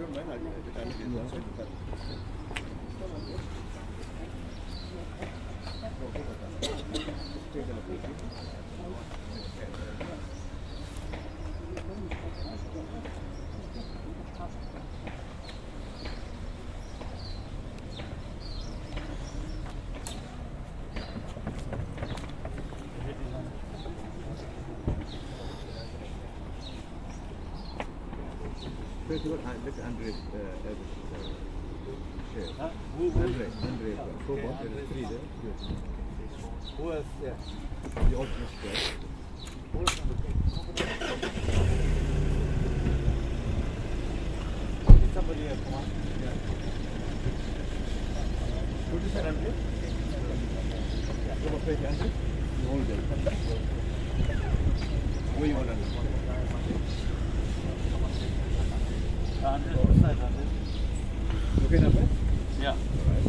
don't mind, I'll take the time to get outside. Take a look. First of all, look at Andre's share. Andre, Cobalt, there is 3 there. Good. Who else? Yeah. The ultimate square. Who else on the page? Somebody else, come on. Yeah. Good to say, Andre. Come on, page, Andre. You hold it. Where you want Andre? Okay, now, yeah. All right.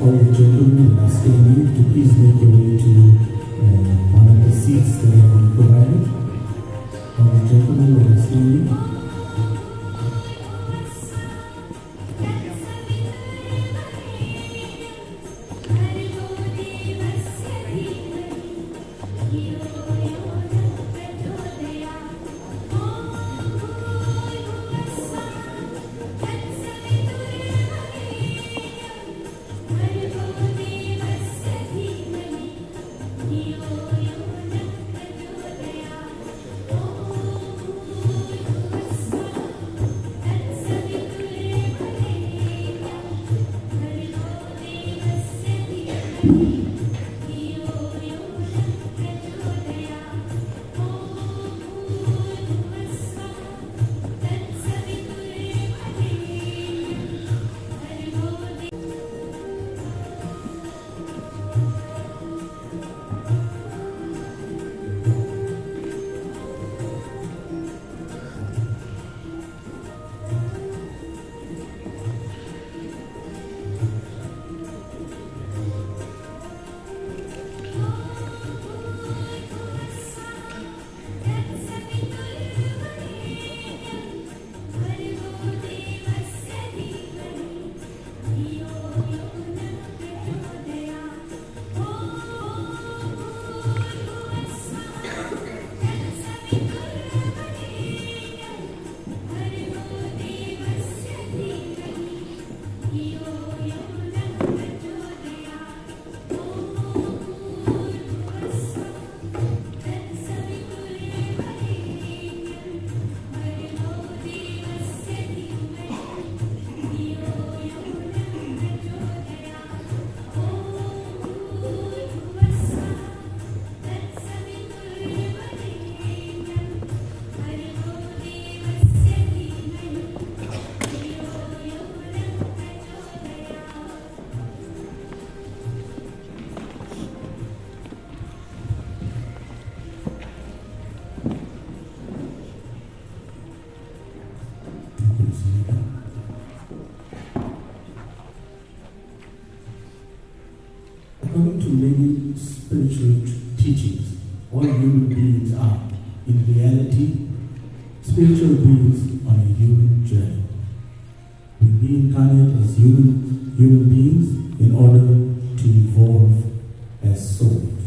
all the gentlemen who are staying to please make your way to one of the seats that have been provided. All the gentlemen who are staying. According to many spiritual teachings, all human beings are, in reality, spiritual beings on a human journey. We reincarnate as human beings in order to evolve as souls.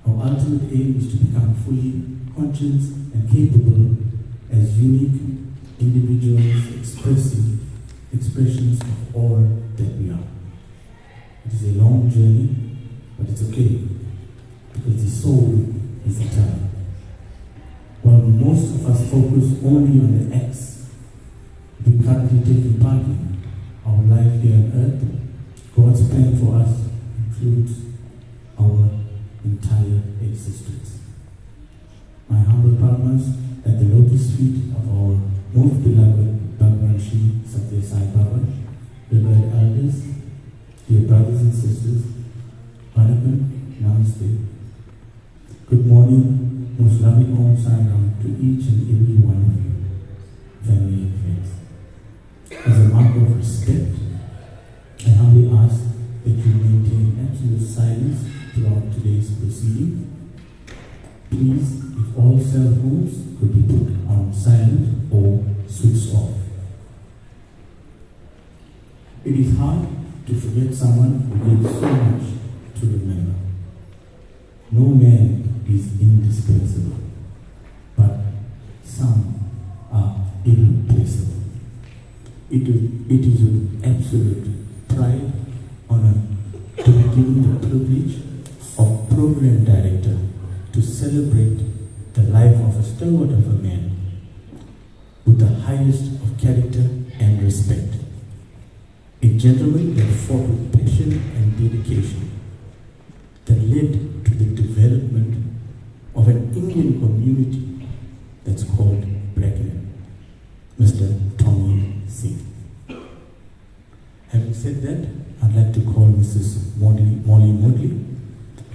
Our ultimate aim is to become fully conscious and capable as unique individuals expressions of all that we are. It is a long journey, but it's okay, because the soul is eternal. While most of us focus only on the acts we currently taking part in, our life here on earth, God's plan for us includes our entire existence. My humble pranams at the lotus feet of our most beloved Bhagavan Shri Satya Sai Baba, revered elders, dear brothers and sisters, Vanakkam, Namaste. Good morning, most loving Om Sai Ram to each and every one of you, family and friends. As a mark of respect, I humbly ask that you maintain absolute silence throughout today's proceeding. Please, if all cell phones could be put on silent or switched off. It is hard to forget someone who gave so much to remember. No man is indispensable, but some are irreplaceable. It is with absolute pride, honor to be given the privilege of program director to celebrate the life of a stalwart of a man with the highest of character and respect. A gentleman that fought with passion and dedication, that led to the development of an Indian community that's called Bracknell, Mr. Tommy Singh. Having said that, I'd like to call Mrs. Molly Modley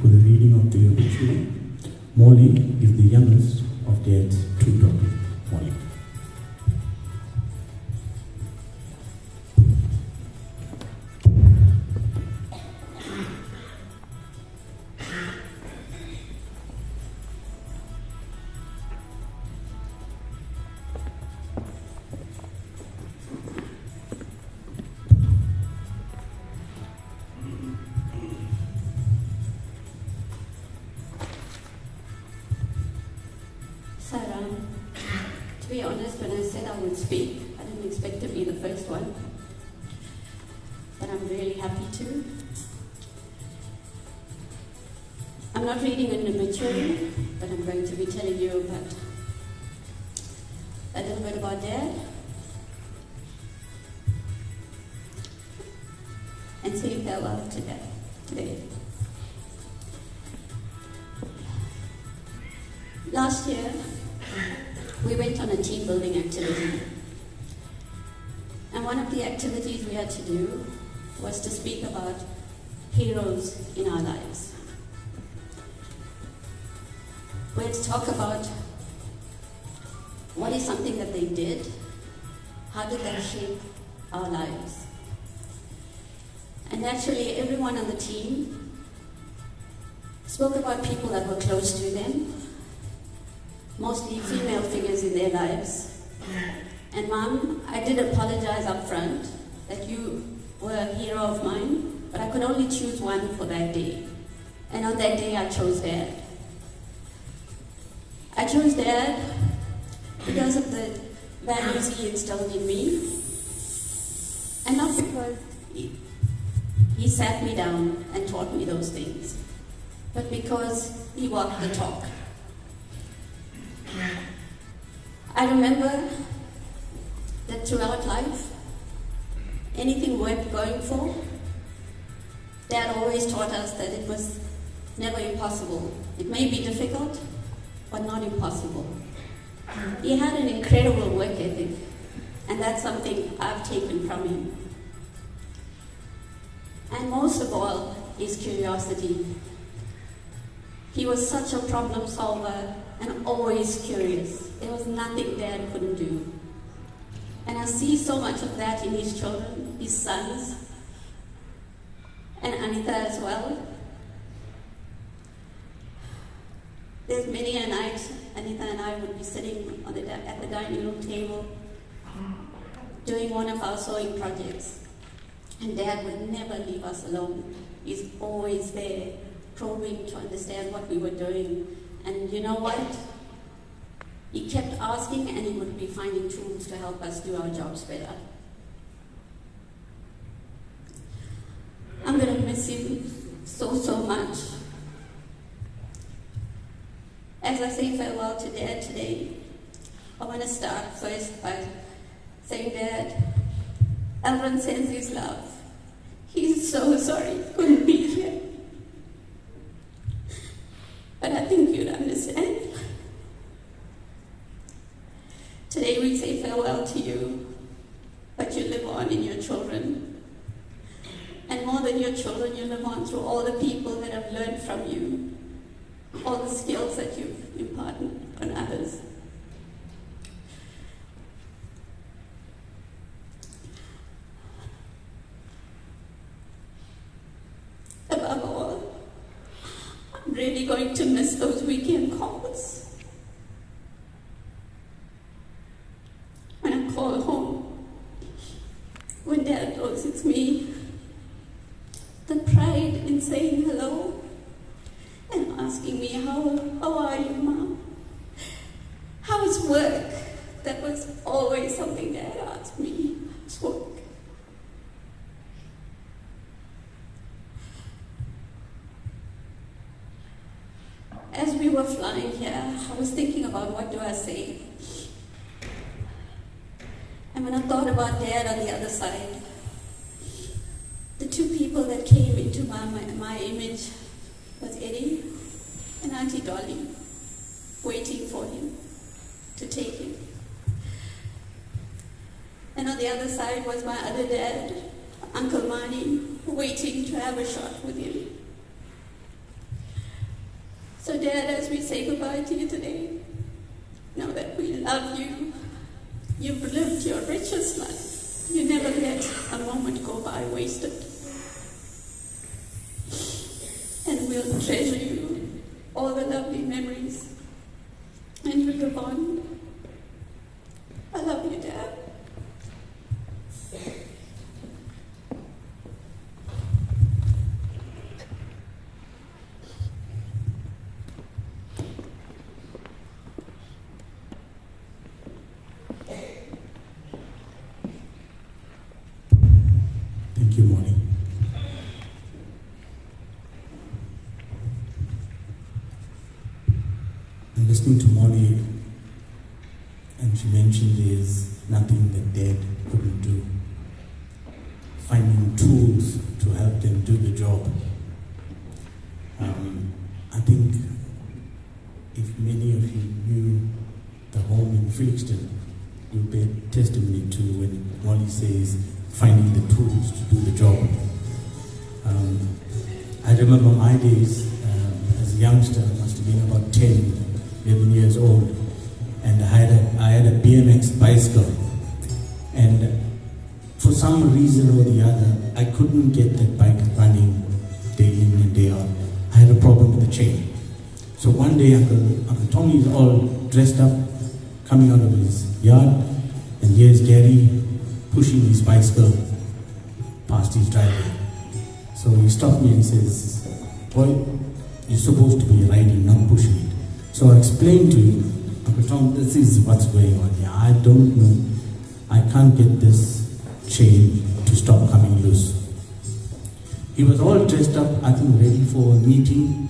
for the reading of the obituary. Molly is the youngest of Dad's two daughters. Molly. To be honest, when I said I would speak, I didn't expect to be the first one, but I'm really happy to. I'm not reading an obituary, but I'm going to be telling you about a little bit about Dad, and saying farewell to Dad today. Last year, we went on a team building activity. And one of the activities we had to do was to speak about heroes in our lives. We had to talk about what is something that they did, how did that shape our lives. And naturally, everyone on the team spoke about people that were close to them, mostly female figures in their lives. And Mom, I did apologize up front that you were a hero of mine, but I could only choose one for that day. And on that day, I chose Dad. I chose Dad because of the values he instilled in me, and not because he sat me down and taught me those things, but because he walked the talk. I remember that throughout life, anything worth going for, Dad always taught us that it was never impossible. It may be difficult, but not impossible. He had an incredible work ethic, and that's something I've taken from him. And most of all, his curiosity. He was such a problem solver and always curious. There was nothing Dad couldn't do. And I see so much of that in his children, his sons, and Anita as well. There's many a night Anita and I would be sitting at the dining room table doing one of our sewing projects. And Dad would never leave us alone. He's always there, probing to understand what we were doing. And you know what? He kept asking, and he would be finding tools to help us do our jobs better. I'm going to miss him so much. As I say farewell to Dad today, I want to start first by saying, Dad, everyone sends his love. He's so sorry he couldn't be here. But I think you'd understand. Today we say farewell to you, but you live on in your children. And more than your children, you live on through all the people that have learned from you, all the skills that you've imparted on others. Above all, I'm really going to miss those weekend calls. When I call home, when Dad knows it's me, the pride in saying hello and asking me, how are you, Mom? How's work? That was always something Dad asked me. How's work? As we were flying here, I was thinking about what do I say. when I thought about Dad on the other side, the two people that came into my image was Eddie and Auntie Dolly, waiting for him to take him. And on the other side was my other dad, Uncle Mani, waiting to have a shot with him. So Dad, as we say goodbye to you today, know that we love you. You've lived your richest life. You never let a moment go by wasted. And we'll treasure you, all the lovely memories, and we'll live on. I love you, Dad. Thank you, Moni. I'm listening to Moni, and she mentioned there's nothing that Dad couldn't do. Finding tools to help them do the job. I think if many of you knew the home in Felixton, you'll bear testimony to when Molly says finding the tools to do the job. I remember my days as a youngster, I must have been about 10, 11 years old, and I had a BMX bicycle, and for some reason or the other, I couldn't get that bike running day in and day out. I had a problem with the chain. So one day Uncle Tommy is all dressed up, coming out of his yard, and here's Gary pushing his bicycle past his driveway. So he stopped me and says, "Boy, you're supposed to be riding, not pushing it." So I explained to him, "Uncle Tom, this is what's going on here. I don't know. I can't get this chain to stop coming loose." He was all dressed up, I think ready for a meeting.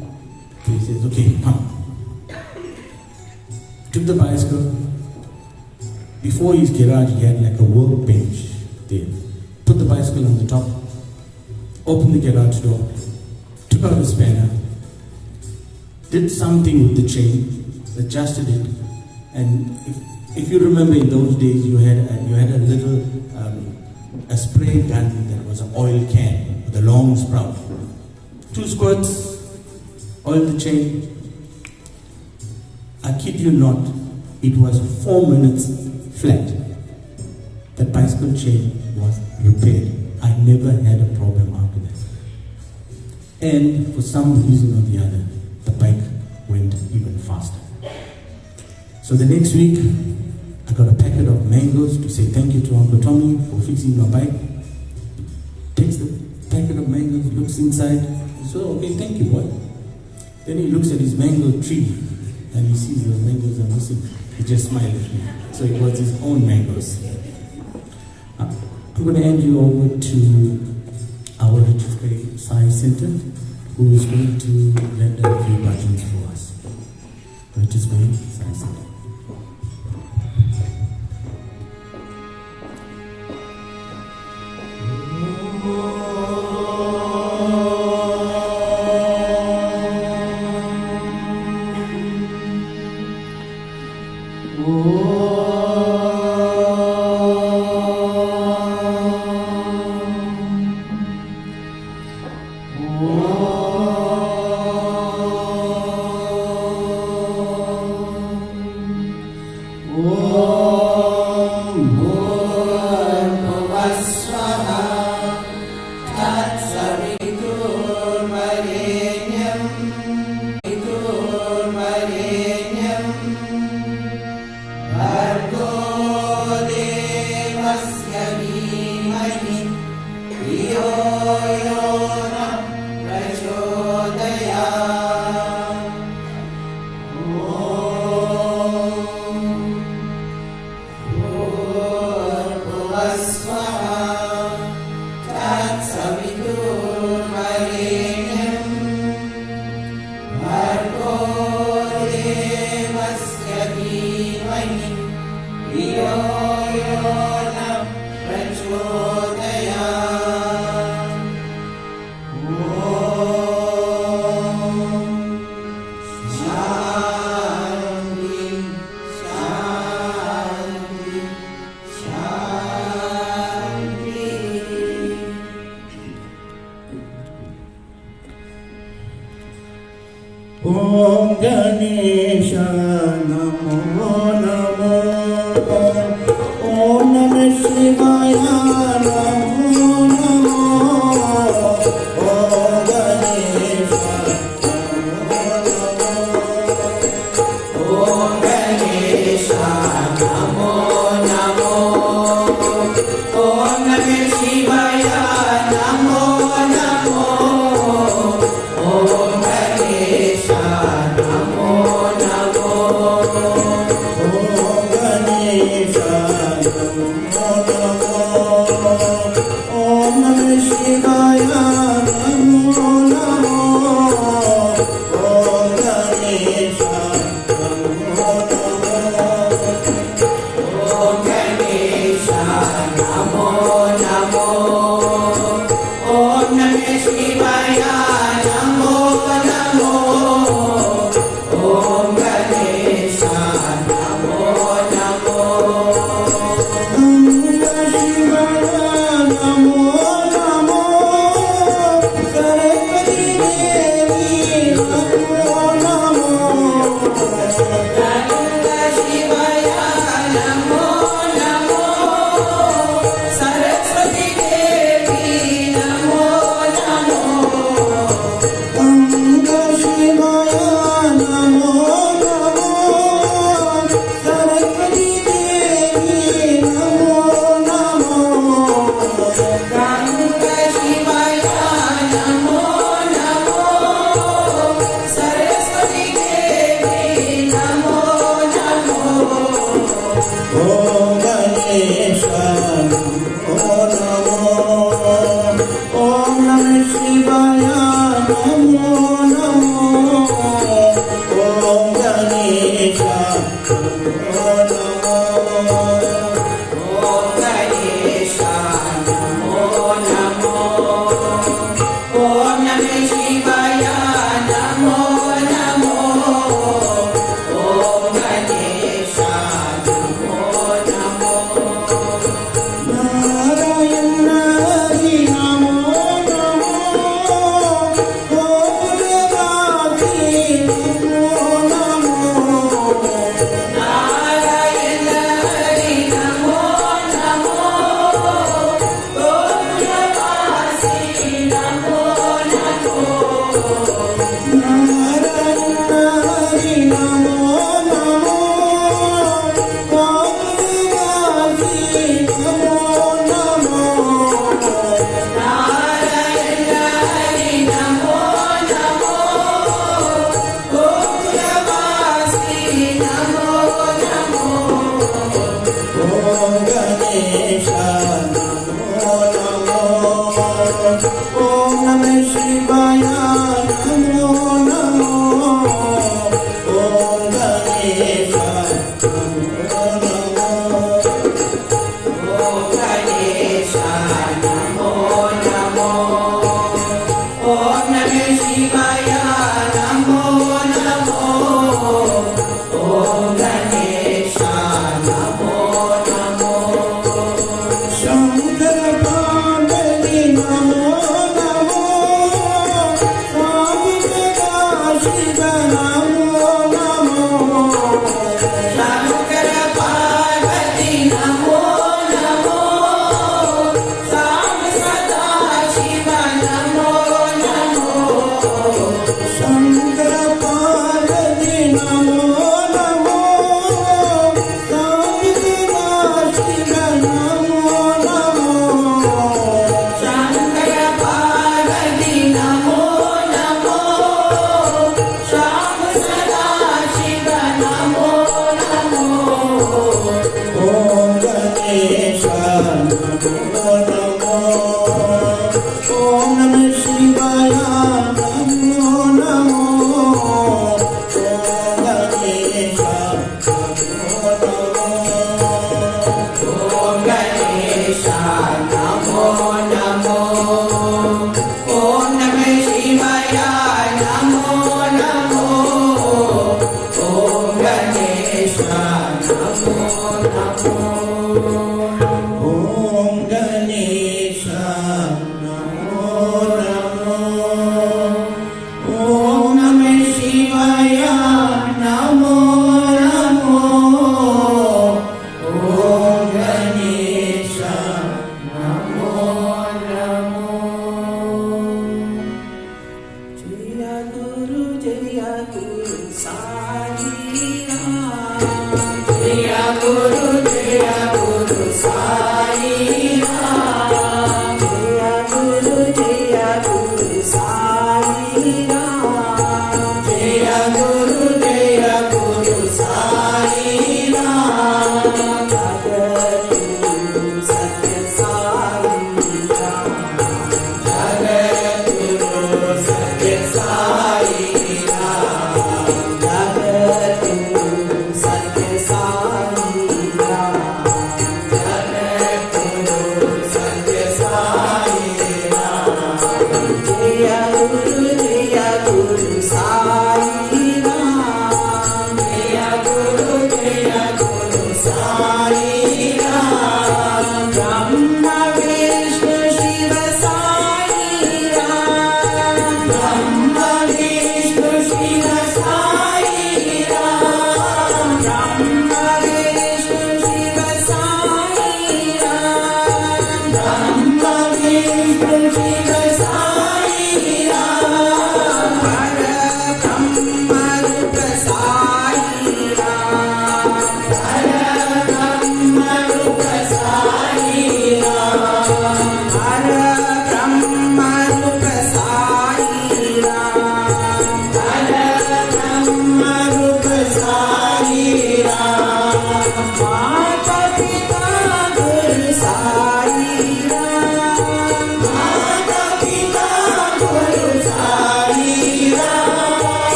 So he says, "Okay, come." Took the bicycle. Before his garage, he had like a workbench there. Put the bicycle on the top, opened the garage door, took out a spanner, did something with the chain, adjusted it, and if you remember in those days, you had a little a spray gun that was an oil can with a long sprout. 2 squirts, oiled the chain. I kid you not, it was 4 minutes flat. The bicycle chain was repaired. I never had a problem after that. And for some reason or the other, the bike went even faster. So the next week, I got a packet of mangoes to say thank you to Uncle Tommy for fixing my bike. Takes the packet of mangoes, looks inside. So, "Okay, thank you, boy." Then he looks at his mango tree and he sees the mangoes are missing. He just smiled at me. So it was his own mangoes. I'm going to hand you over to our Registry Science Center, who is going to render a few bhajans for us. Registry Science Center. Yo, yo,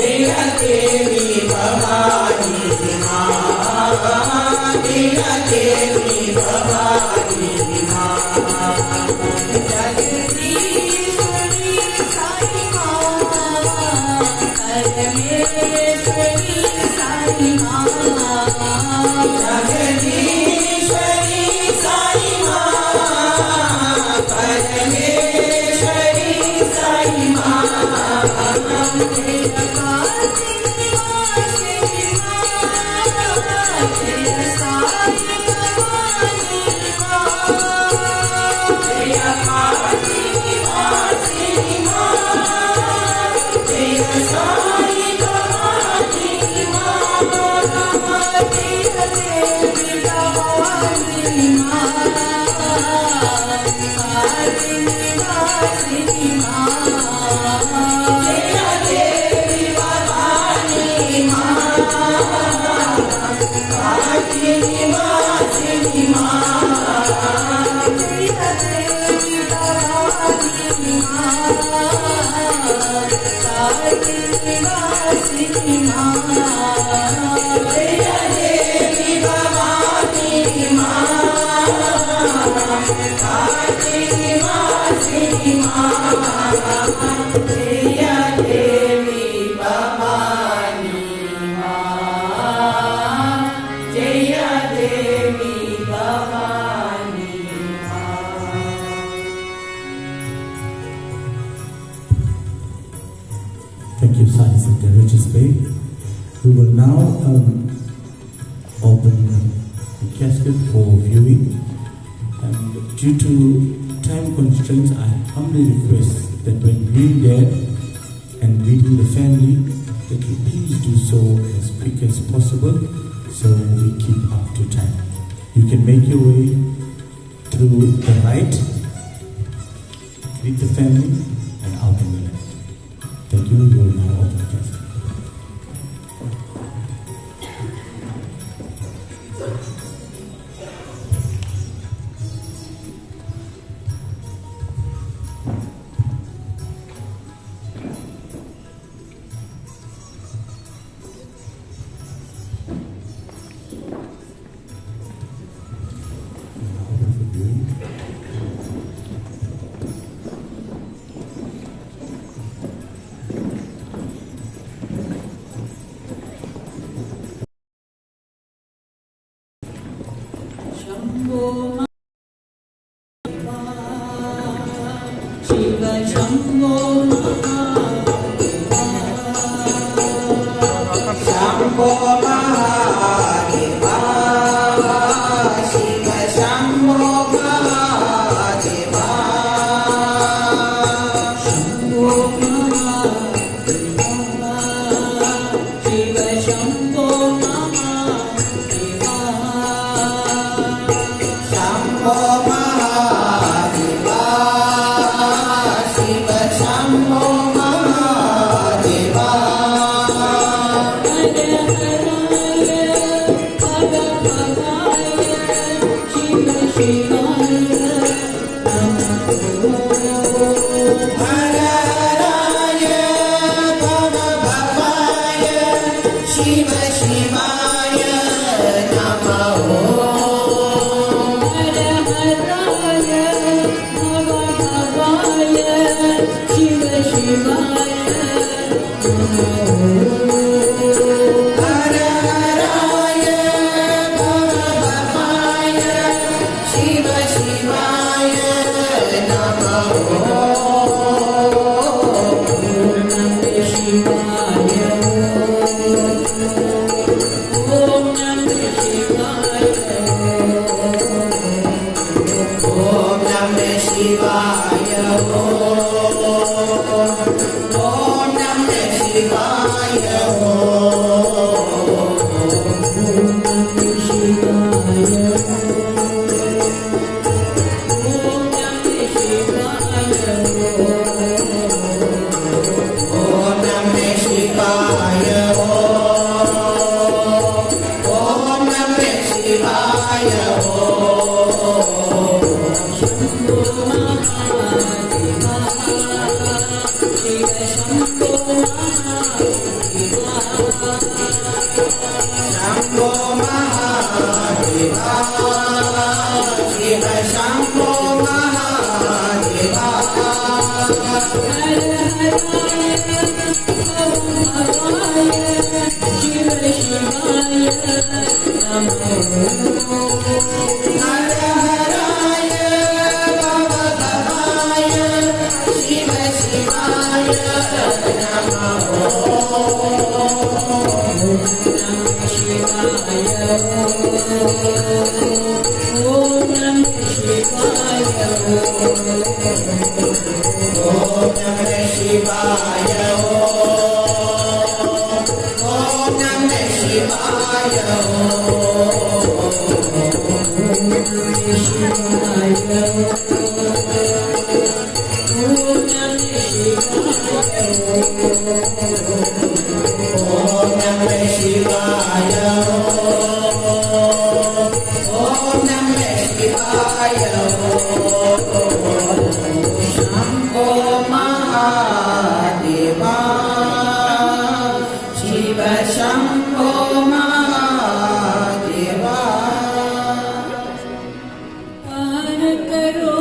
Jaya Devi Bhavani Ma Thank you, Science of the Richest Bay. We will now open the casket for viewing. And due to time constraints, I humbly request that when viewing dead and greeting the family, that you please do so as quick as possible so we keep up to time. You can make your way through the right, greet the family, and out on the left. Thank you. You will now open the casket. दार करो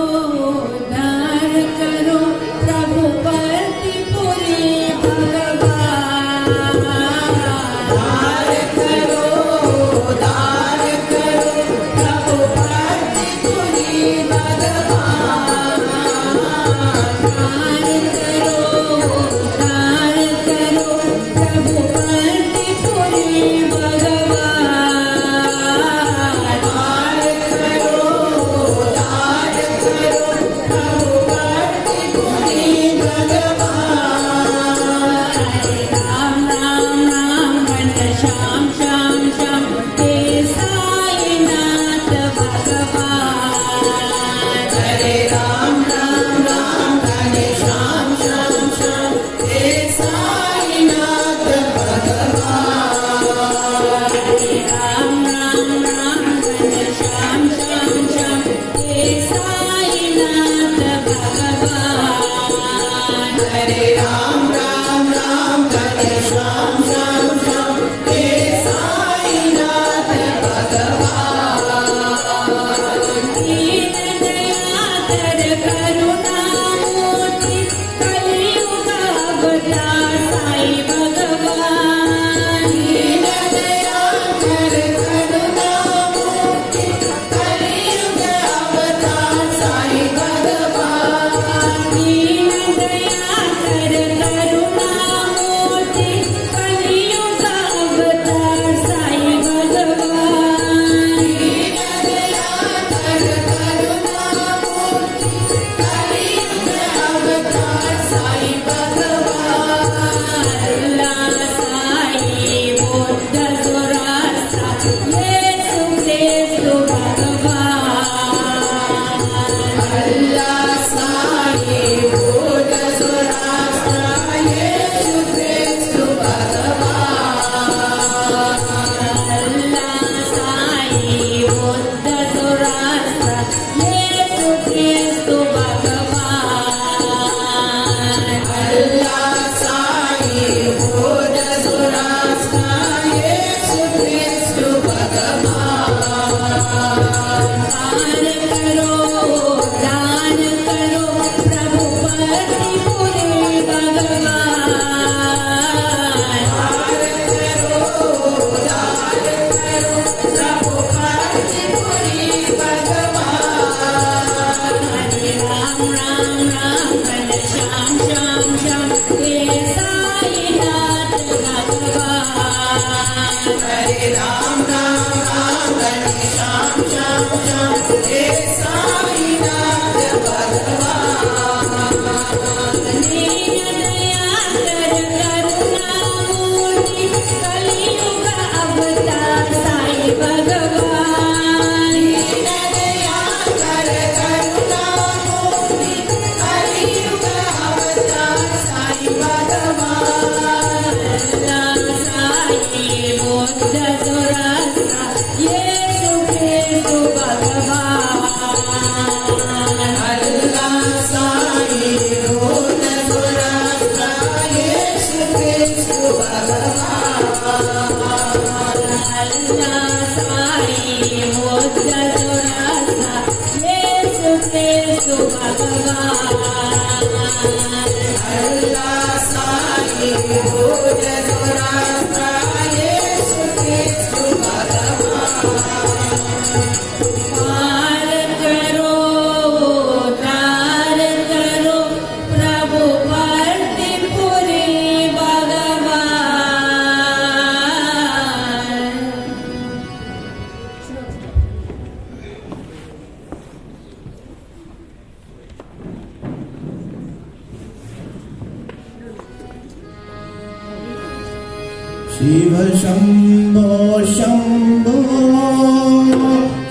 Shiva Shambho Shambho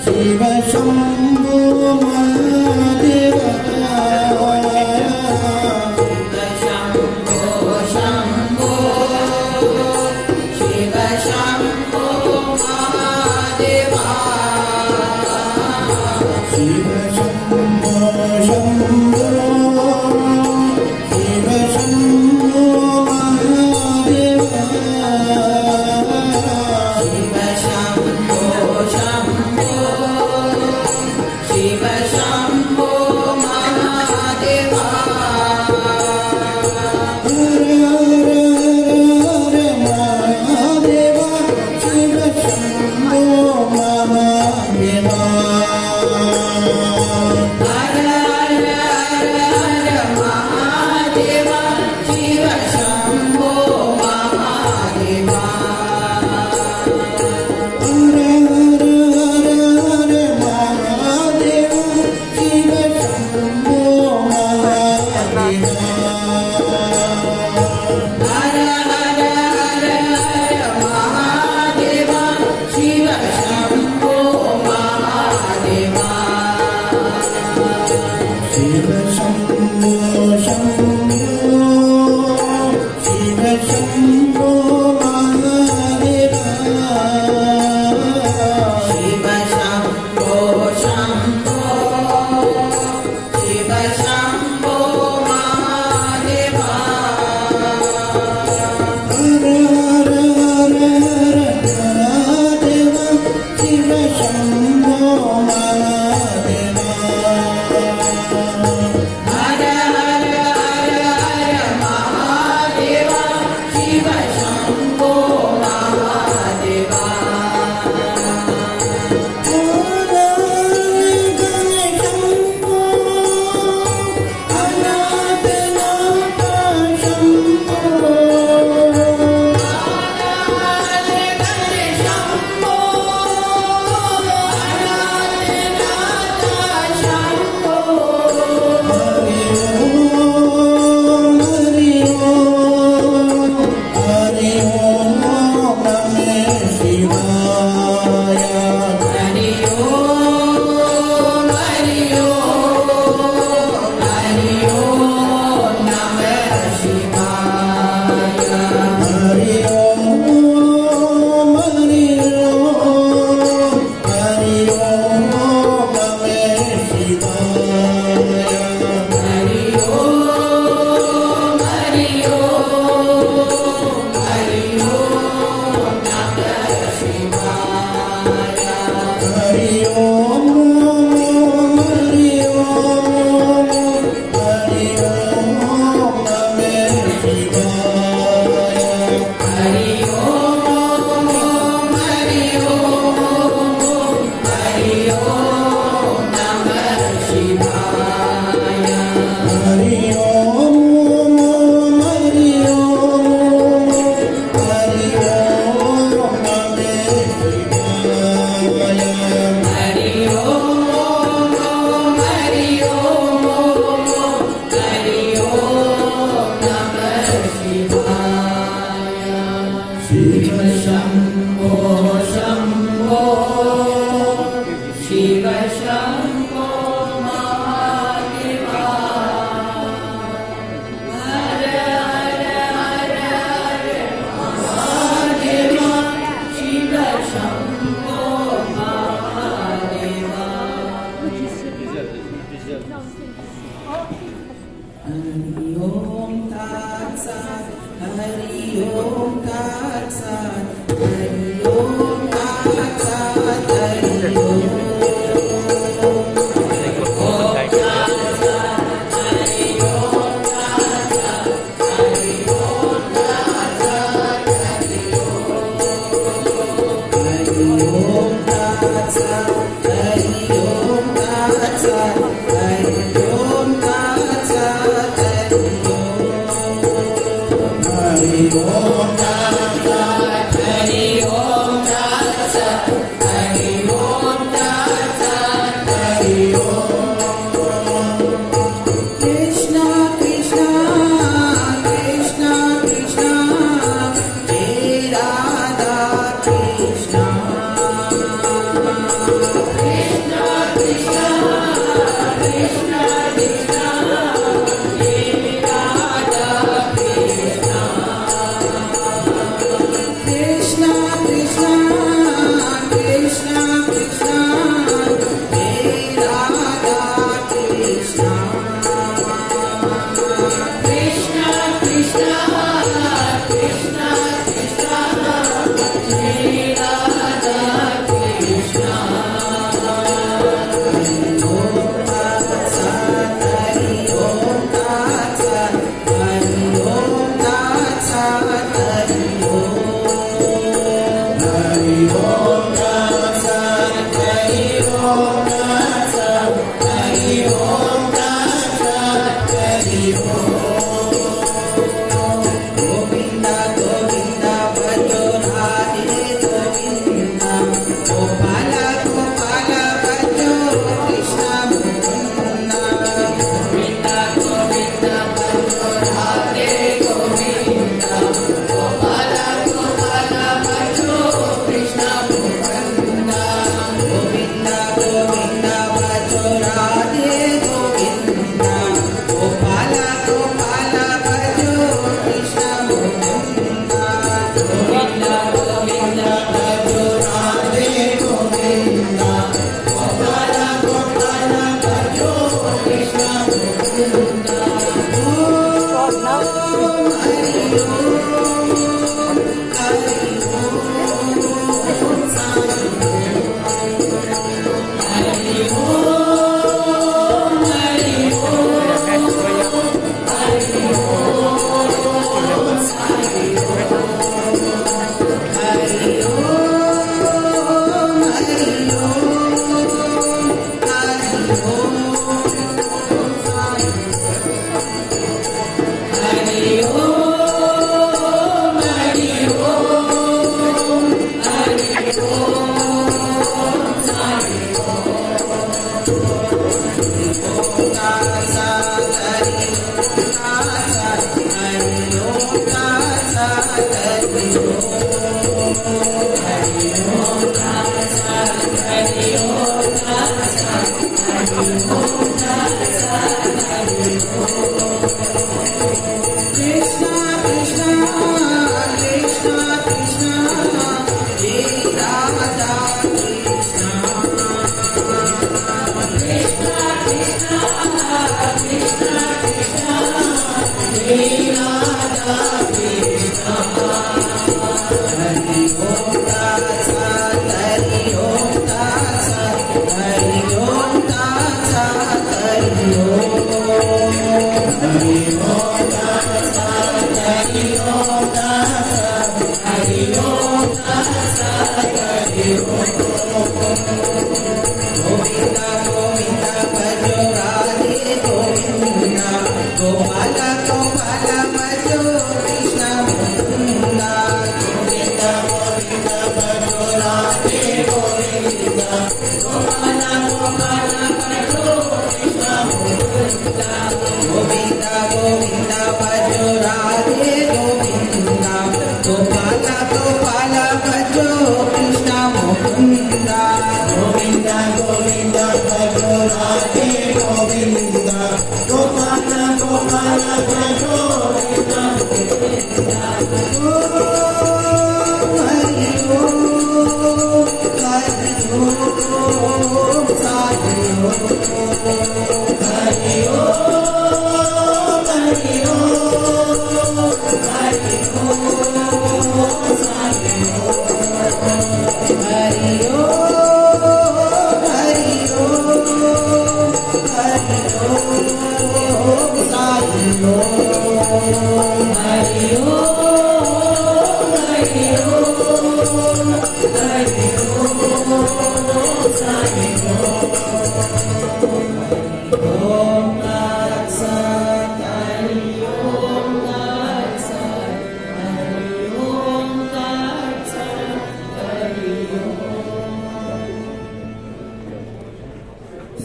Shiva Shambho Mahadeva Shiva Shambho Shambho Shiva Shambho Mahadeva Shiva Shambho Shambho Shiva Shambho Mahadeva Shiva Shambho Hari Om Tat Sat, Hari Om Tat Sat, Hari Om Tat Sat, Hari Om.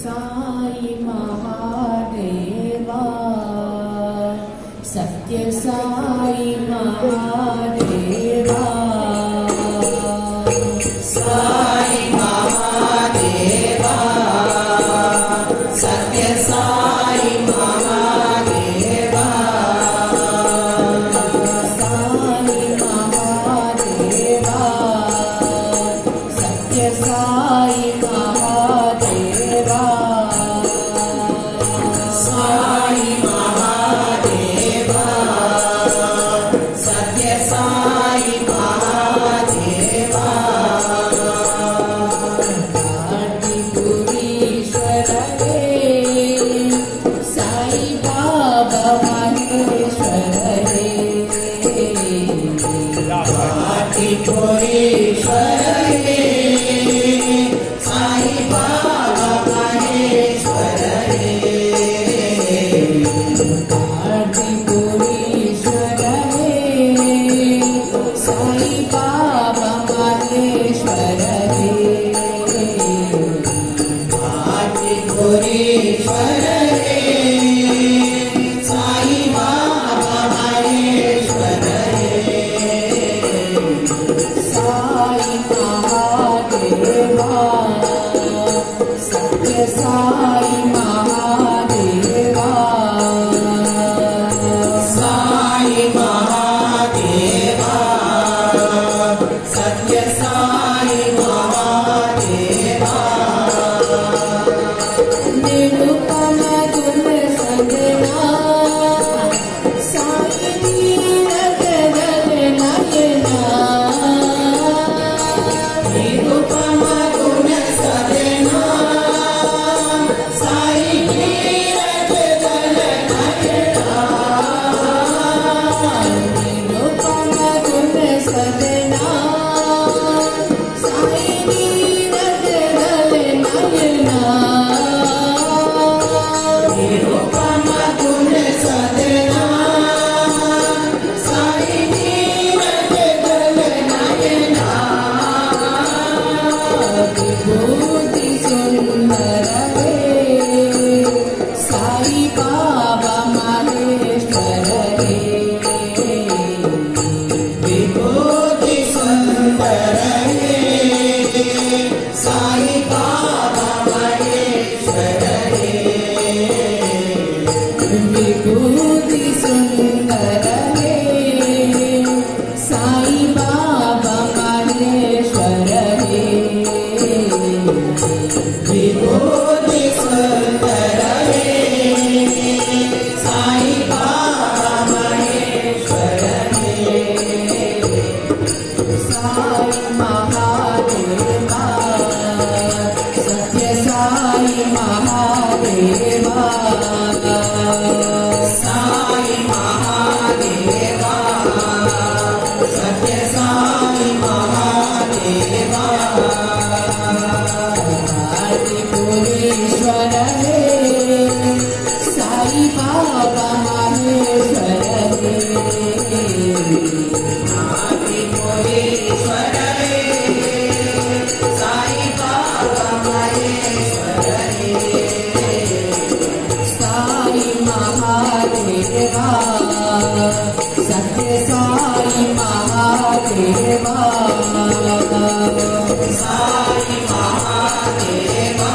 Sai Mahadeva, Satya Sai Mahadeva, Sai Mahadeva, Satya Sai Mahadeva, Sai Mahadeva, Satya Sai Mahadeva, Sai Mahadeva, Satya Sai Mahadeva, Adipurishwarare, Sai Baba Maheshwarare, Adipurishwarare, Sai Baba Maheshwarare, Adipurishwarare, Sai Baba Maheshwarare, Adipurishwarare, Sai Baba Maheshwarare, Sai Mahadeva, Satya Sai Mahadeva, Sai Mahadeva, Satya Sai Mahadeva, Nirupama Gun Sadhana, Sai Niragal Nayana, Nirupama Gun Sadhana, Sai Niragal Nayana, Nirupama Gun Sadhana, Sai Niragal Nayana, Nirupama Gun Sadhana, Sai Niragal Nayana, Vibhuti Sundarare, Sai Baba Maheshwarare, Vibhuti Sundarare, Sai Baba Maheshwarare, Vibhuti Sundarare, Sai Baba Maheshwarare, Vibhuti Sundarare, Sai Baba Maheshwarare, Sai Mahadeva, Satya Sai Mahadeva, Sai Mahadeva, Satya Sai Mahadeva, Adipurishwarare, Sai Baba Maheshwarare, Adipurishwarare, Sai Baba Maheshwarare, Sai Mahadeva, Satya Sai Mahadeva, Sai Mahadeva,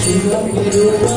Thank you.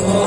Om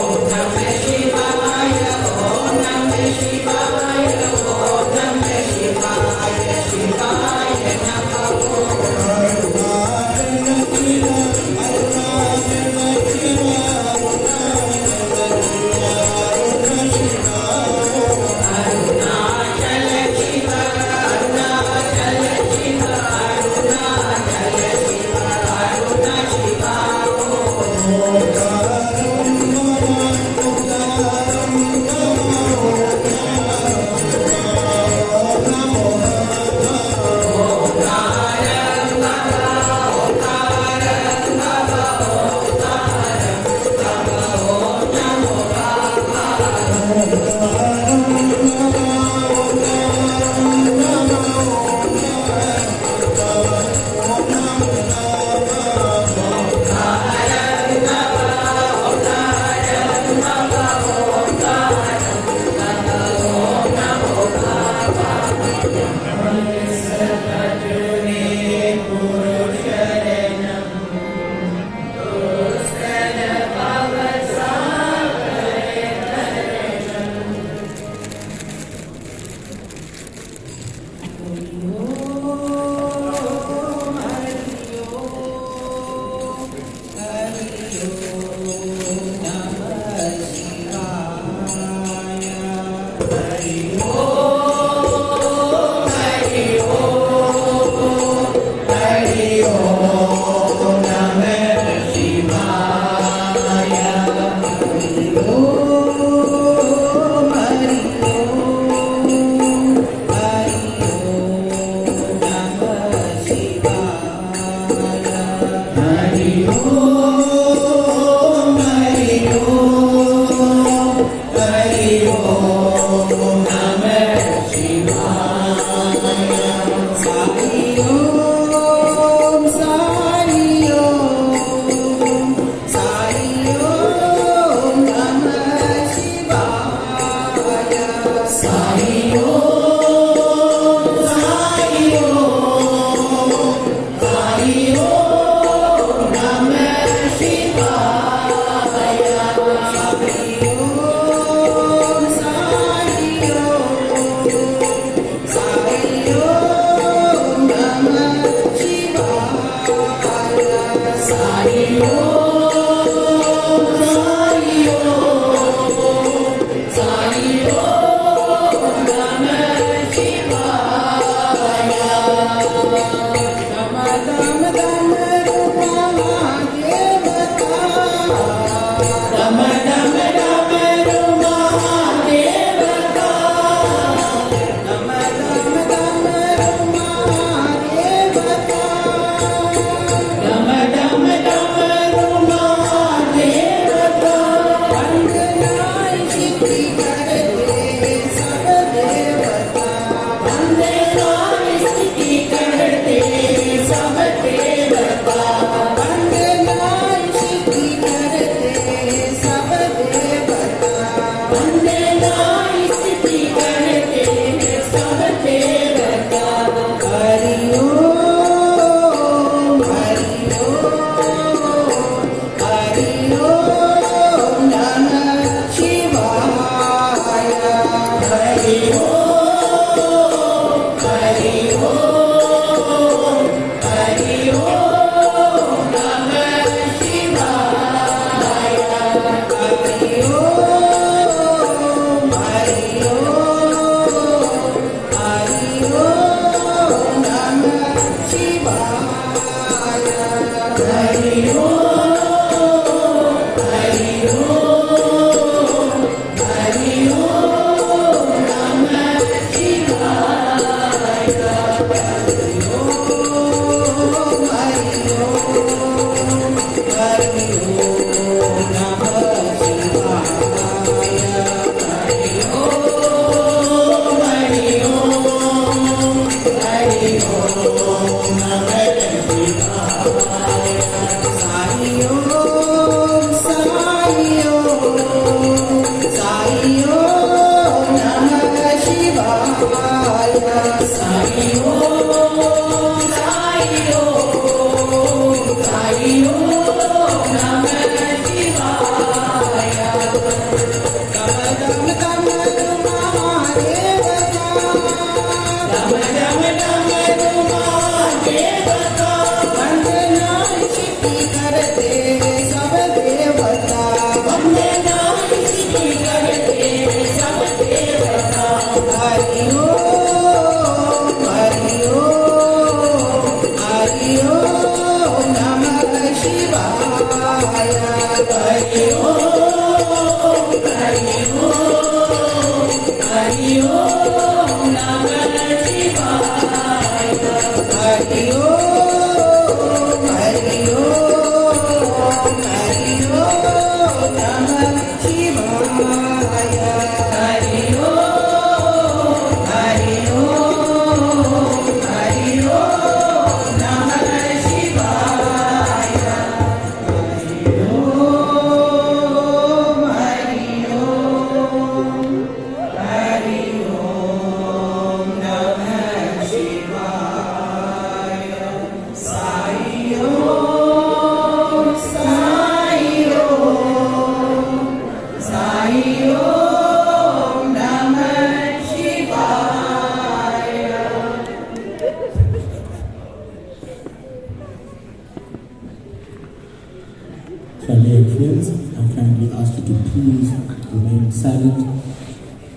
Family and friends, I kindly ask you to please remain silent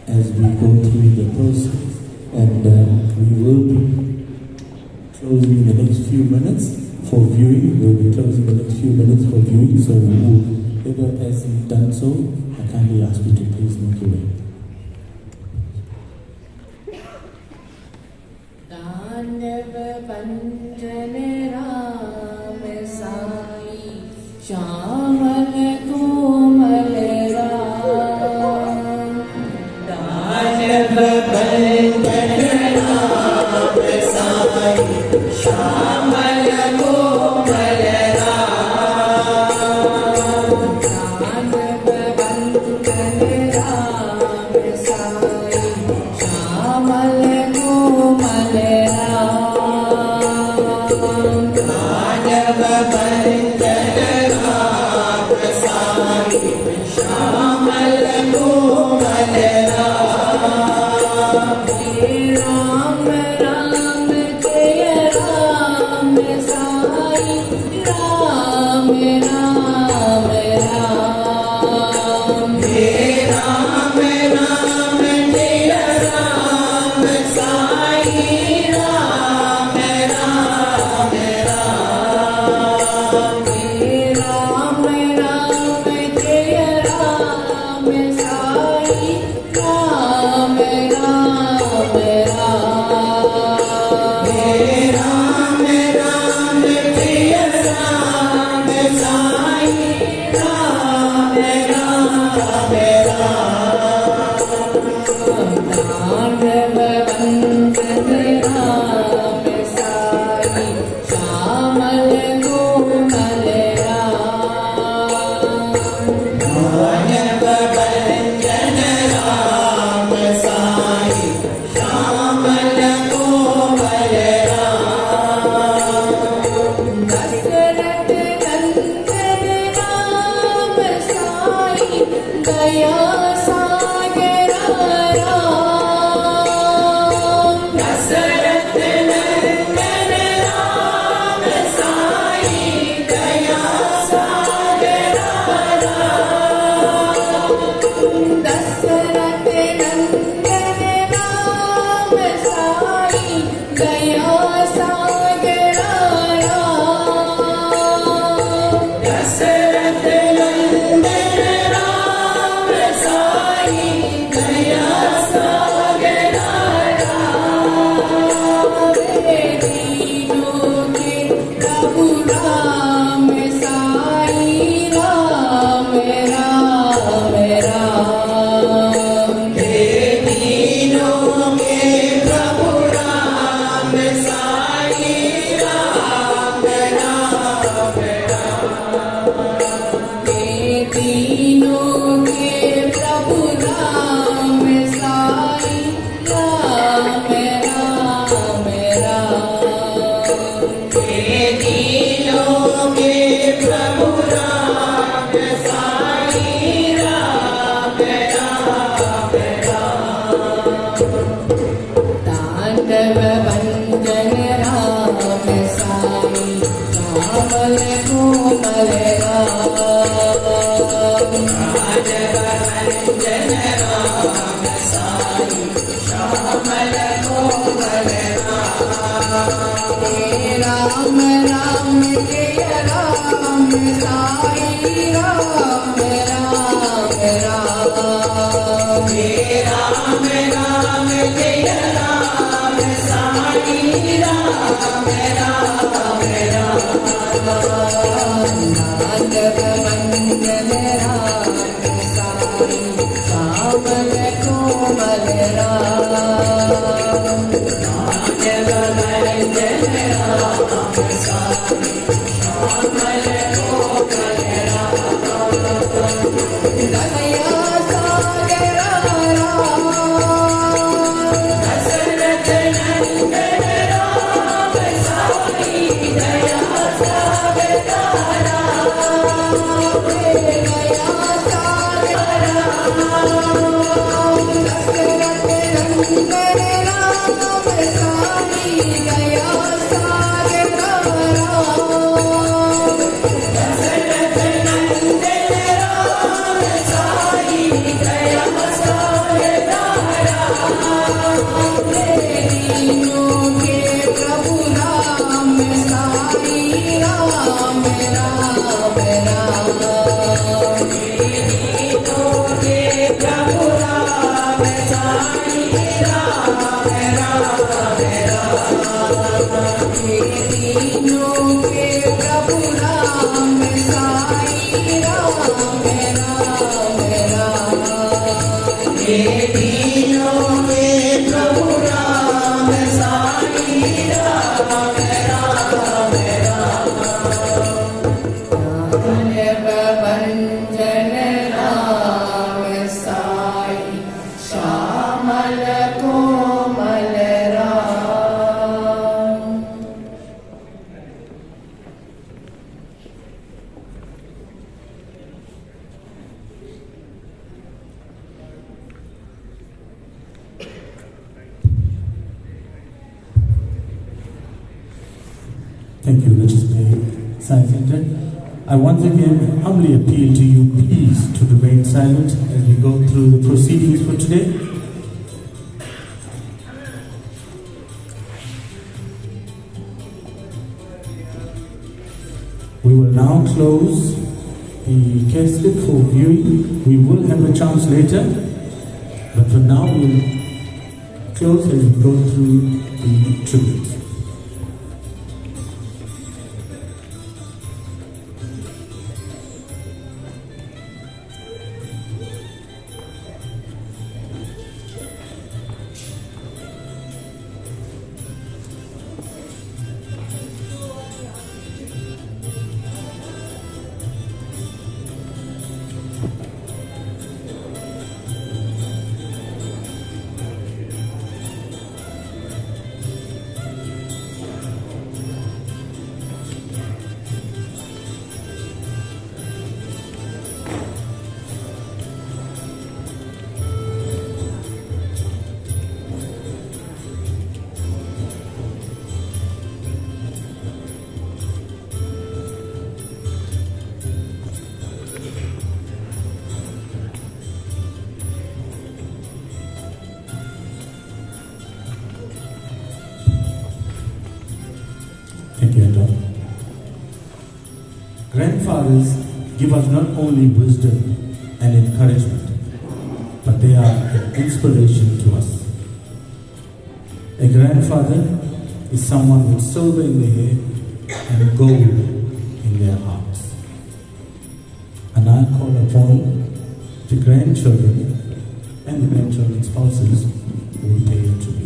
as we go through the process, and we will be closing in the next few minutes for viewing. We will be closing the next few minutes for viewing, so whoever has done so, I kindly ask you to please make your way. Ram Ram Jaya Thank you, Legislative Science. I once again humbly appeal to you, please, to remain silent as we go through the proceedings for today. We will now close the casket for viewing. We will have a chance later, but for now we'll close as we go through the tributes. grandfathers give us not only wisdom and encouragement, but they are an inspiration to us. A grandfather is someone with silver in their hair and gold in their hearts. And I call upon the grandchildren and the grandchildren's spouses who will pay it to me.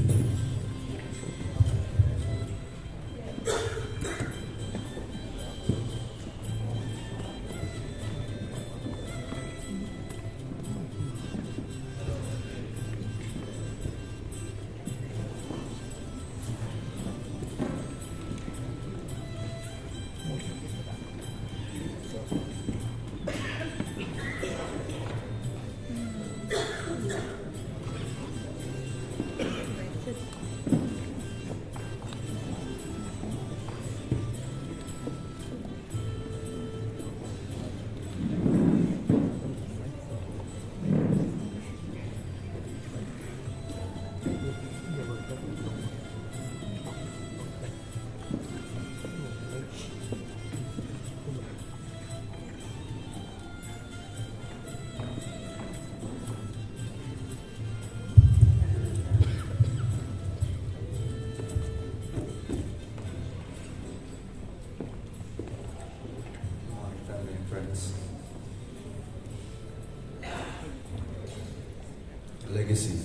Legacy,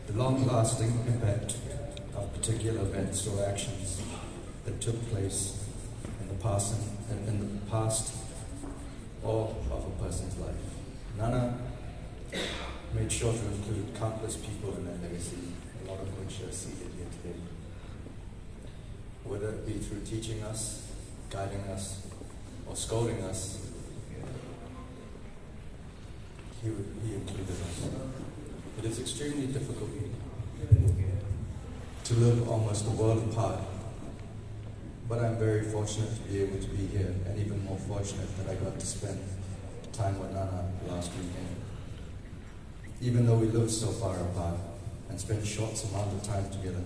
the long-lasting impact of particular events or actions that took place in the past or of a person's life. Nana made sure to include countless people in that legacy, a lot of which are seated here today. Whether it be through teaching us, guiding us, or scolding us, he included us. It is extremely difficult to live almost a world apart, but I'm very fortunate to be able to be here, and even more fortunate that I got to spend time with Nana last weekend. Even though we live so far apart and spent short amounts of time together,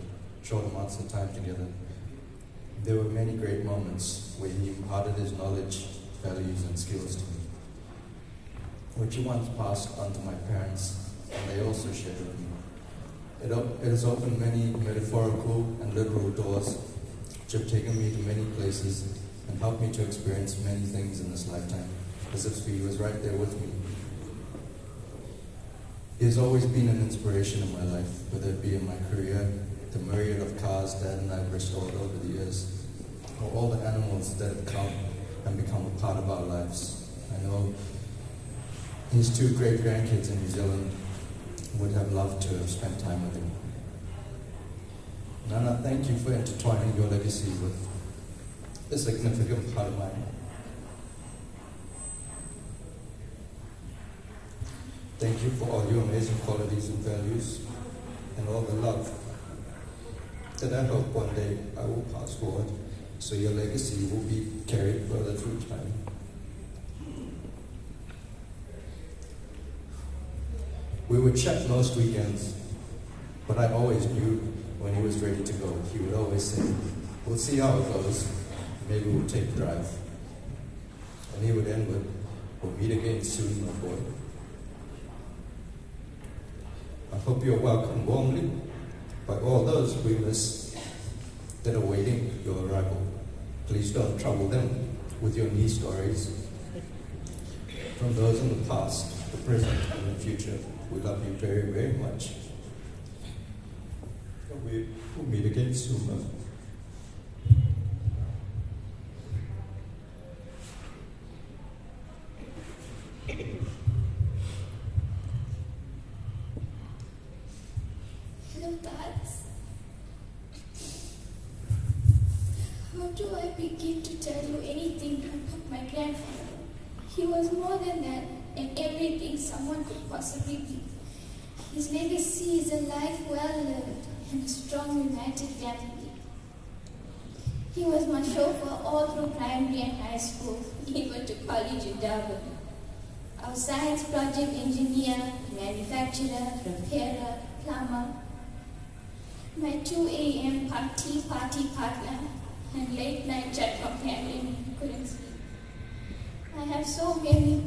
there were many great moments where he imparted his knowledge, values, and skills to me, which he once passed on to my parents, and they also shared with me. It has opened many metaphorical and literal doors, which have taken me to many places and helped me to experience many things in this lifetime, as if he was right there with me. He has always been an inspiration in my life, whether it be in my career, the myriad of cars Dad and I have restored over the years, or all the animals that have come and become a part of our lives. I know his 2 great grandkids in New Zealand would have loved to have spent time with him. Nana, thank you for intertwining your legacy with a significant part of mine. Thank you for all your amazing qualities and values, and all the love that I hope one day I will pass forward, so your legacy will be carried further through time. We would chat most weekends, but I always knew when he was ready to go. He would always say, "We'll see how it goes. Maybe we'll take a drive." And he would end with, "We'll meet again soon, my boy." I hope you're welcomed warmly by all those we miss that are waiting your arrival. Please don't trouble them with your knee stories. From those in the past, the present, and the future, we love you very, very much. We will meet again soon, love. Hello, Dad. How do I begin to tell you anything about my grandfather? He was more than that and everything someone could possibly be. His legacy is a life well lived and a strong, united family. He was my chauffeur all through primary and high school, even to college in Durban. Our science project engineer, manufacturer, repairer, plumber. My 2 a.m. party partner and late night chat companion who couldn't sleep. I have so many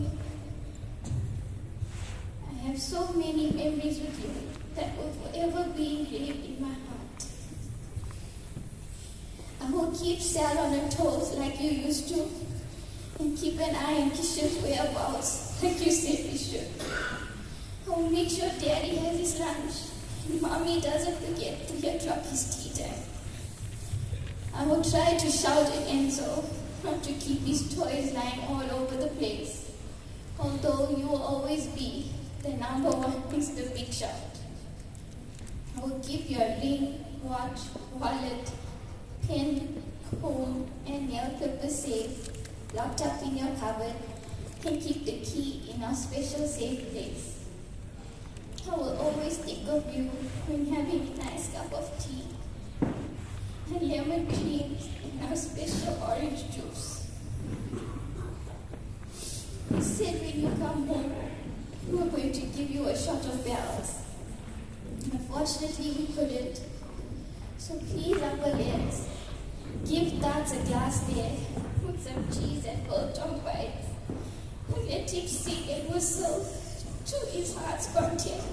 memories with you that will forever be engraved in my heart. I will keep Sal on her toes like you used to, and keep an eye on Kishore's whereabouts like you said we should. I will make sure Daddy has his lunch and Mommy doesn't forget to drop his tea time. I will try to shout at Enzo not to keep his toys lying all over the place, although you will always be the number one Mr. Big Shot. I will keep your ring, watch, wallet, pen, comb, and nail clipper safe locked up in your cupboard and keep the key in our special safe place. I will always think of you when having a nice cup of tea and lemon creams in our special orange juice. You said when you come home, we were going to give you a shot of bells. Unfortunately, we couldn't. So please, Uncle Legs, give Tats a glass there with some cheese and biltong bites, and let him sing and whistle to his heart's content.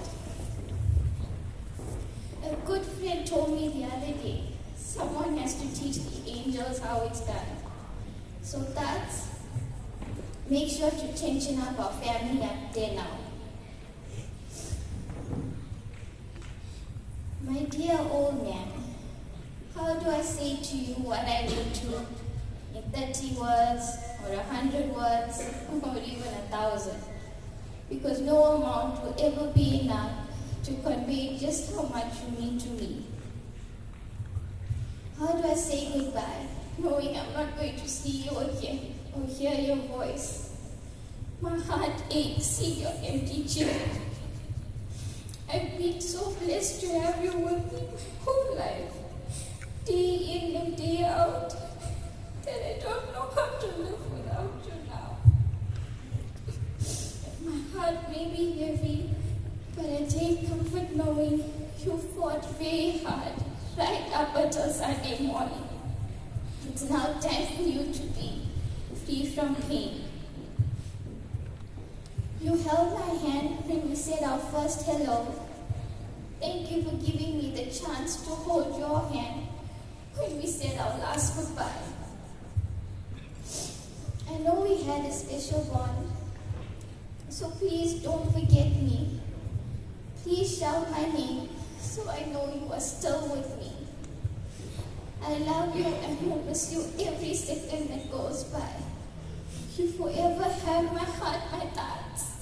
A good friend told me the other day, someone has to teach the angels how it's done. So Tats, make sure to tension up our family up there now. My dear old man, how do I say to you what I need to in 30 words or 100 words or even 1,000? Because no amount will ever be enough to convey just how much you mean to me. How do I say goodbye, knowing I'm not going to see you again or hear your voice? My heart aches seeing your empty chair. I've been so blessed to have you with me my whole life, day in and day out, that I don't know how to live without you now. My heart may be heavy, but I take comfort knowing you fought very hard right up until Sunday morning. It's now time for you to be free from pain. You held my hand when we said our first hello. Thank you for giving me the chance to hold your hand when we said our last goodbye. I know we had a special bond, so please don't forget me. Please shout my name so I know you are still with me. I love you and will miss you every second that goes by. You forever have my heart, my thoughts.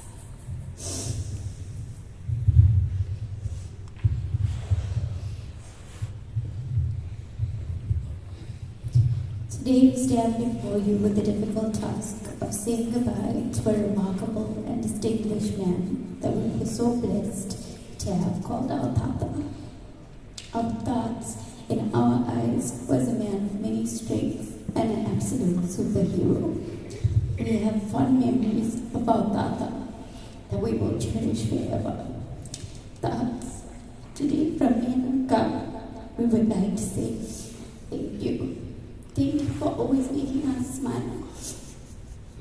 Today we stand before you with the difficult task of saying goodbye to a remarkable and distinguished man that we were so blessed to have called our Papa. Our thoughts, in our eyes, was a man of many strengths and an absolute superhero. We have fond memories of our Tata that we will cherish forever. Thoughts, today from me and God, we would like to say thank you. Thank you for always making us smile.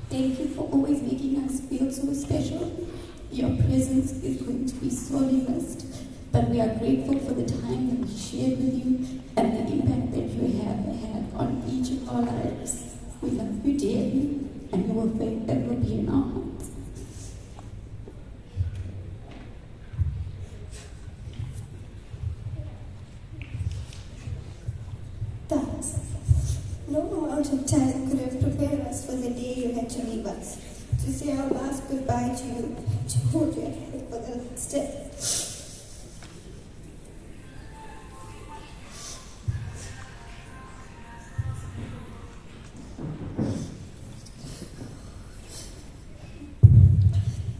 Thank you for always making us feel so special. Your presence is going to be sorely missed, but we are grateful for the time that we shared with you and the impact that you have had on each of our lives. We love you dearly, and your faith that will be in our hearts. Thoughts. No amount of time could have prepared us for the day you had to leave us, to say our last goodbye to you, to hold your hand for the last step.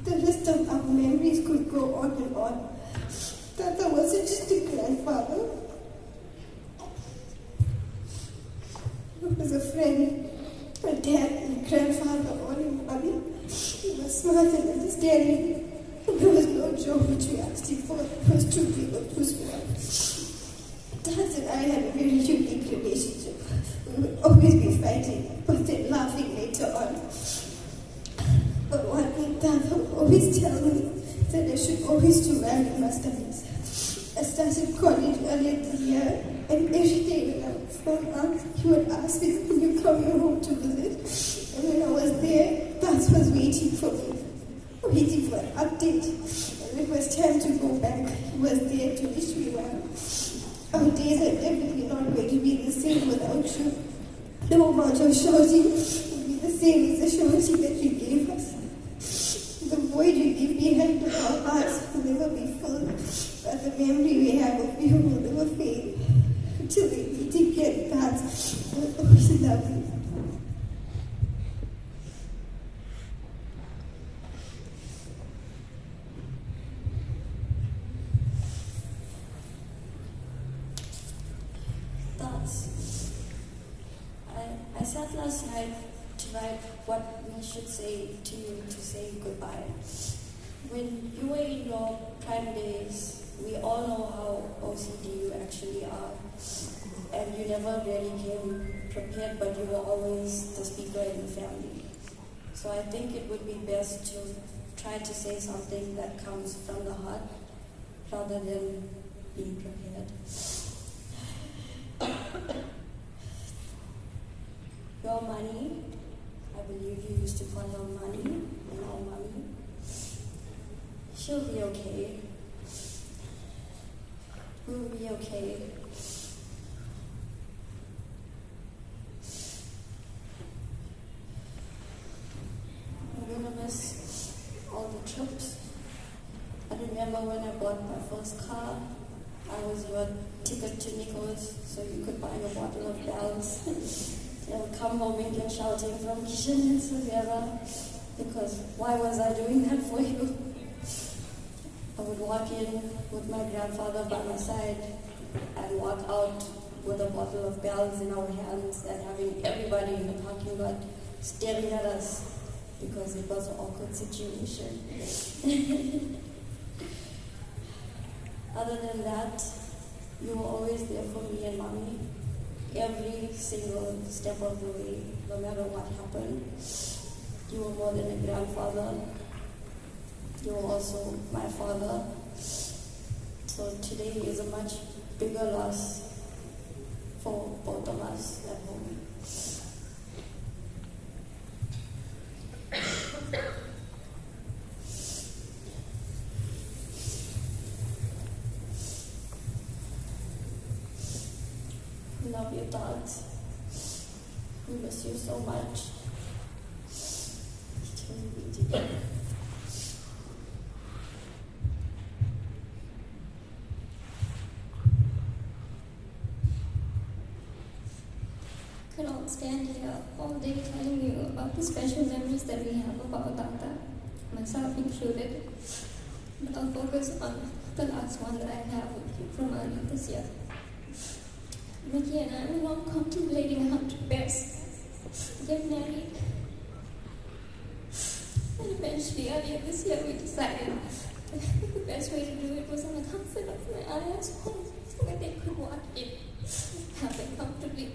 The list of our memories could go on and on. Tata wasn't just a grandfather. He was a friend, a dad, and a grandfather all in one. He was smart and understanding. There was no joke which we asked him for. It was too big or too small. Dad and I had a very unique relationship. We would always be fighting, but then laughing later on. Dad would always tell me that I should always do well in my studies. I started college earlier this year, and every day when I would phone up, he would ask me, "Will you come home to visit?" And when I was there, Dad was waiting for me, waiting for an update. And when it was time to go back, he was there to wish me well. Our days are definitely not going to be the same without you. No amount of shorty will be the same as the shorty that you gave us. The void you leave behind in our hearts will never be full, but the memory we have of you will never fade. Until we meet again, God will always love you. I sat last night to write what we should say to you to say goodbye. When you were in your prime days, we all know how OCD you actually are. And you never really came prepared, but you were always the speaker in the family. So I think it would be best to try to say something that comes from the heart rather than being prepared. Your money, I believe you used to call her money, and our money. She'll be okay. We'll be okay. I'm gonna miss all the trips. I remember when I bought my first car, I was your ticket to Nicholas, so you could buy a bottle of bells. They'll come home and get shouting from Kishan and Savera, because why was I doing that for you? I would walk in with my grandfather by my side and walk out with a bottle of bells in our hands and having everybody in the parking lot staring at us because it was an awkward situation. Other than that, you were always there for me and Mommy. Every single step of the way, no matter what happened. You were more than a grandfather. You were also my father. So today is a much bigger loss for both of us at home. We love you, Dad. We miss you so much. Till we meet again. Could all stand here all day telling you about the special memories that we have of our Dada, myself included. But I'll focus on the last one that I have with you from earlier this year. Mickey and I were long contemplating how to best get married. And eventually, earlier this year, we decided the best way to do it was on the comfort of my aunt's home, so that they could walk in, have it comfortably.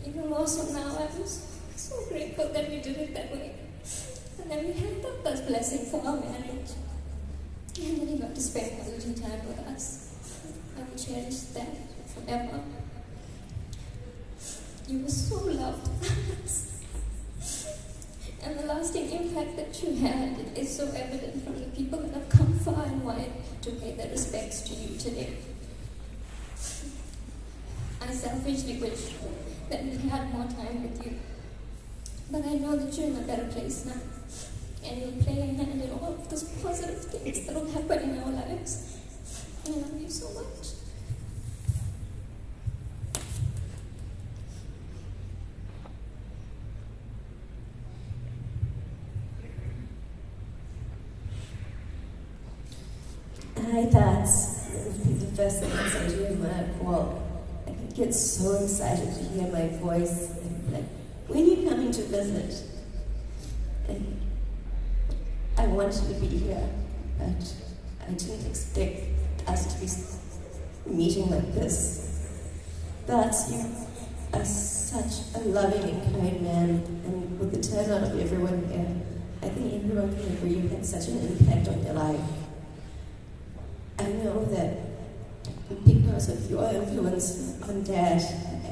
Even more so now, I was so grateful that we did it that way. And then we had Papa's blessing for our marriage. And then he got to spend quality time with us. I will cherish that forever. You were so loved. And the lasting impact that you had is so evident from the people that have come far and wide to pay their respects to you today. I selfishly wish that we had more time with you. But I know that you're in a better place now. And you'll play a hand in all of those positive things that will happen in our lives. I love you so much. Hi, Tats. This will be the first thing I say to you when I call. I get so excited to hear my voice. And like, when are you coming to visit? And I wanted to be here, but I didn't expect us to be meeting like this. But you such a loving and kind man, and with the turnout of everyone here, I think everyone can agree you had such an impact on your life. I know that because of your influence on Dad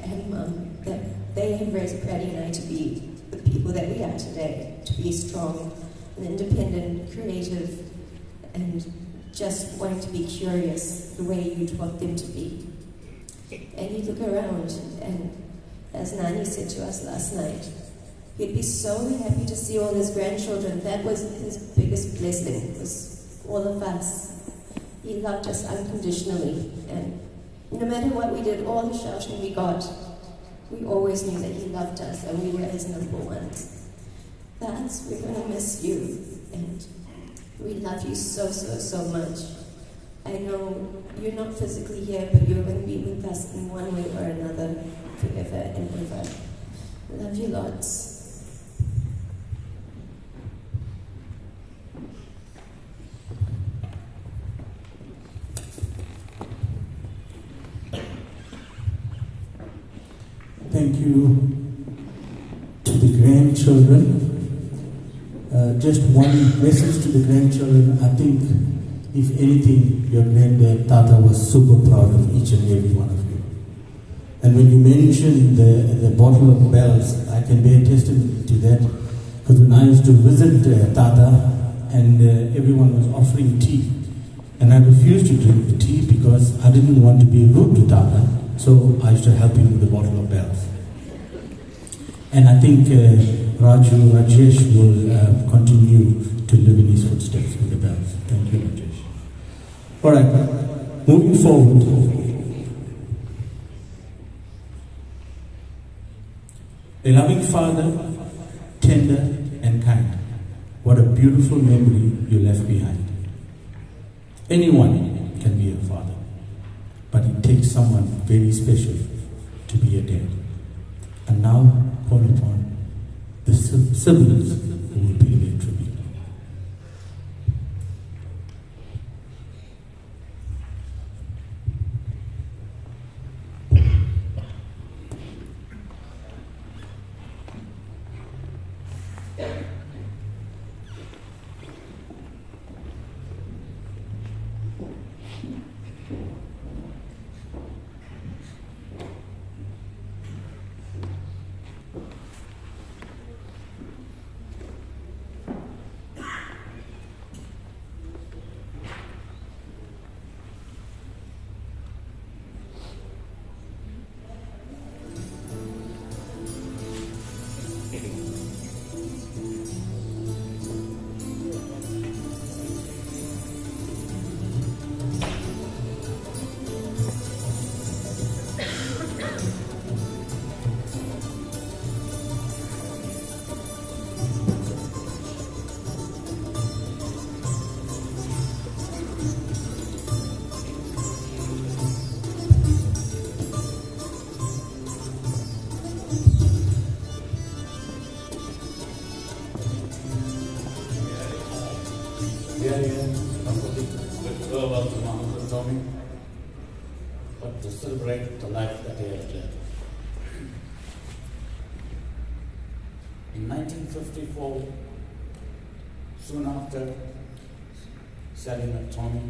and Mum, that they have raised Brady and I to be the people that we are today, to be strong and independent, creative, and just wanting to be curious the way you taught them to be. And you look around, and as Nani said to us last night, he'd be so happy to see all his grandchildren. That was his biggest blessing, was all of us. He loved us unconditionally, and no matter what we did, all the shouting we got, we always knew that he loved us, and we were his number ones. That's, we're going to miss you, and we love you so, so, so much. I know you're not physically here, but you're going to be with us in one way or another, forever and ever. Love you lots. Thank you to the grandchildren. Just one message to the grandchildren. I think, if anything, your granddad, Tata, was super proud of each and every one of you. And when you mentioned the bottle of bells, I can bear testimony to that. Because when I used to visit Tata, and everyone was offering tea, and I refused to drink the tea because I didn't want to be rude to Tata. So I used to help him with the bottle of bells. And I think Rajesh will continue to live in his footsteps with the bells. Thank you, Rajesh. All right, moving forward. A loving father, tender and kind. What a beautiful memory you left behind. Anyone can be a father, but it takes someone very special to be a dad. And now, call upon the siblings who will pay their tribute. But to celebrate the life that he had led. In 1954, soon after Sally met Tommy,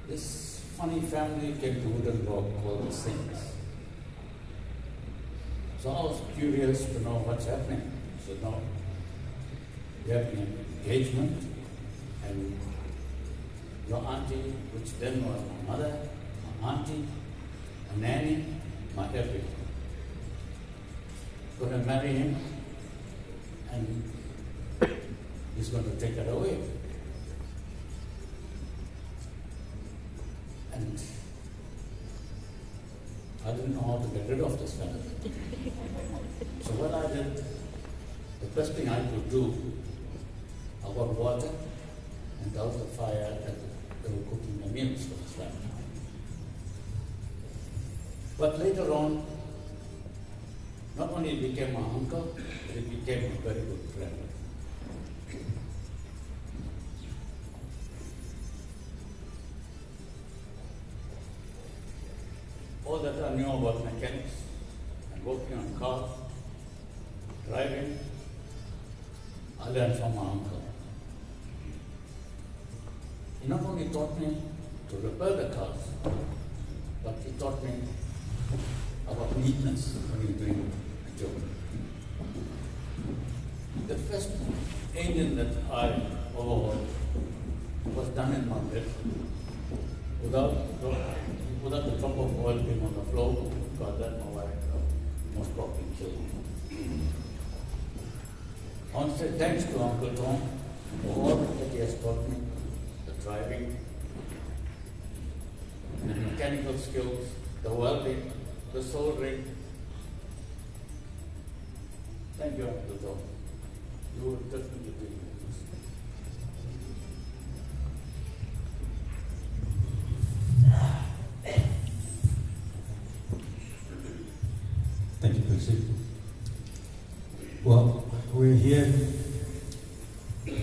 this funny family came to Wooden Rock called the Singhs. So I was curious to know what's happening. So now we have an engagement, and your auntie, which then was my mother, my auntie, a nanny, my everything, going to marry him, and he's going to take her away. And I didn't know how to get rid of this fellow. So what I did, the best thing I could do, I got water and doused the fire that they were cooking the meals for this family. But later on, not only he became my uncle, but he became a very good friend. all that I knew about mechanics and working on cars, driving, I learned from my uncle. He not only taught me to repair the cars, but he taught me about neatness when you're doing a job. The first engine that I overhauled was done in my bed without the drop of oil being on the floor, because that my wife most probably killed me. I want to say thanks to Uncle Tom for all that he has taught me, the driving, the mechanical skills, the welding, the soldering. Thank you, Uncle Tom. You will definitely be this. Thank you, Percy. Well, we're here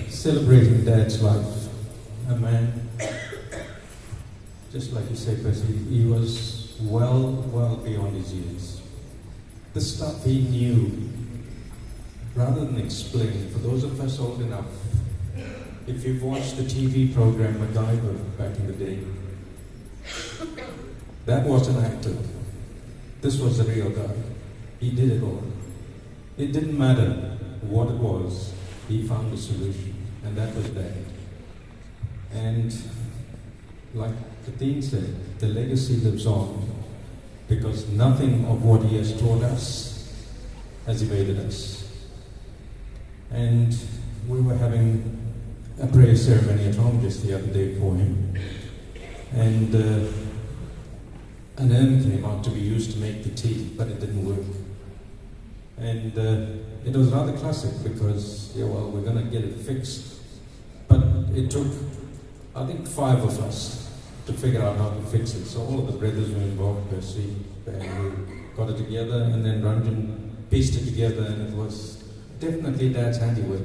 celebrating Dad's life. A man, just like you say, Percy, he was well beyond his years. The stuff he knew, rather than explain, for those of us old enough, if you've watched the TV program MacGyver back in the day, that wasn't acted. This was the real guy. He did it all. It didn't matter what it was, he found a solution, and that was that. And like the Dean said, the legacy lives on because nothing of what he has taught us has evaded us. And we were having a prayer ceremony at home just the other day for him. And an urn came out to be used to make the tea, but it didn't work. And it was rather classic because, yeah, well, we're going to get it fixed. But it took, I think, 5 of us to figure out how to fix it. So all of the brothers were involved, Percy, and we got it together, and then Ranjan pieced it together, and it was definitely Dad's handiwork.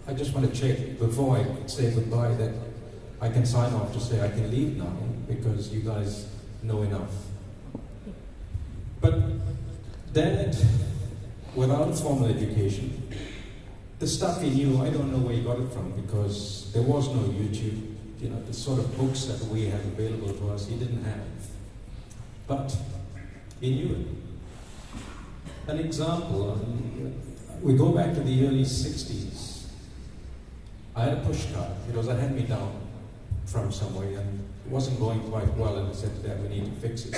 I just want to check before I say goodbye that I can sign off to say I can leave now because you guys know enough. But Dad, without a formal education, the stuff he knew, I don't know where he got it from because there was no YouTube. You know, the sort of books that we have available to us, he didn't have. But he knew it. An example, we go back to the early 60s. I had a push cart. It was a hand-me-down from somewhere, and it wasn't going quite well, and I said to Dad, we need to fix it.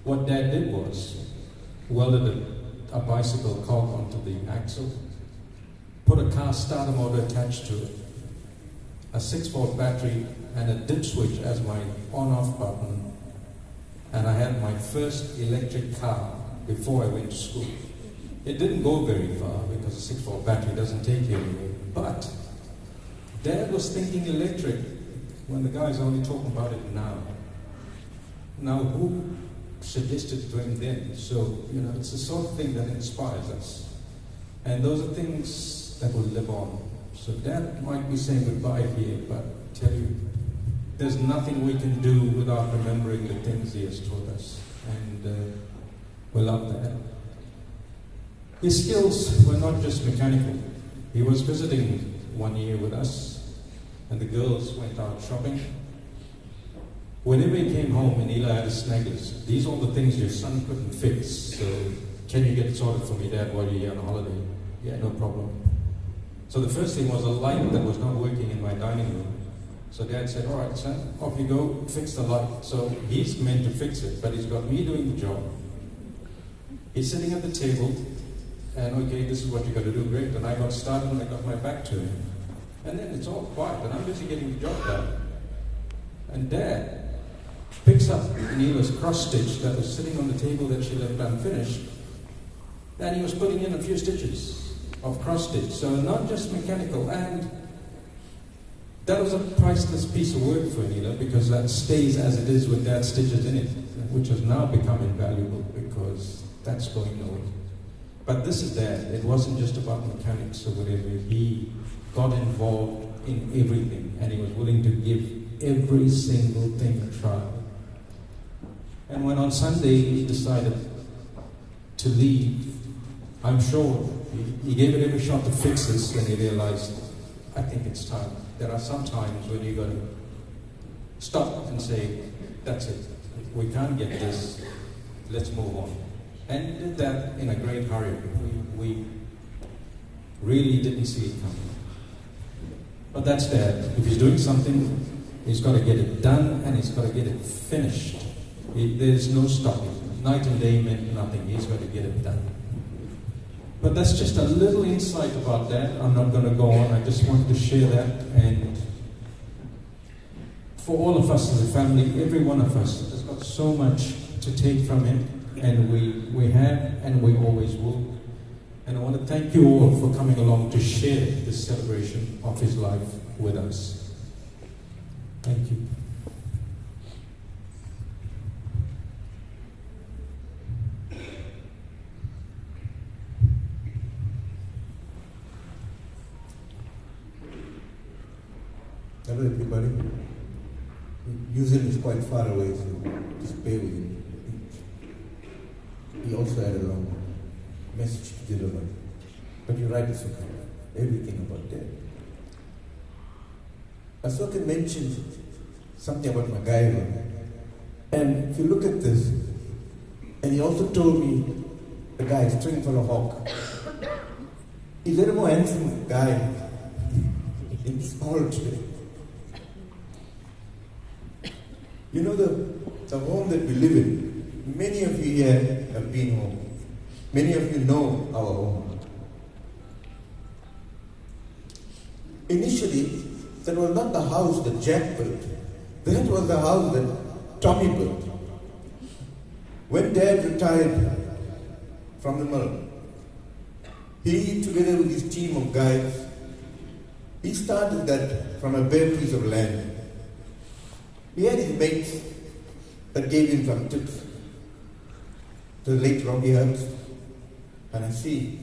What Dad did was welded a bicycle cog onto the axle, put a car starter motor attached to it, a 6-volt battery, and a dip switch as my on-off button, and I had my first electric car before I went to school. It didn't go very far because a 6-volt battery doesn't take you anywhere, but Dad was thinking electric when the guy's only talking about it now. Now, who suggested to him then? So, you know, it's the sort of thing that inspires us. And those are things that will live on. So Dad might be saying goodbye here, but I tell you, there's nothing we can do without remembering the things he has taught us. And we love that. His skills were not just mechanical. He was visiting one year with us, and the girls went out shopping. Whenever he came home and Eli had his snaggers, these are all the things your son couldn't fix, so can you get it sorted for me, Dad, while you're here on holiday? Yeah, no problem. So the first thing was a light that was not working in my dining room. So Dad said, all right, son, off you go, fix the light. So he's meant to fix it, but he's got me doing the job. He's sitting at the table, and okay, this is what you got to do, great. And I got started and I got my back to him. And then it's all quiet, and I'm busy getting the job done. And Dad picks up Neela's cross stitch that was sitting on the table that she left unfinished, and he was putting in a few stitches of cross stitch. So not just mechanical, and that was a priceless piece of work for Neela because that stays as it is with Dad's stitches in it, which has now become invaluable because that's going nowhere. But this is Dad. It wasn't just about mechanics or whatever. He got involved in everything, and he was willing to give every single thing a try. And when on Sunday he decided to leave, I'm sure he gave it every shot to fix this, and he realized, I think it's time. There are some times when you got to stop and say, that's it. We can't get this. Let's move on. And he did that in a great hurry. We really didn't see it coming. But that's Dad. If he's doing something, he's got to get it done and he's got to get it finished. There's no stopping. Night and day meant nothing. He's got to get it done. But that's just a little insight about Dad. I'm not going to go on. I just wanted to share that. And for all of us as a family, every one of us has got so much to take from him. And we have and we always will. And I want to thank you all for coming along to share this celebration of his life with us. Thank you. Hello everybody. Usually is quite far away, so just bear with him. He also had a long message to deliver. But you're right, it's okay. Everything about that. Asoka mentioned something about MacGyver. And if you look at this, and he also told me the guy is string for a hawk. He's a little more handsome guy in small today. You know, the home that we live in, many of you here have been home. Many of you know our home. Initially, that was not the house that Jack built. That was the house that Tommy built. When Dad retired from the mill, he, together with his team of guys, he started that from a bare piece of land. He had his mates that gave him some tips. The late Robbie Hunt, and I see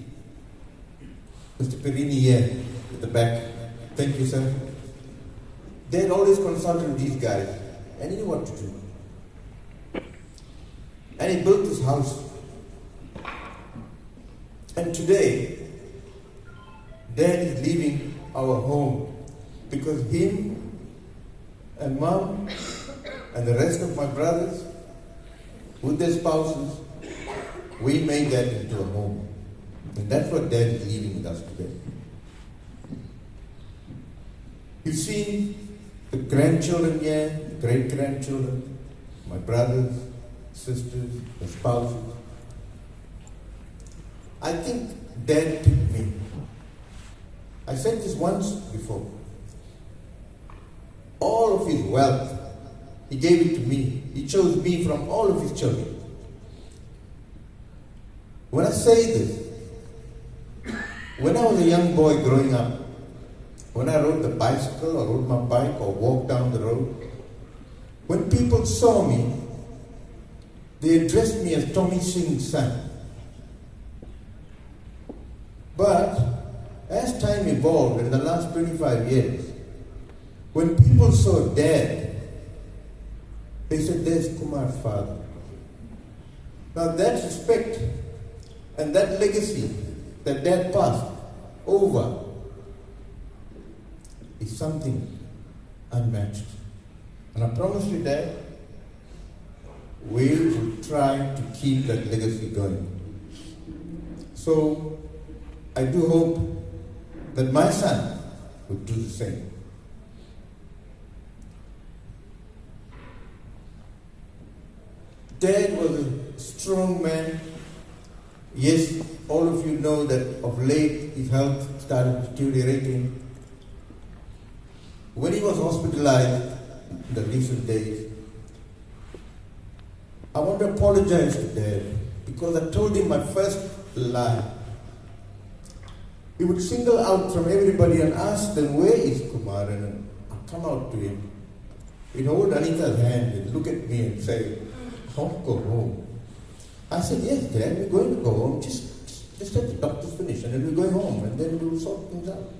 Mr. Perini here at the back. Thank you, sir. They had always consulted with these guys, and he knew what to do. And he built this house. And today, Dad is leaving our home because him and Mom and the rest of my brothers, with their spouses, we made that into a home. And that's what Dad is leaving with us today. You see the grandchildren here, great-grandchildren, my brothers, sisters, the spouses. I think Dad picked me. I said this once before. All of his wealth, he gave it to me. He chose me from all of his children. When I say this, when I was a young boy growing up, when I rode the bicycle or rode my bike or walked down the road, when people saw me, they addressed me as Tommy Singh's son. But as time evolved in the last 25 years, when people saw Dad, they said, there's Kumar's father. Now that respect and that legacy that Dad passed over is something unmatched. And I promise you, Dad, we will try to keep that legacy going. So I do hope that my son would do the same. Dad was a strong man. Yes, all of you know that of late his health started deteriorating. When he was hospitalized in the recent days, I want to apologize to Dad because I told him my first lie. He would single out from everybody and ask them, where is Kumar? And I'll come out to him. He'd hold Anita's hand and look at me and say, don't go home. I said, yes, Dad, we're going to go home. Just let the doctors finish and then we're going home and then we'll sort things out.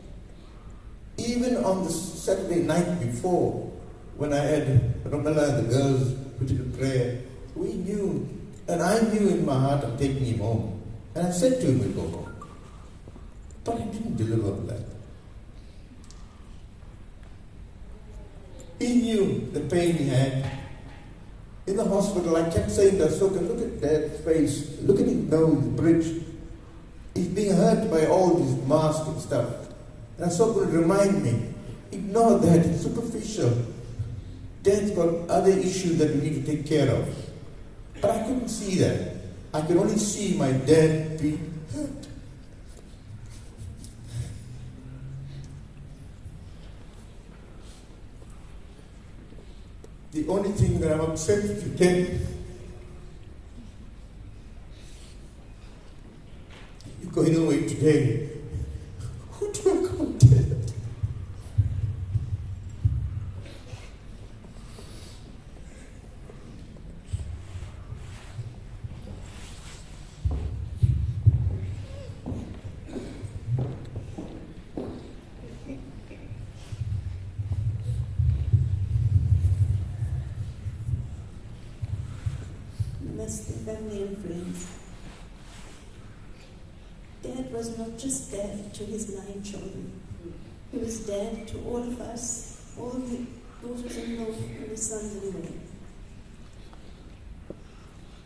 Even on the Saturday night before, when I had Ramala and the girls put in a prayer, we knew, and I knew in my heart of taking him home. And I said to him, we'll go home. But I didn't deliver on that. He knew the pain he had. In the hospital, I kept saying to Asoka, look at Dad's face, look at his nose, bridge. He's being hurt by all this mask and stuff. And Asoka would remind me, ignore that, it's superficial. Dad's got other issues that we need to take care of. But I couldn't see that. I could only see my dad being hurt. The only thing that I'm upset with you, Ken, you're going away today. Who do I call Dad? Family and friends. Dad was not just dad to his 9 children. He was dad to all of us, all the daughters-in-law and the sons-in-law.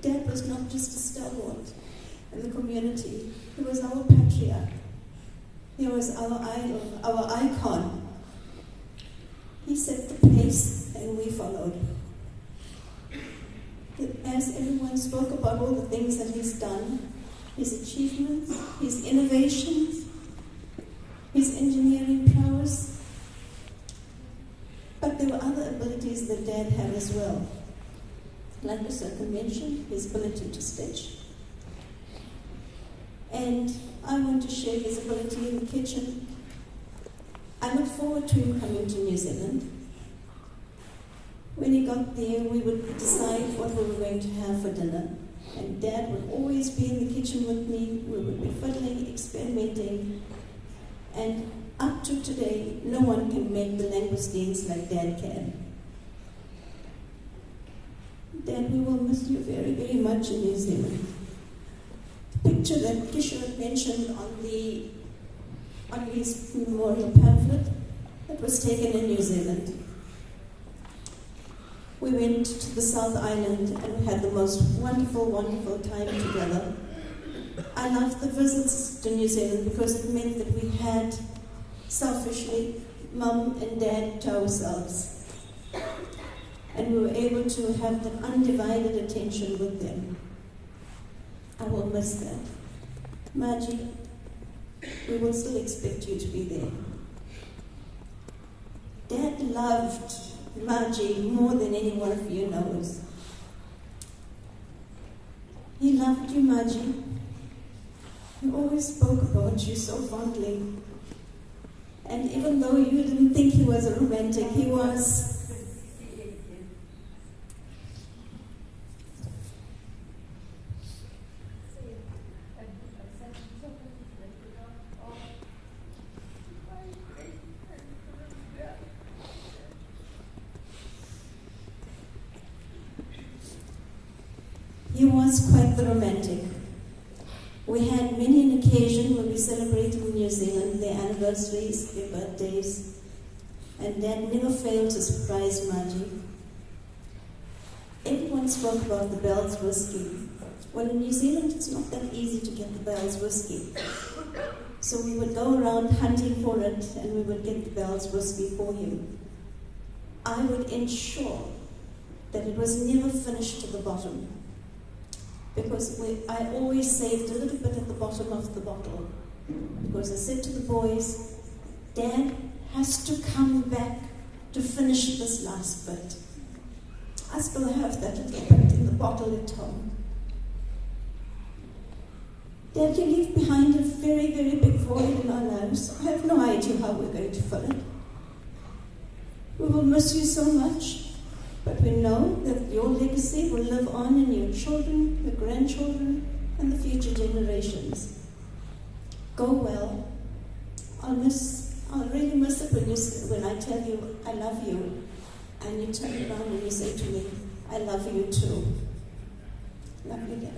Dad was not just a stalwart in the community. He was our patriarch. He was our idol, our icon. He set the pace and we followed. As everyone spoke about all the things that he's done, his achievements, his innovations, his engineering prowess, but there were other abilities that Dad had as well. Like Asoka mentioned, his ability to stitch. And I want to share his ability in the kitchen. I look forward to him coming to New Zealand. When he got there, we would decide what we were going to have for dinner. And Dad would always be in the kitchen with me. We would be fiddling, experimenting. And up to today, no one can make the langoustines like Dad can. Dad, we will miss you very, very much in New Zealand. The picture that Kishore mentioned on his memorial pamphlet, that was taken in New Zealand. We went to the South Island and we had the most wonderful, wonderful time together. I loved the visits to New Zealand because it meant that we had, selfishly, Mum and Dad to ourselves. And we were able to have that undivided attention with them. I will miss that. Margie, we will still expect you to be there. Dad loved Margie more than any one of you knows. He loved you, Margie. He always spoke about you so fondly. And even though you didn't think he was a romantic, he was. He was quite the romantic. We had many an occasion when we celebrated in New Zealand their anniversaries, their birthdays, and Dad never failed to surprise Margie. Everyone spoke about the Bell's whiskey. Well, in New Zealand, it's not that easy to get the Bell's whiskey. So we would go around hunting for it, and we would get the Bell's whiskey for him. I would ensure that it was never finished to the bottom, because I always saved a little bit at the bottom of the bottle. Because I said to the boys, Dad has to come back to finish this last bit. I still have that little bit in the bottle at home. Dad, you leave behind a very, very big void in our lives. I have no idea how we're going to fill it. We will miss you so much. But we know that your legacy will live on in your children, your grandchildren, and the future generations. Go well. I'll really miss it when I tell you I love you, and you turn around and you say to me, I love you too. Love you, Dad.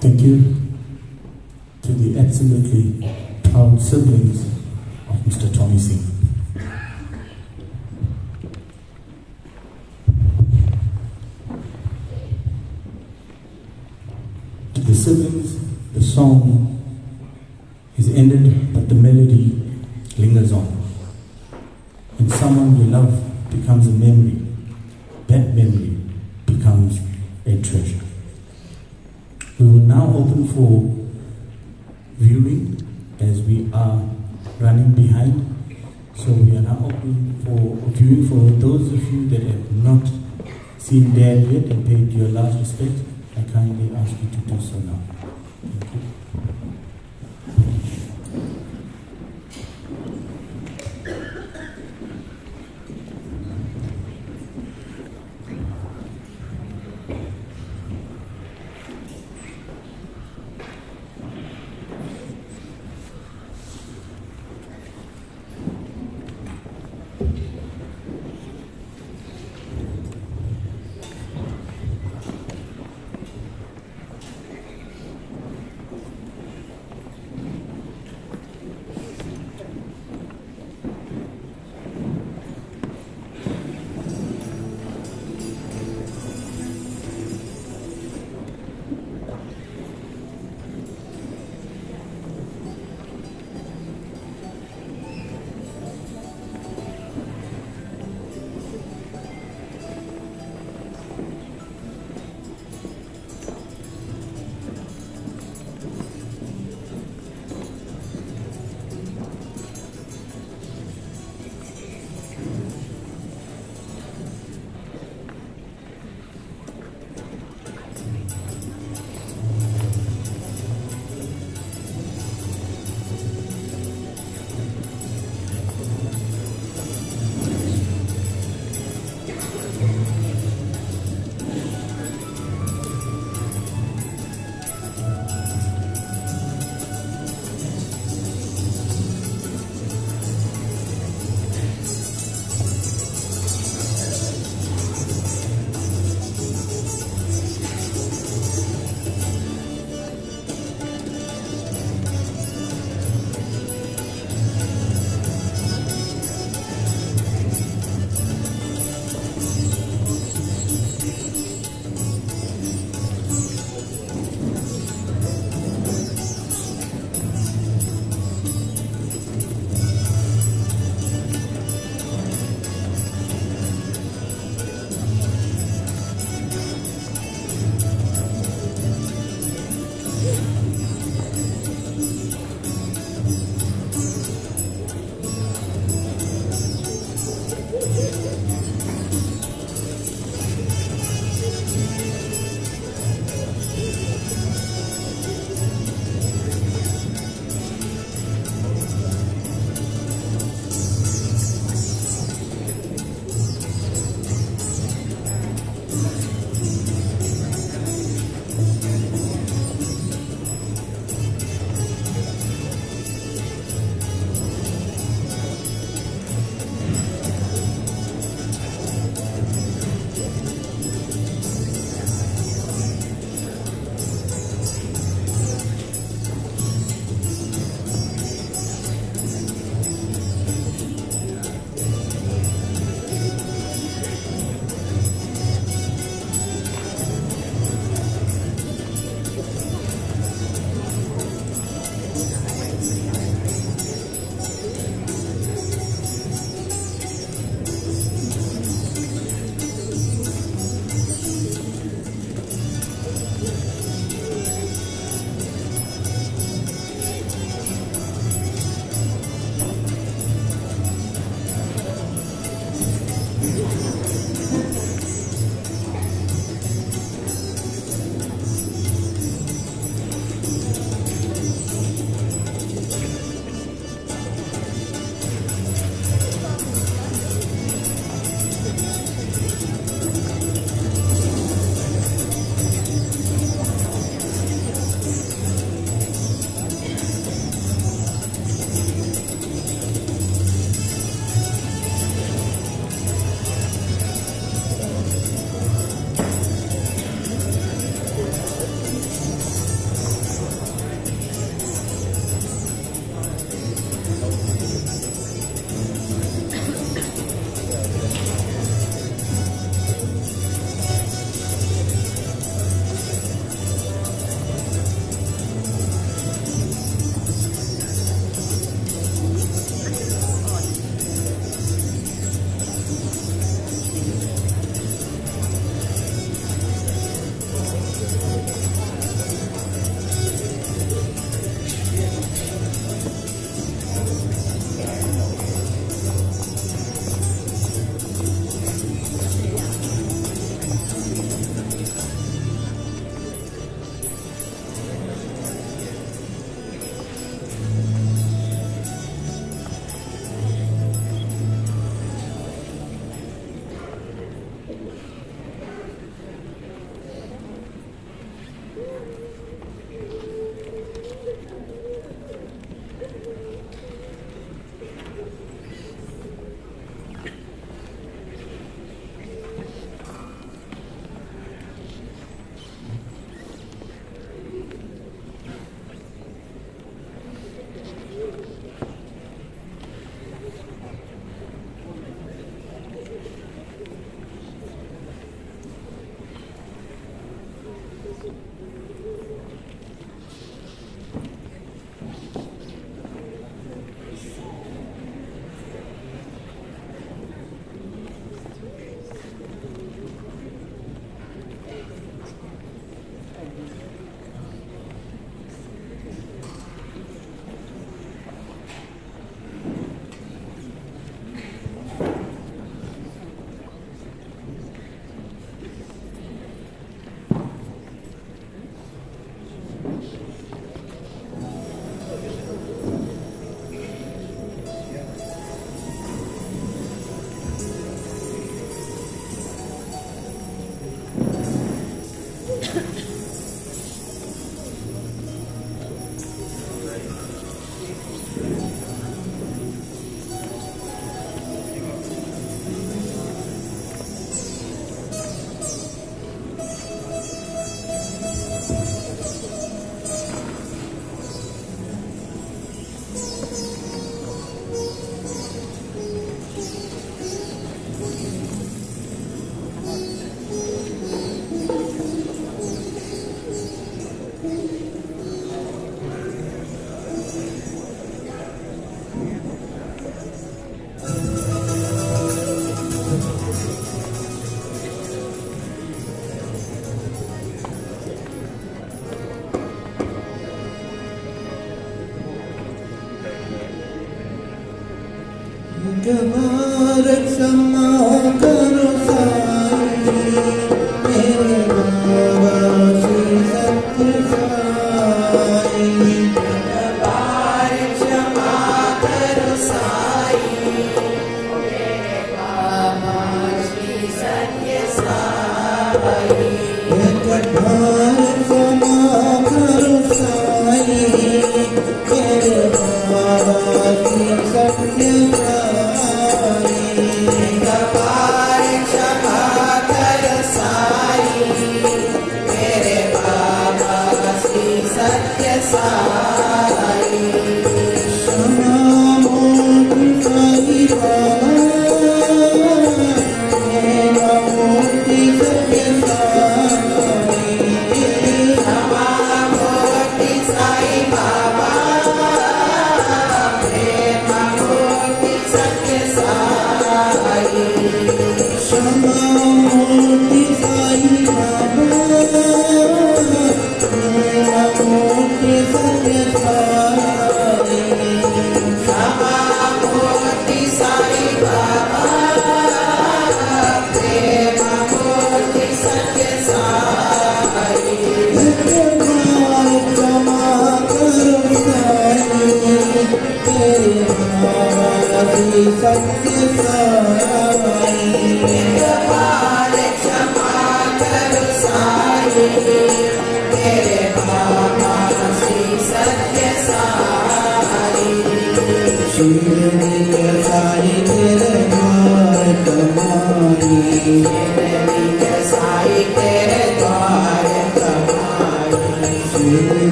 Thank you to the absolutely proud siblings of Mr. Tommy Singh. To the siblings, the song is ended, but the melody lingers on. When someone you love becomes a memory, that memory becomes a treasure. We will now open for viewing as we are running behind. So we are now open for viewing for those of you that have not seen Dad yet and paid your last respect. I kindly ask you to do so now. Thank you.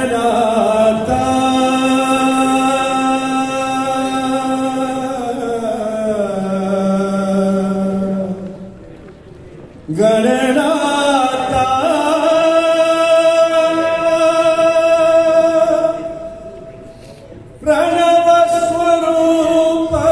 Gananata Gananata Pranava Swarupa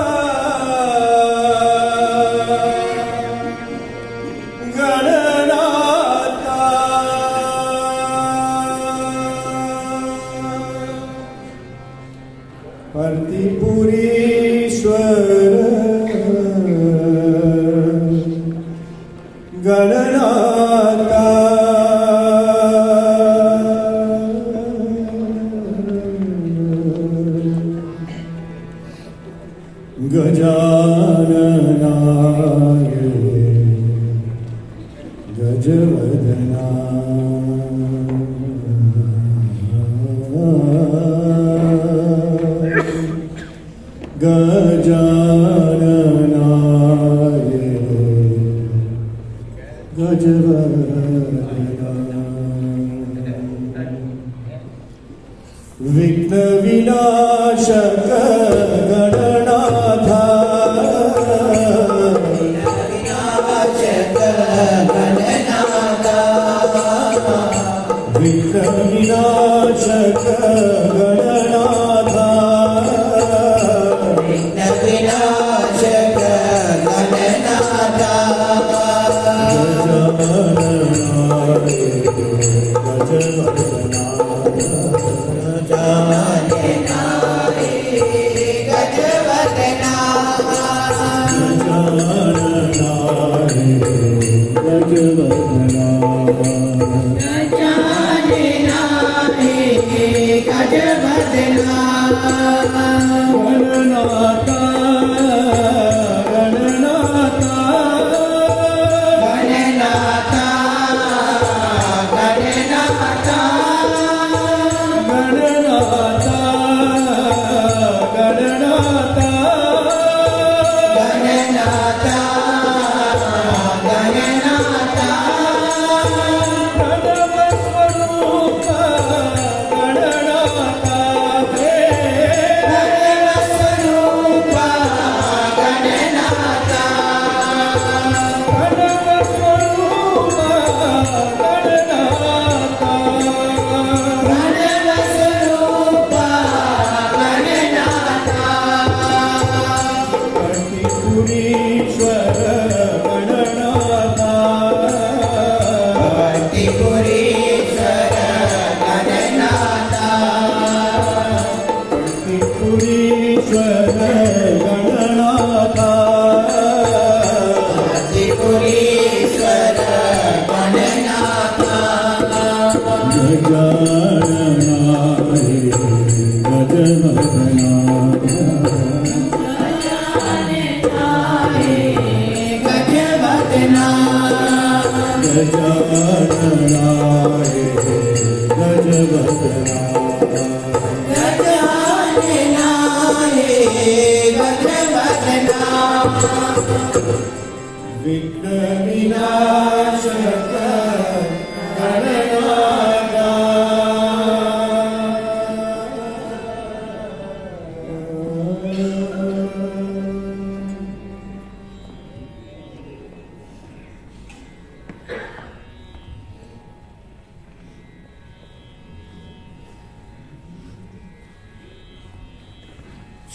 Gananata Gajananaye Gajavadana Gajananaye विघ्न विनाशक गणनाथ विघ्न विनाशक गणनाथ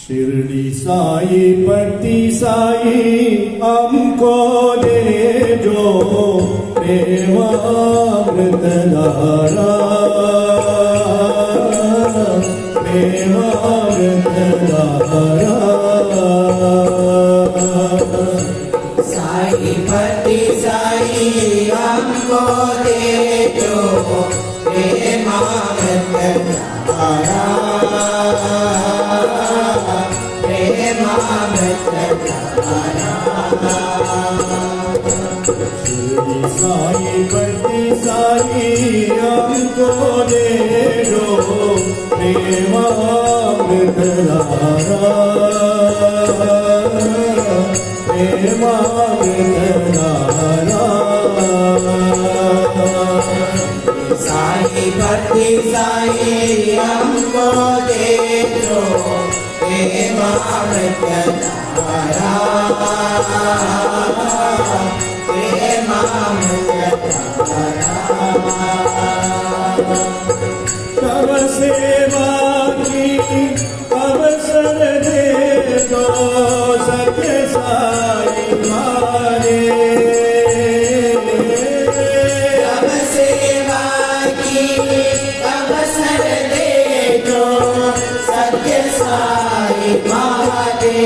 शिरडी साई पति साई हमको दे जो प्रेमामृत धारा प्रेमामृत धारा साई पति साई हमको दे जो प्रेमामृत धारा शिरडी साई पति साई हमको दे दो प्रेमामृत धारा प्रेमामृत धारा साई पति साई हमको दे दो प्रेमामृत धारा प्रेमामृत धारा तब सेवा की अवसर दे दो सत्य साई मारे तब सेवा की अवसर दे दो सत्य साई मारे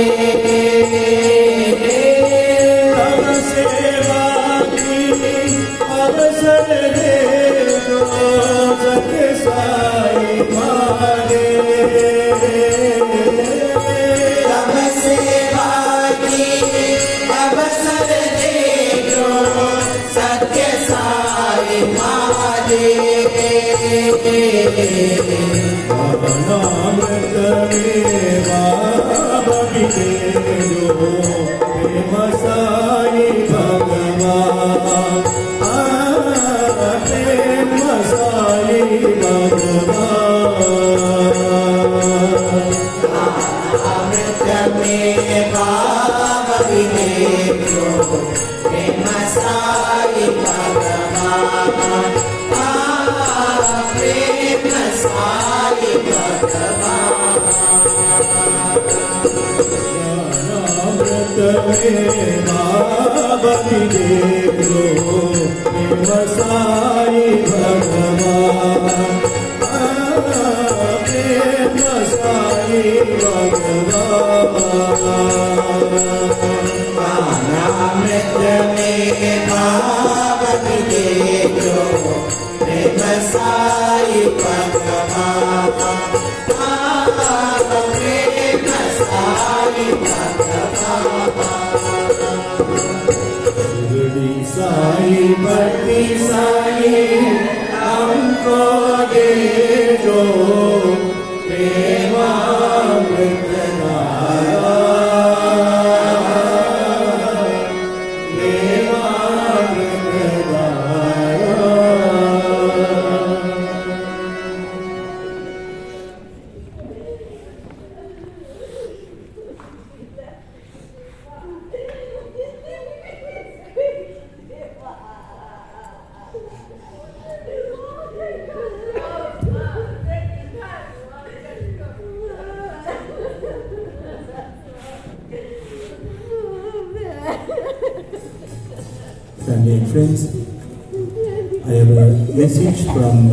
तब सेवा की अवसर दे दो सत्य साई मारे तब सेवा की अवसर दे दो सत्य साई मारे नामृत प्रेम साई भगवान Baba Vinegro, Prema Sai Bhagavan, Prema Sai Bhagavan. Baba Vinegro, Prema Sai Bhagavan, Prema Sai Sai Bhakti Sai हमको दे जो प्रेमामृत धारा प्रेमामृत धारा Family and friends, I have a message from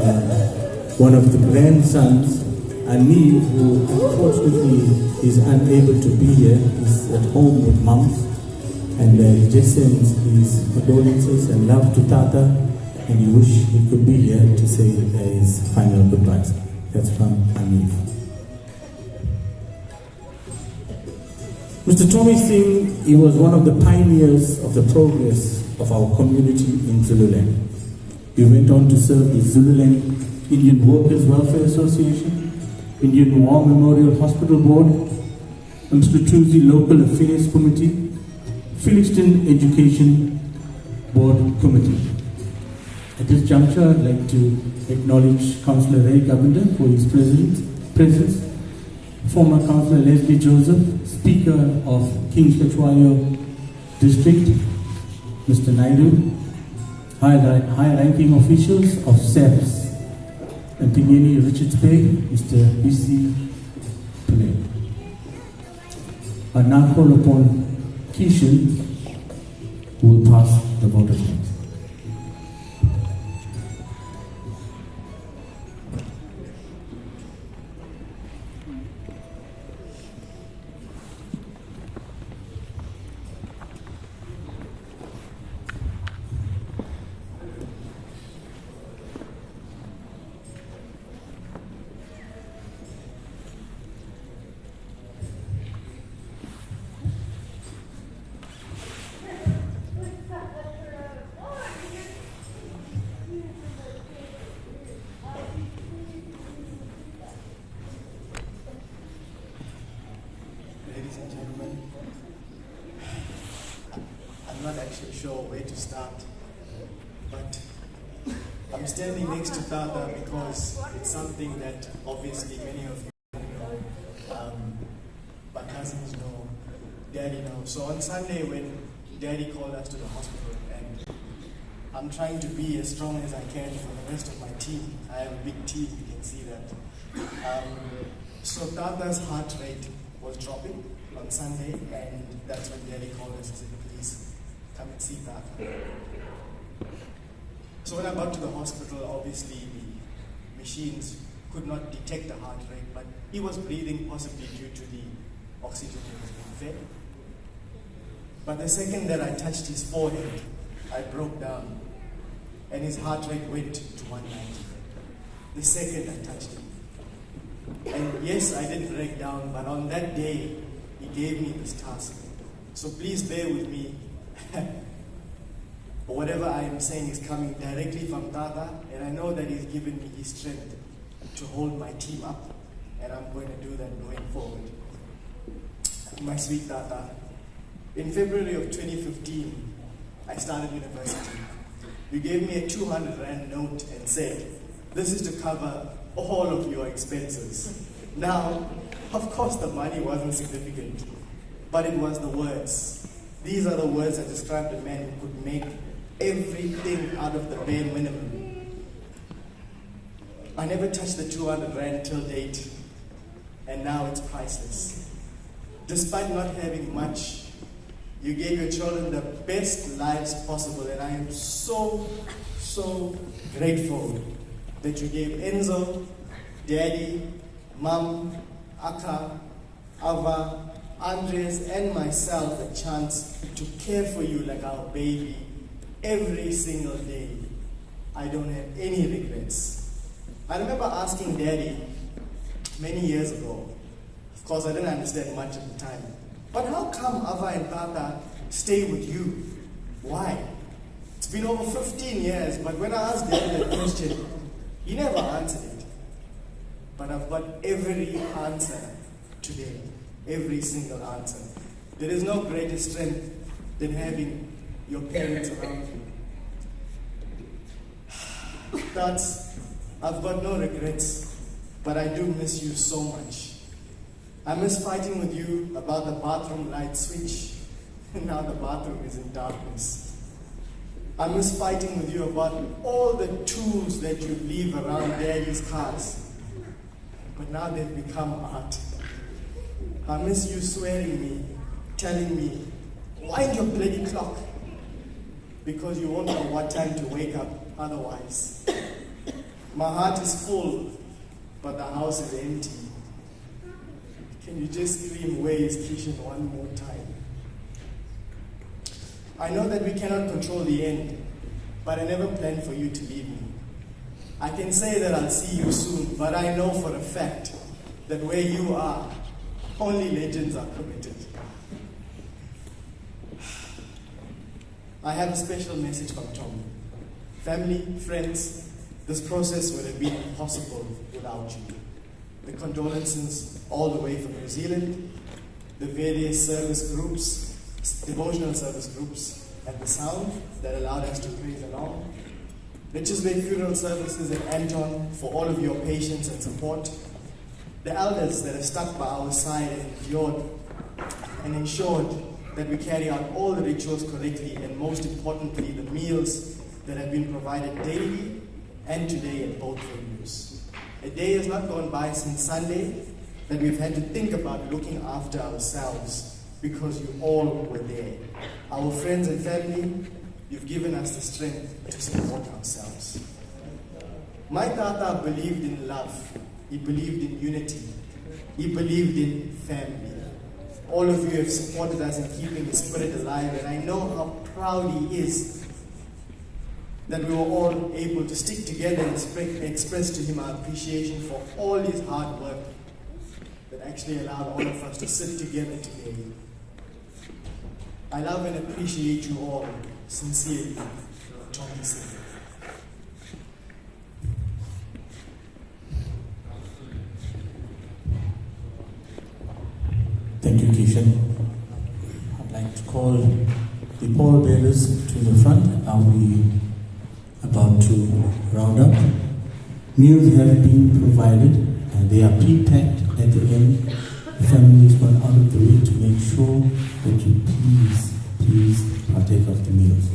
one of the grandsons, Anil, who unfortunately is unable to be here. He's at home with mom, and he just sends his condolences and love to Tata, and he wish he could be here to say his final goodbyes. That's from Anil. Mr. Tommy Singh, he was one of the pioneers of the progress of our community in Zululand. He went on to serve the Zululand Indian Workers Welfare Association, Indian War Memorial Hospital Board, Mr. Local Affairs Committee, Felixton Education Board Committee. At this juncture, I'd like to acknowledge Councillor Ray Govender for his presence, former Councillor Leslie Joseph, Speaker of Kings Kachwayo District, Mr. Naidu, high-ranking officials of SEPS, and Tingeni Richards Bay, Mr. B.C. Pillay. I now call upon Kishan, who will pass the vote of thanks. Ladies and gentlemen, I'm not actually sure where to start, but I'm standing next to Tata because it's something that obviously many of you know, my cousins know, Daddy knows. So on Sunday when Daddy called us to the hospital, and I'm trying to be as strong as I can for the rest of my team. I have a big team, you can see that. So Tata's heart rate was dropping on Sunday, and that's when Daddy called us and said, please come and see Tata. So when I got to the hospital, obviously the machines could not detect the heart rate, but he was breathing possibly due to the oxygen he was being fed. But the second that I touched his forehead, I broke down, and his heart rate went to 190. The second I touched him. And yes, I did break down, but on that day, he gave me this task. So please bear with me. Whatever I am saying is coming directly from Tata, and I know that he's given me his strength to hold my team up, and I'm going to do that going forward. My sweet Tata, in February of 2015, I started university. You gave me a 200 Rand note and said, this is to cover all of your expenses. Now, of course the money wasn't significant, but it was the words. These are the words that describe the man who could make everything out of the bare minimum. I never touched the 200 rand till date, and now it's priceless. Despite not having much, you gave your children the best lives possible, and I am so grateful that you gave Enzo, Daddy, Mom, Aka, Ava, Andres, and myself a chance to care for you like our baby every single day. I don't have any regrets. I remember asking Daddy many years ago. Of course, I didn't understand much at the time. But how come Ava and Tata stay with you? Why? It's been over 15 years, but when I asked Daddy that question, he never answered it. But I've got every answer today. Every single answer. There is no greater strength than having your parents around you. I've got no regrets, but I do miss you so much. I miss fighting with you about the bathroom light switch. Now the bathroom is in darkness. I miss fighting with you about all the tools that you leave around Daddy's cars. But now they've become art. I miss you swearing me, telling me, wind your bloody clock, because you won't know what time to wake up otherwise. My heart is full, but the house is empty. Can you just scream, where is Kishan, one more time? I know that we cannot control the end, but I never planned for you to leave me. I can say that I'll see you soon, but I know for a fact that where you are, only legends are permitted. I have a special message from Tom. Family, friends, this process would have been impossible without you. The condolences all the way from New Zealand, the various service groups, devotional service groups, and the sound that allowed us to praise along. Richards Bay Funeral Services and Anton for all of your patience and support. The elders that have stuck by our side and ensured that we carry out all the rituals correctly, and most importantly, the meals that have been provided daily and today at both venues. A day has not gone by since Sunday that we've had to think about looking after ourselves, because you all were there. Our friends and family, you've given us the strength to support ourselves. My Tata believed in love. He believed in unity. He believed in family. All of you have supported us in keeping the spirit alive, and I know how proud he is that we were all able to stick together and express to him our appreciation for all his hard work that actually allowed all of us to sit together today. I love and appreciate you all. Sincerely, Tommy Singh. Thank you, Kishan. I'd like to call the pallbearers to the front. Are we about to round up? Meals have been provided and they are pre-packed at the end. The family has gone out of the way to make sure that you please partake of the meals.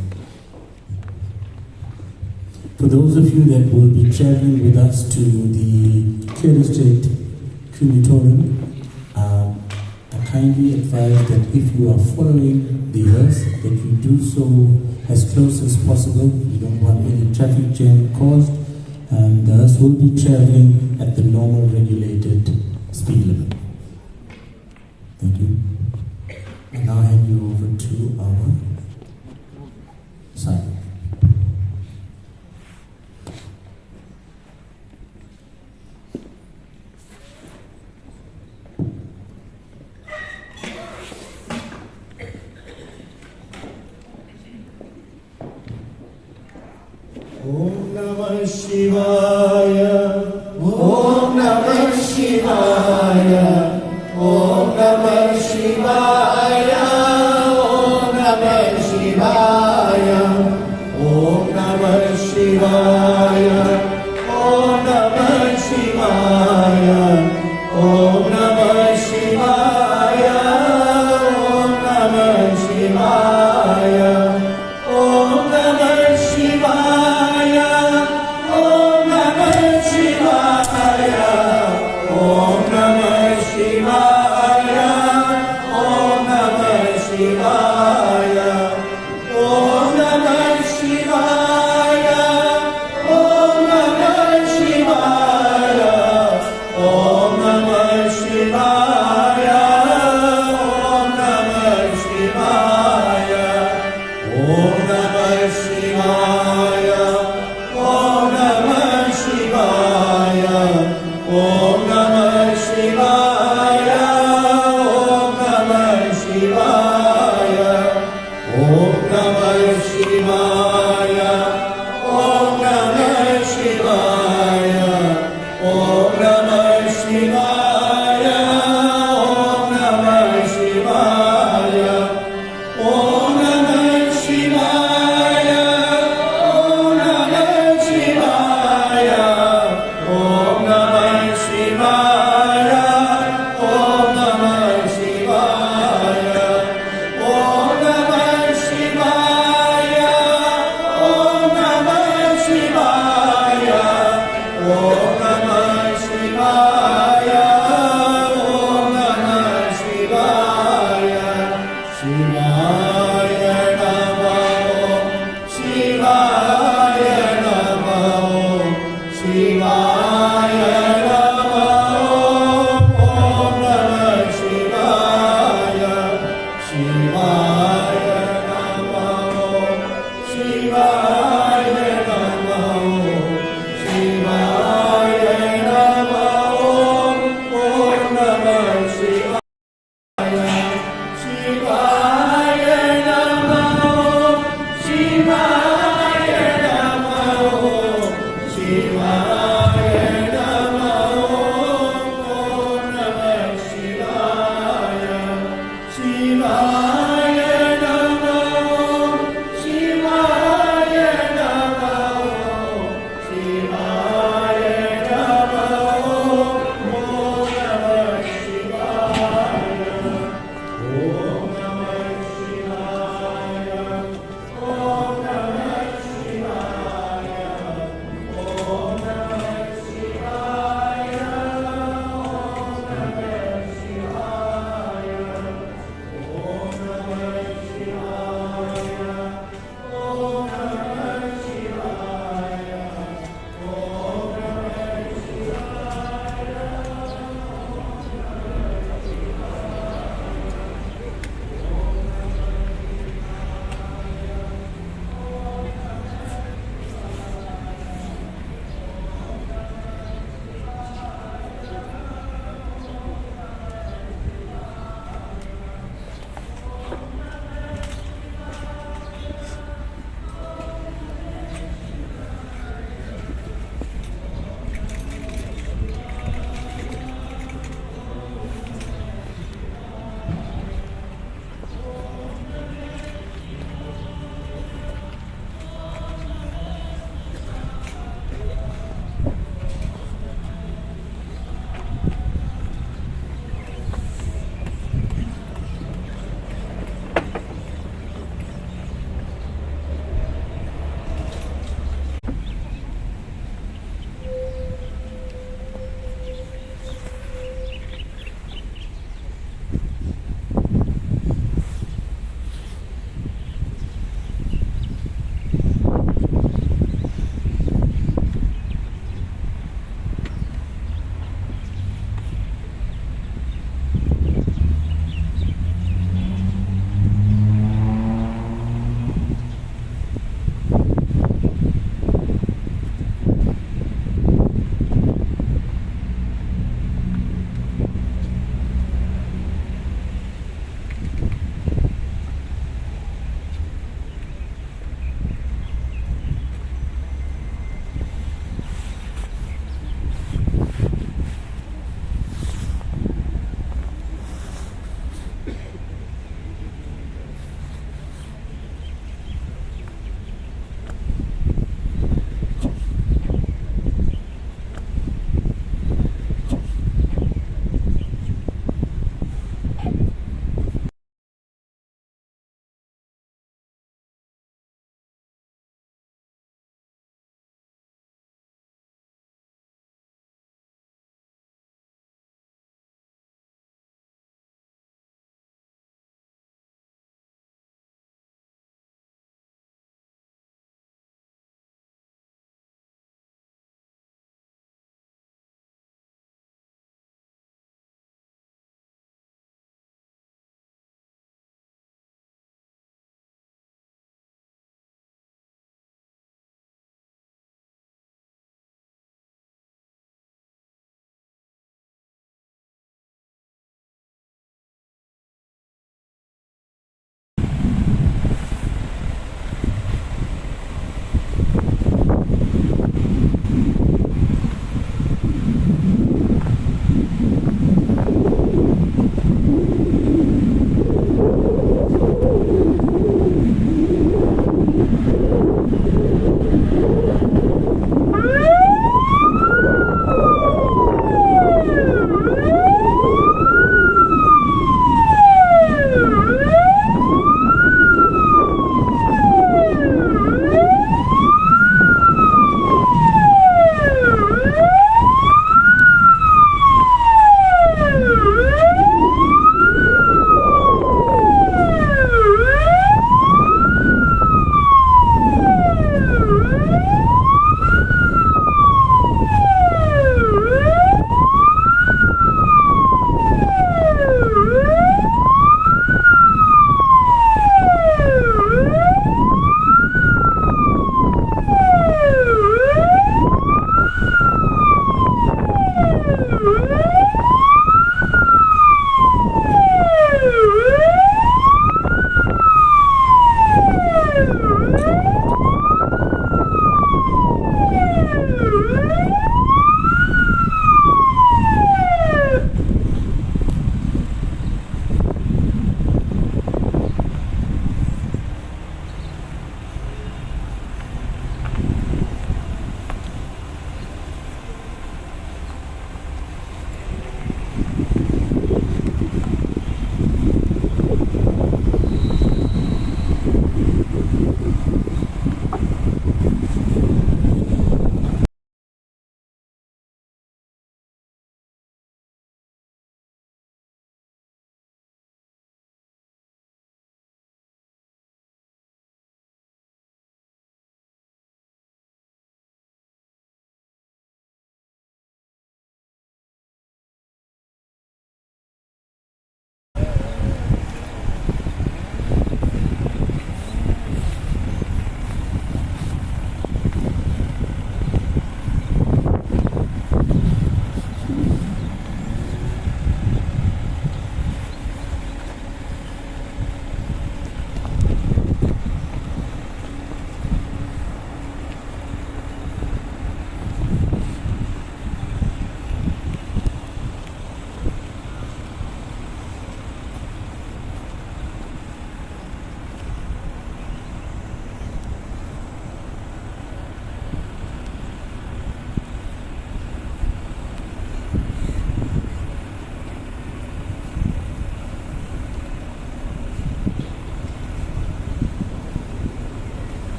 For those of you that will be traveling with us to the Clear Estate crematorium, I kindly advise that if you are following the hearse, that you do so as close as possible. We don't want any traffic jam caused, and the hearse will be traveling at the normal regulated speed limit. Thank you. And now I hand you over to our side. Om Namah Shivaya, Om Namah Shivaya, Om Namah Shivaya, Om Namah Shivaya, Om Namah Shivaya, Om Namah Shivaya, Om Namah Shivaya, Shivaya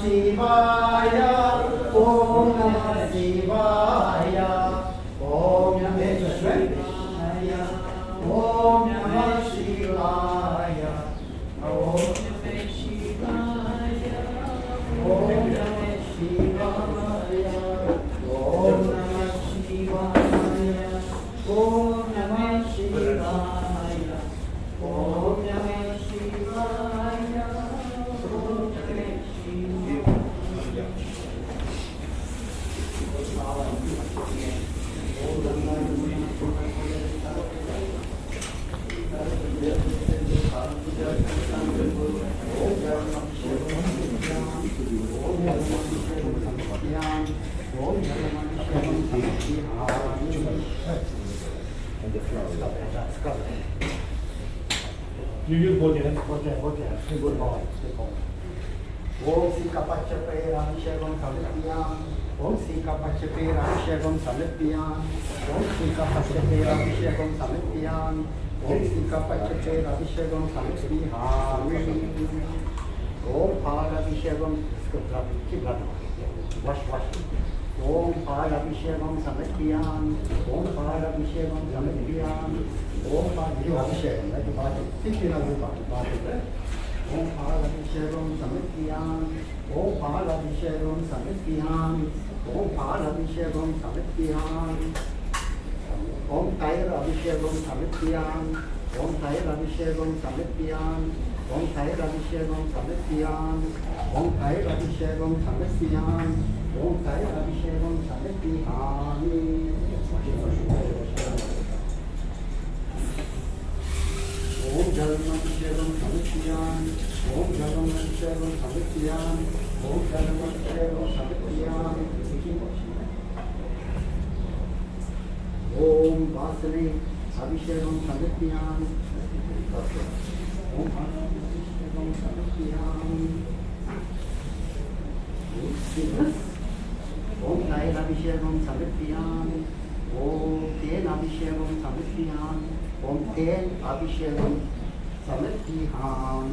Shivaya, Om Namah Shivaya, Om Namah Shivaya, Om Namah Shivaya, Om Namah Shivaya, Om Namah Shivaya, Om Namah Shivaya, Om Namah Shivaya, Om Namah Shivaya. You go there, good boy. Om Sika Pachapera Shagam Salipiyam, Om Sika Pachapera Shagam Salipiyam, Om Sika Pachapera Shagam Salipiyam, Om Sika Pachapera Shagam Salipiyam, Om Pada Shagam Wash. Om Pada Shagam Salipiyam, Om Pada Shagam Salipiyam, Om Pada Shagam, like the body, 15 of the body. Om Paradishagam Samithyam, Om Paradishagam Samithyam, Om Paradishagam Samithyam, Om Tairadishagam Samithyam, Om Tairadishagam Samithyam, Om Tairadishagam Samithyam, Om Tairadishagam Samithyam, Om Tairadishagam Samithyam. Om Jalanamashyavam Samithyam, Om Jalanamashyavam Samithyam, Om Jalanamashyavam Samithyam. Om Vasane Abhishekam Samithyam, Om Abhishekam Samithyam. Om Nail Abhishekam Samithyam, Om Ten Abhishekam Samithyam, Om Ten Abhishekam Samithyam.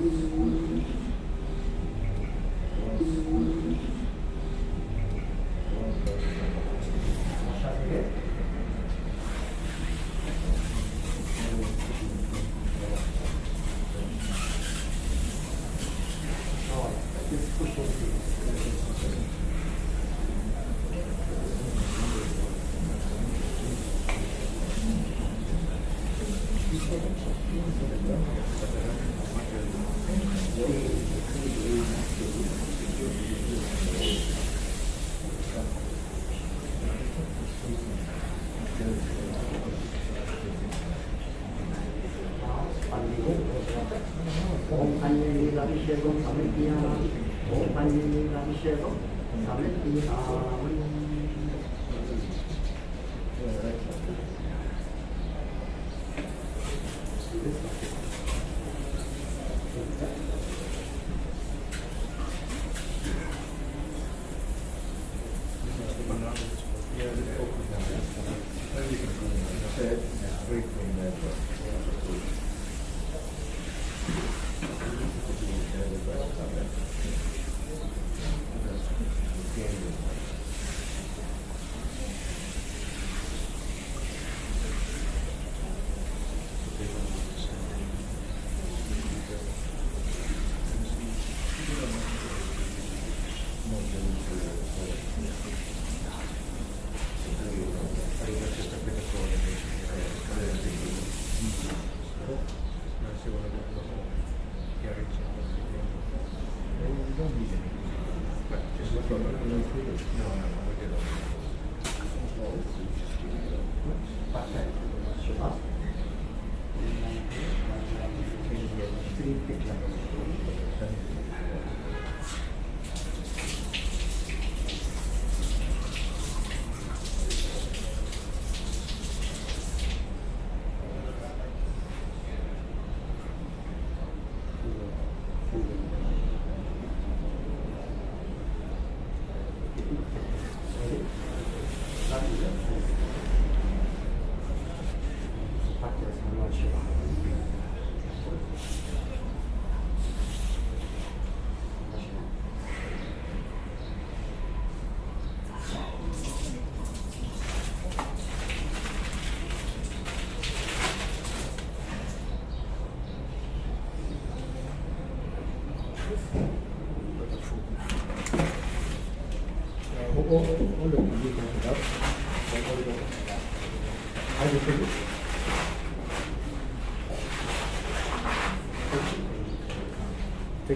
Take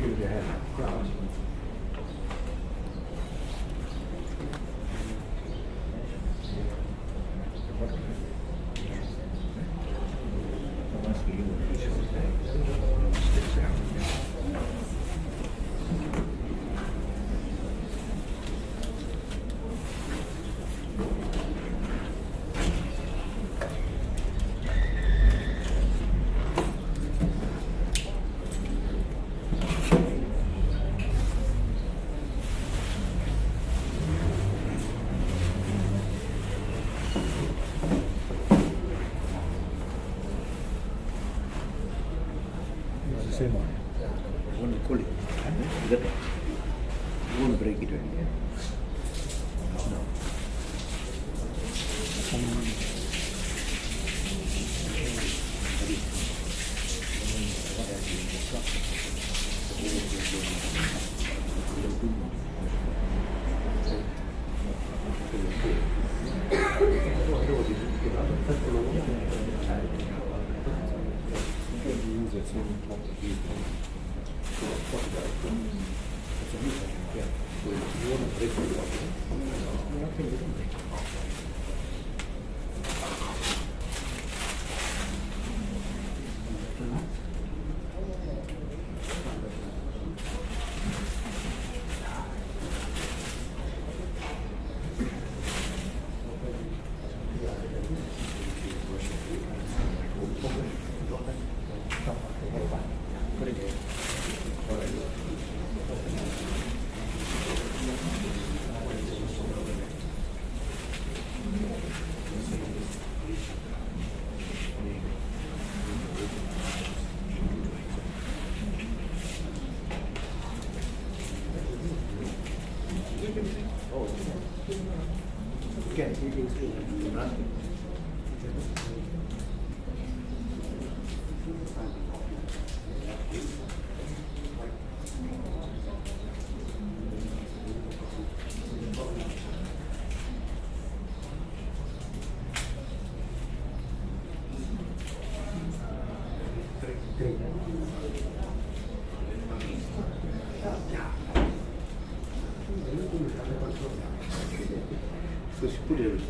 it with your hand. Same one. You want to pull it. You get it. You won't break it again. No.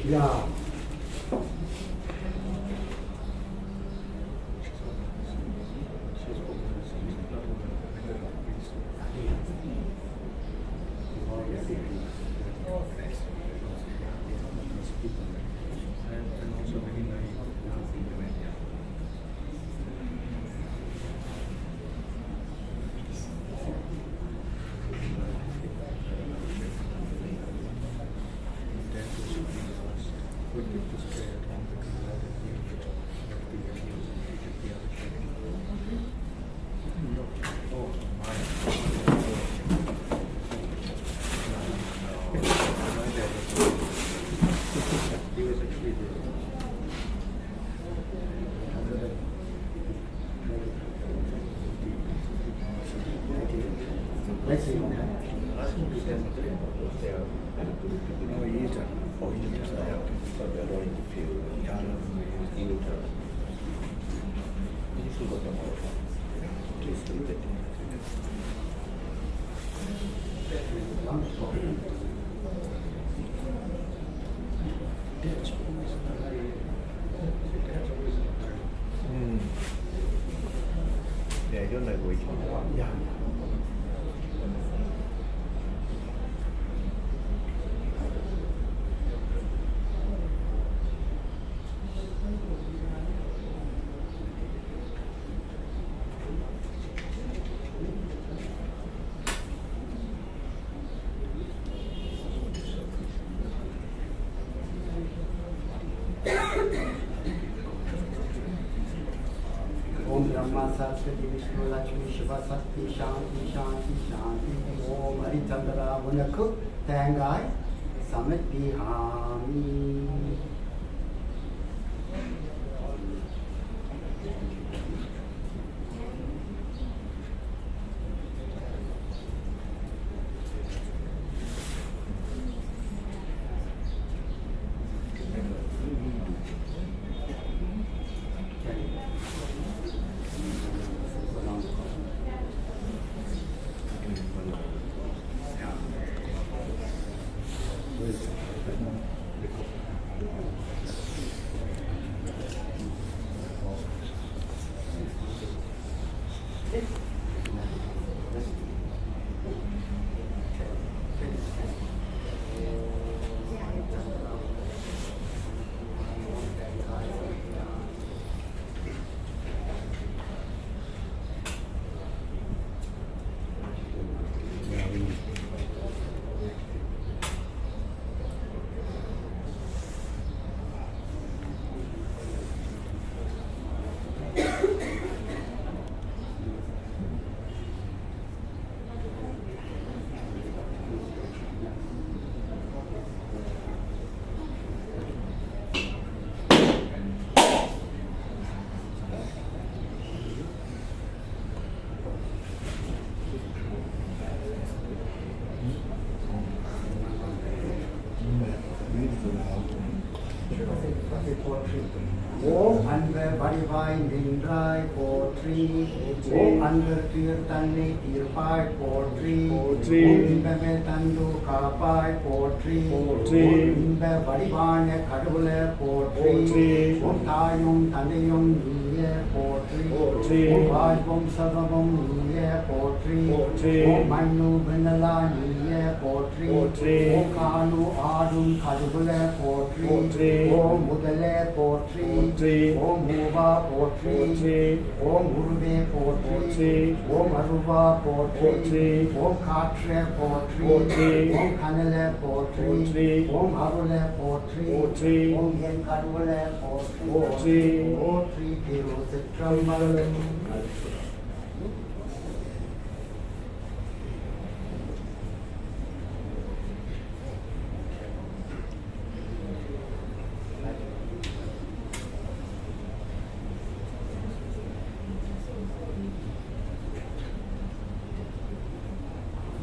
Yeah. Yeah, I don't like waiting. Yeah. Saraswati Vishnu Lakshmi Shiva Sati Shanti Shanti Shanti Om Haritandara Munaku Tangai Samet Bihami. போற்றி. ஓம் அன்ப வடிவாய் நின்றாய் போற்றி. ஓம் அன்பர் துயர் தன்னை தீர்ப்பாய் போற்றி. ஓம் இன்பமே தந்து காப்பாய் போற்றி. ஓம் இன்ப வடிவான கடவுள போற்றி. ஓம் தாயும் தந்தையும் நீயே போற்றி. ஓம் வாழ்வும் சர்வமும் நீயே போற்றி. ஓம் மண்ணு விண்ணலா நீயே போற்றி. ஓம் காணு ஆடும் கடவுள போற்றி. ஓம் முதலே போற்றி. ஓம் மூவா போற்றி. ஓம் குருவே போற்றி. ஓம் அருவா போற்றி. ஓம் காற்றே போற்றி. ஓம் கனல போற்றி. ஓம் அருள போற்றி. ஓம் என் கடவுள போற்றி. போற்றி திரு சிற்றம்பலம்.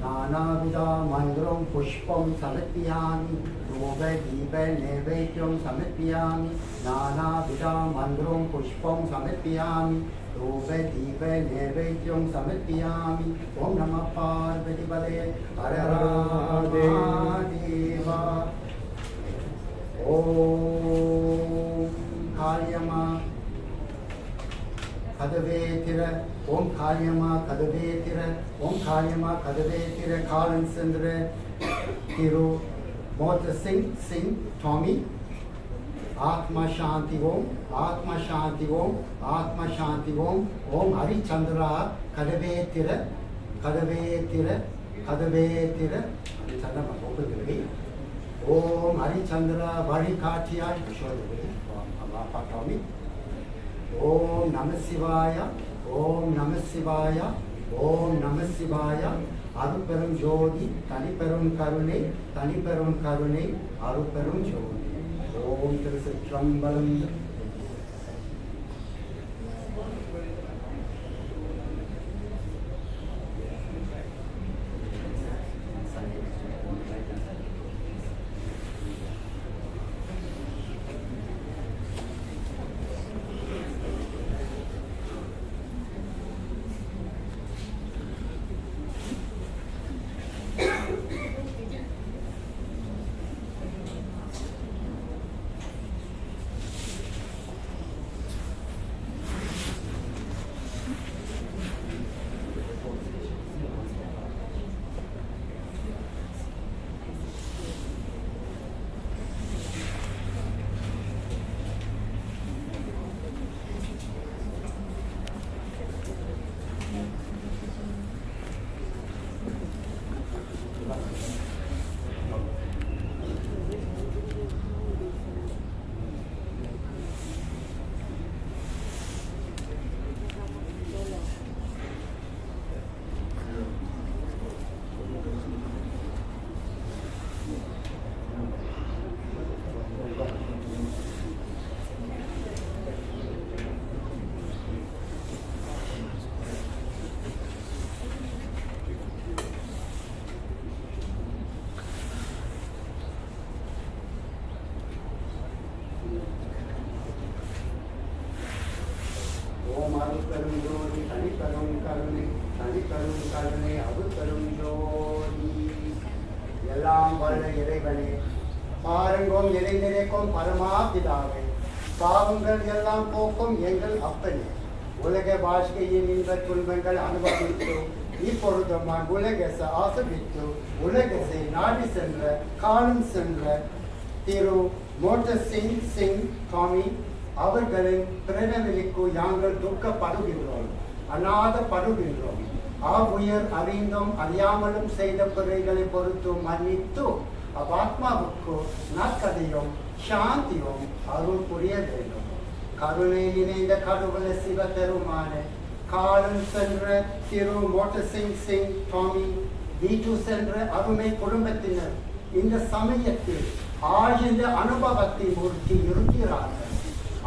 नानाविधा मन्त्रं पुष्पं समर्पयामि. धूपदीप नैवेद्यं समर्पयामि. नानाविधा मन्त्रं पुष्पं समर्पयामि. धूपदीप नैवेद्यं समर्पयामि. ॐ नमः पार्वतीपदे हर महादेव. ॐ काल्यमा கதவே திற. ஓம் காளியம்மா கதவே திற. ஓம் காளியம்மா கதவே திற. காலன் சென்ற திரு மோர்டசிங் சிங் டாமி. ஆத்மா சாந்தி ஓம். ஆத்மா சாந்தி ஓம். ஆத்மா சாந்தி ஓம். ஓம் ஹரிச்சந்திரா கதவே திற. கதவே திற. கதவே திற. சந்திரமா கோபுரவே. ஓம் ஹரிச்சந்திரா வழிகாட்டியாய் யசோதவே. அப்பா டாமி. ஓம் நம சிவாய. ஓம் நம சிவாய. ஓம் நம சிவாய. அருட்பெரும் ஜோதி தனிப்பெரும் கருணை. தனிப்பெரும் கருணை அருட்பெரும் ஜோதி. ஓம் திருச்சிற்றம்பலம். அருட்பெரும் ஜோதி தனிப்பெரும் கருணை. தனிப்பெரும் கருணை அருட்பெரும் ஜோதி. எல்லாம் வல்ல இறைவனே, பாருங்கோம் இறை நிறைக்கும் பரமாபிதாவே, பாவங்கள் எல்லாம் போக்கும் எங்கள் அப்பனே, உலக வாழ்க்கையில் இந்த துன்பங்கள் அனுபவித்து இப்பொழுதும் உலகத்தை ஆசபித்து உலகத்தை நாடி சென்ற காலம் சென்ற திரு மோர்டசிங் சிங் டாமி அவர்களின் பிறவிக்கு நாங்கள் துக்கப்படுகின்றோம், அநாதப்படுகின்றோம். ஆவுயர் அறிந்தும் அறியாமலும் செய்த பிறைகளை பொறுத்து மன்னித்து அவ்வாத்மாவுக்கு நற்கதையும் சாந்தியும் அருள் புரிய வேண்டும். கருணை நினைந்த கடவுள சிவ பெருமான காலம் சென்ற திரு மோர்டசிங் சிங் டாமி வீட்டு சென்ற அருமை குடும்பத்தினர் இந்த சமயத்தில் ஆழ்ந்த அனுபவத்தை மூர்த்தி இருக்கிறார்கள்.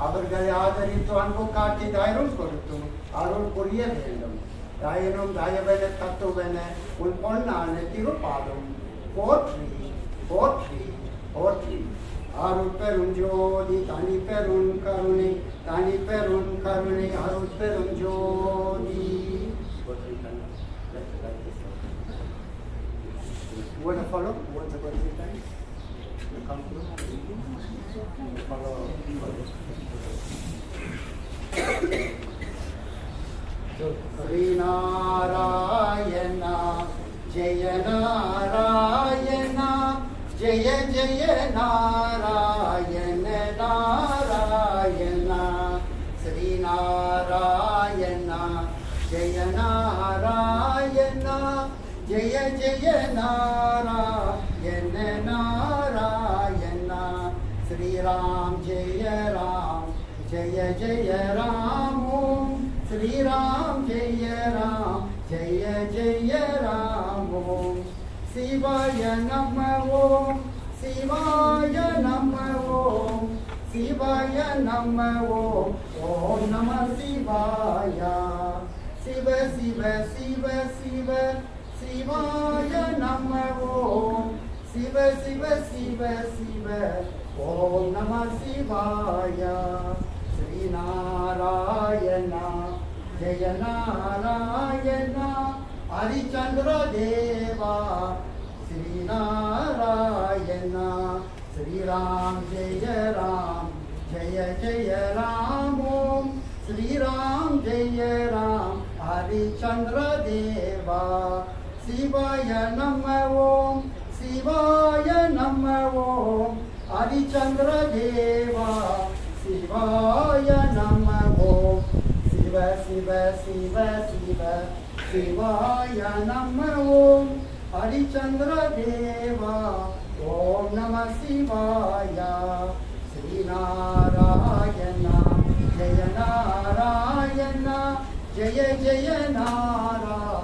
அவர்களை ஆதரித்து அன்பு காட்டி தைரியம் கொடுத்தும் அருள் புரிய வேண்டும். தயனும் தயவென தத்துவென உன் பொன்னான திருப்பாடும் போற்றி போற்றி போற்றி. அருட்பெரும் ஜோதி தனிப்பெரும் கருணை தனிப்பெரும் கருணை அருட்பெரும் ஜோதி. You want to follow? What's the birthday time? You come through? Follow. Sri Narayana, Jaya Narayana, Jaya Jaya Narayana, Narayana, Sri Narayana, Jaya Narayana, Jaya Jaya Narayana, Narayana, Sri Ram Jaya Ram, Jaya Jaya Ram, Sri Ram Jaya Ram, Jaya Jaya Ram, Sivaya Namo, Sivaya Namo, Sivaya Namo, Om Namah Sivaya, Siva Siva Siva Siva, Sivaya Namo, Siva Siva Siva Siva, Om Namah Sivaya, Sri Narayana, Jaya Narayana, Harichandra Deva, Sri Narayana, Sri Ram Jaya Ram, Jaya Jaya Ram, Sri Ram Jaya Ram, Harichandra Deva, Sivaya Namo, Sivaya Namo, Harichandra Deva, Sivaya Namo, Siva Siva Siva Siva, Sivaya Namo, Harichandra Deva, Om Namah Sivaya, Sri Narayana, Jaya Narayana, Jaya Jaya Narayana,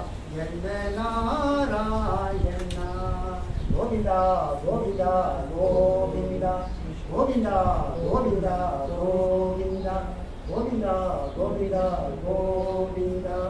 Narayana, Govinda, Govinda, Govinda, Govinda, Govinda, Govinda, Govinda, Govinda, Govinda.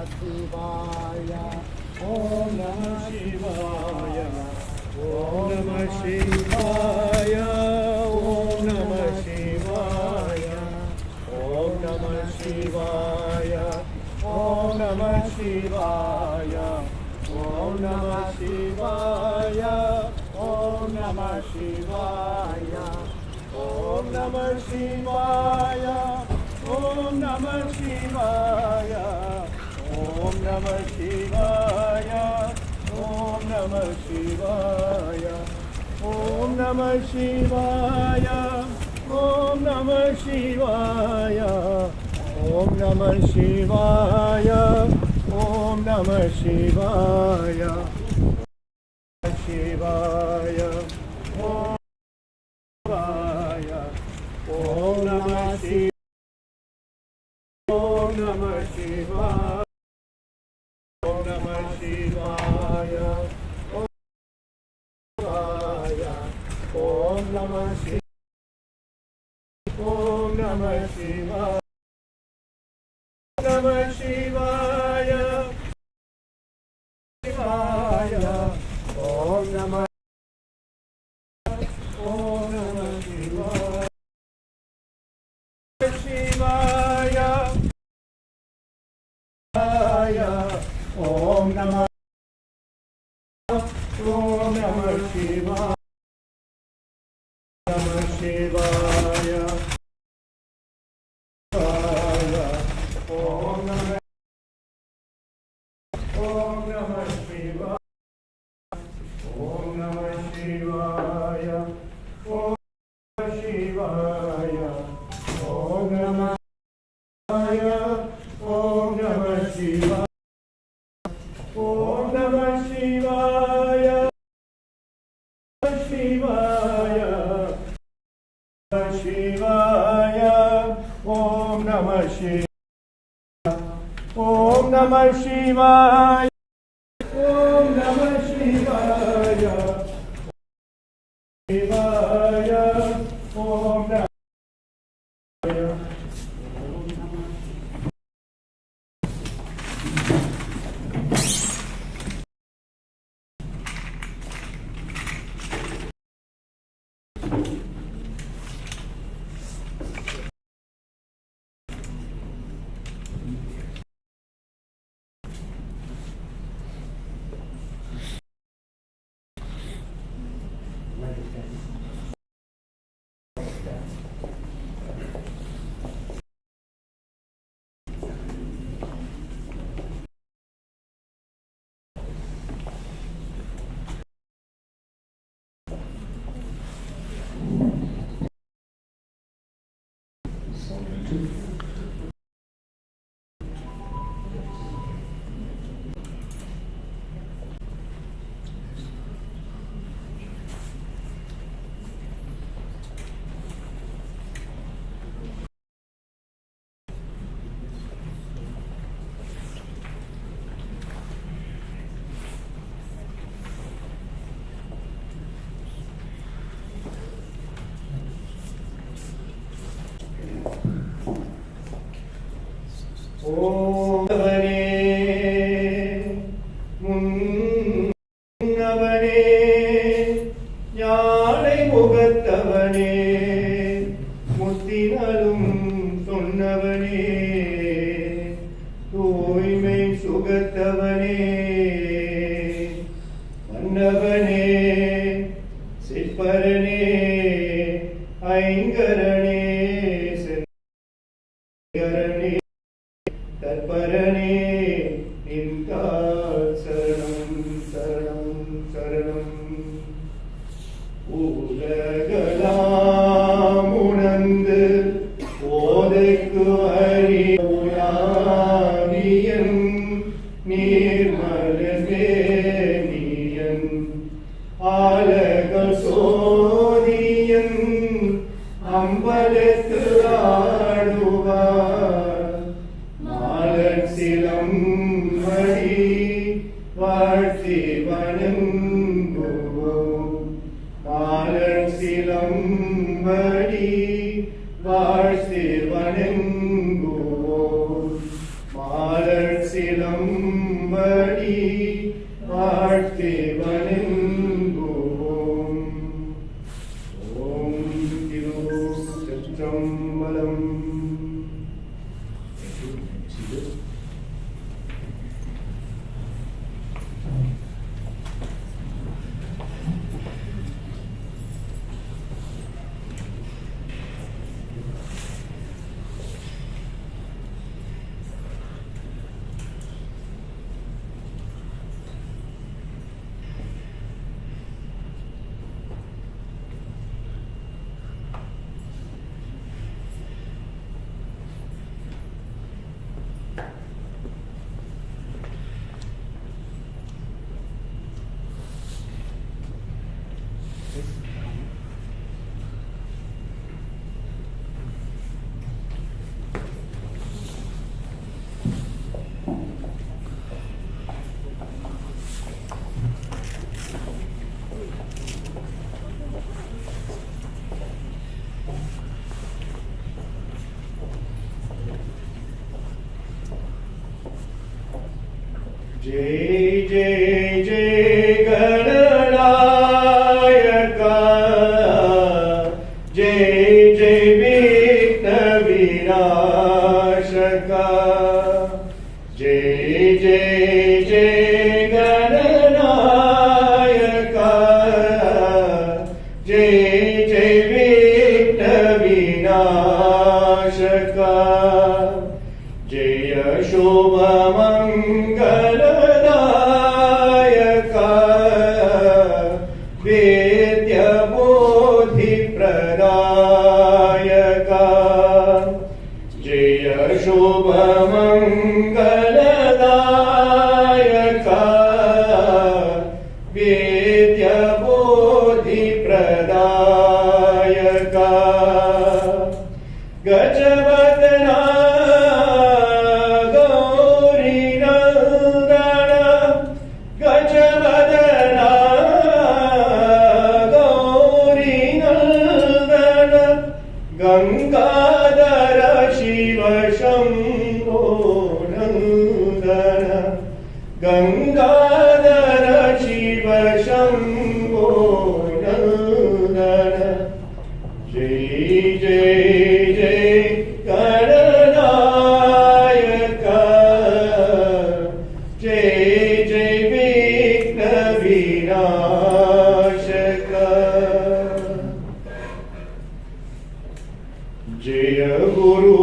Shivaya, Om Namah Shivaya, Om Namah Shivaya, Om Namah Shivaya, Om Namah Shivaya, Om Namah Shivaya, Om Namah Shivaya, Om Namah Shivaya, Om Namah Shivaya, Om Namah Shivaya. Om Namah Shivaya, Om Namah Shivaya, Om Namah Shivaya, Om Namah Shivaya, Om Namah Shivaya, Om Namah Shivaya, Shivaya, Om Shivaya, Om Namah Shivaya, Om Namah Shivaya, Om Namah Shivaya, Om Shivaya, Om Namah Shivaya, Om Namah Shivaya, Namah Shivaya, Shivaya, Om Namah, Om Namah Shivaya, Shivaya, Om Namah, Om Namah Shivaya, Namah Shivaya, Om Namah, Om Namah Shivaya, Om Namah Shivaya, Om Shivaya, Om Namah Shivaya, Om Namah Shivaya, Om Namah Shivaya, Shivaya, Shivaya, Om Namah Shivaya, Om Namah Shivaya, Om Namah Shivaya, Shivaya, Om Namah Shivaya. Om Munnavane, Yalai Mugattavane, Muttinalum Sonnavane, Thoimai Sugattavane, Mannavane, Sitparane, Aingarane, Sengarane, Tarparane, Nimtal Saranam, Saranam, Saranam, Udagalam Unandu, Odekku Ariyan, Nirmalveniyan, Alagal Sodiyan, Ambalettu Aaduvar, Malan Silambadi, Varthi Vananguvom, Malan Silambadi, Varthi Vananguvom, Malan Silambadi, Varthi Vananguvom. Om Tirusatrambalam. जय जय जय गणनायका जय जय विघ्न विनाशका जय जय जय गणनायका जय जय विघ्न विनाशका जय शुभ मंगलदायका वेद्य बोधि प्रदायका जय शुभ मंगलदायका वेद्य बोधि प्रदायका गजवदना गंगाधर शिव शंभो नंदन गंगाधर शिव शंभो नंदन जय जय जय गणनायका जय जय विघ्न विनाशका जय गुरु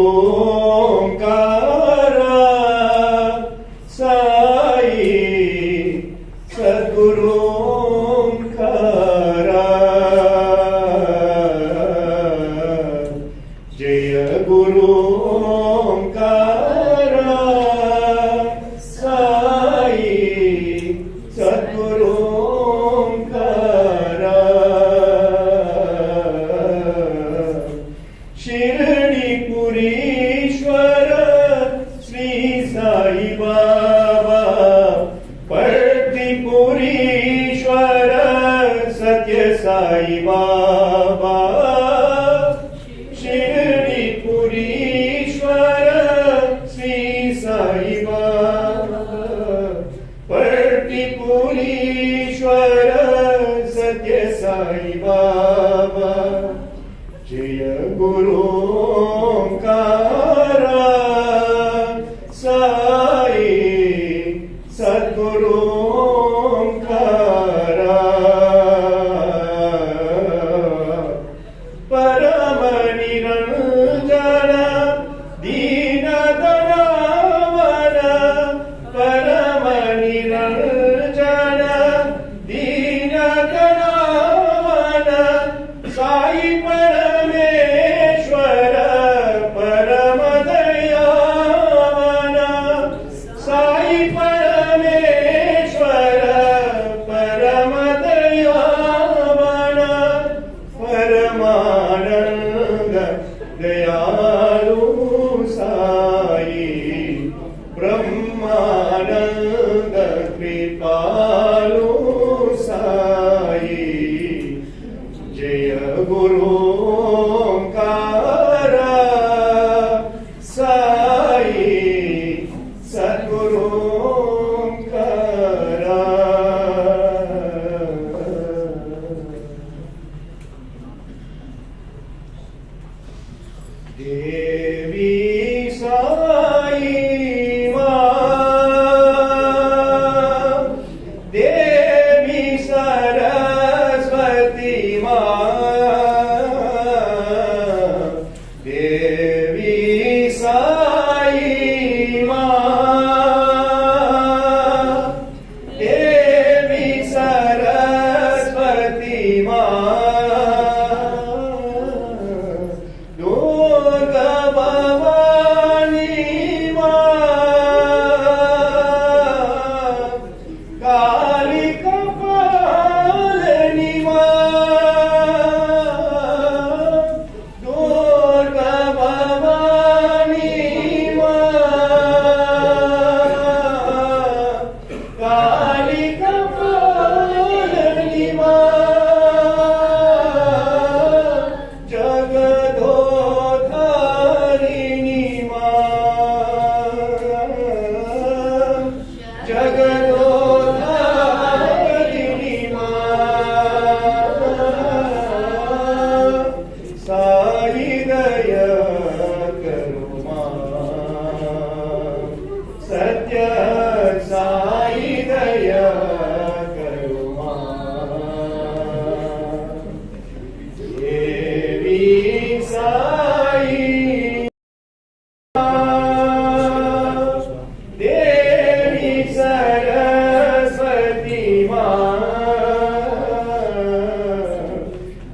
ओंकार साई सद्गुरु ओंकार जय गुरु ओंकार साई सद्गुरु ओंकार शिरडीपुरीश्वर श्री साई बाबा पर्तिपुरीश्वर सत्य साई बाबा शिरडीपुरीश्वर श्री साई बाबा पर्तिपुरीश्वर सत्य साई बाबा जय गुरु ओंकार साई सद्गुरु ओंकार परम निरंजन दीन दयावन परम निरंजन दीन दयावन साई परमेश्वर परम दयावन साई परमेश्वर परम दयावन परमानंद दयालु साई ब्रह्मानंद कृपालु साई जय गुरु ओंकार साई सद्गुरु ओंकार देवी साई मां देवी सरस्वती देवी साई मां देवी सरस्वती दुर्गा भवानी काली कपालिनी दुर्गा देवी सरस्वती माँ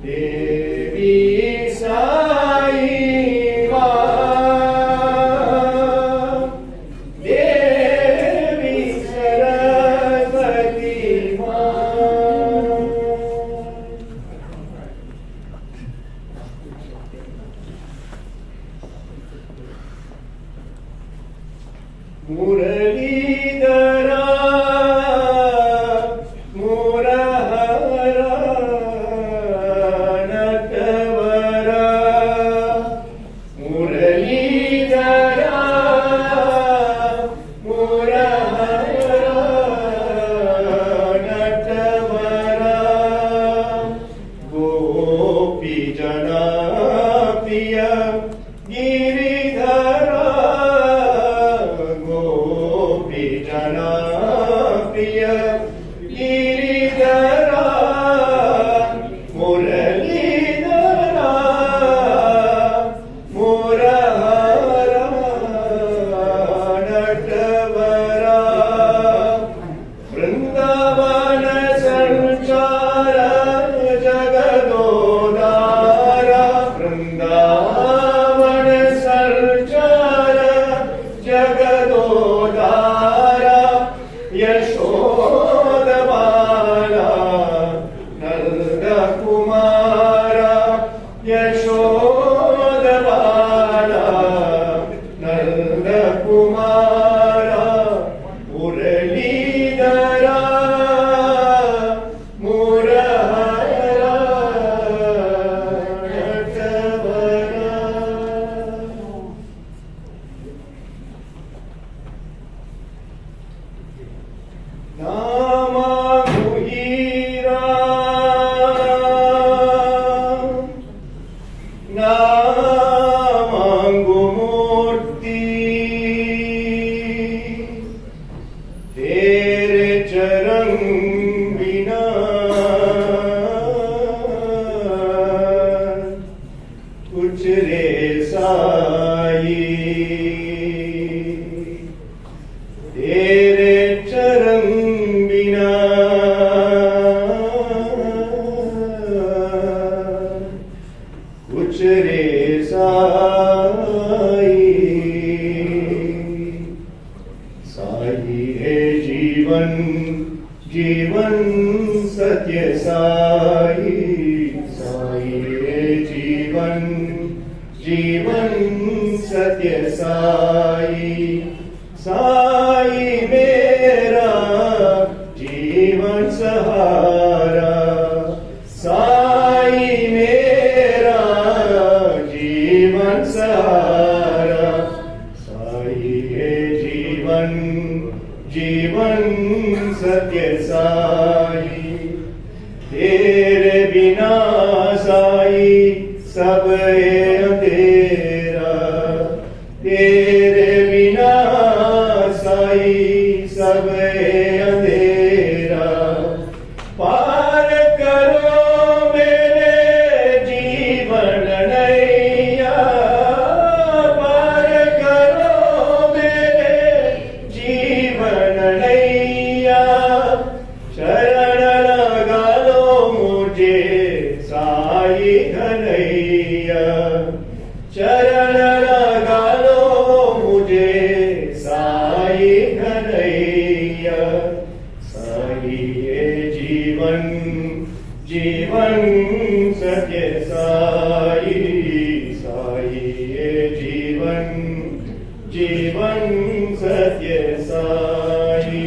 देवी साई माँ देवी सरस्वती माँ मुरलीधरा मुरहरा नटवरा मुरलीधरा मुरहरा नटवरा गोपी जना प्रिय गिरिधरा गोपी जना प्रिय गिरिधरा मुरलीधरा मुरहरा नटवरा वृंदावन संचार जगदोदारा वृंदावन संचार जगदोदारा यशोदबाला नंद कुमारा यशोदबाला नंद कुमारा मुरलीधरा मुरहरा नटवरा नामा मुहीरा नामांगु मूर्ति तेरे चरण बिना कुछ रे साई तेरे चरण बिना कुछ रे साई साई है जीवन जीवन सत्य साई साई है जीवन जीवन सत्य साई साई मेरा जीवन सहारा साई मेरा जीवन सहारा साई है जीवन जीवन सत्य साई तेरे बिना साई सब है अंधेरा तेरे बिना साई सब है अंधेरा पार करो मेरे जीवन नैया पार करो मेरे जीवन नैया शरण लगा लो मुझे साई घनैया चरण लगा लो मुझे साई घनैया साई ये जीवन जीवन सत्य साई साई ये जीवन जीवन सत्य साई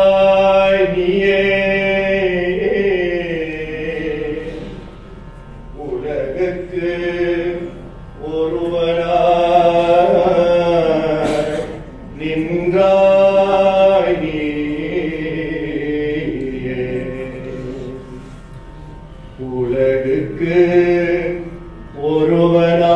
நீயே உலகுக்கு ஒருவனாய் நின்றாய் நீயே உலகுக்கு ஒருவனாய்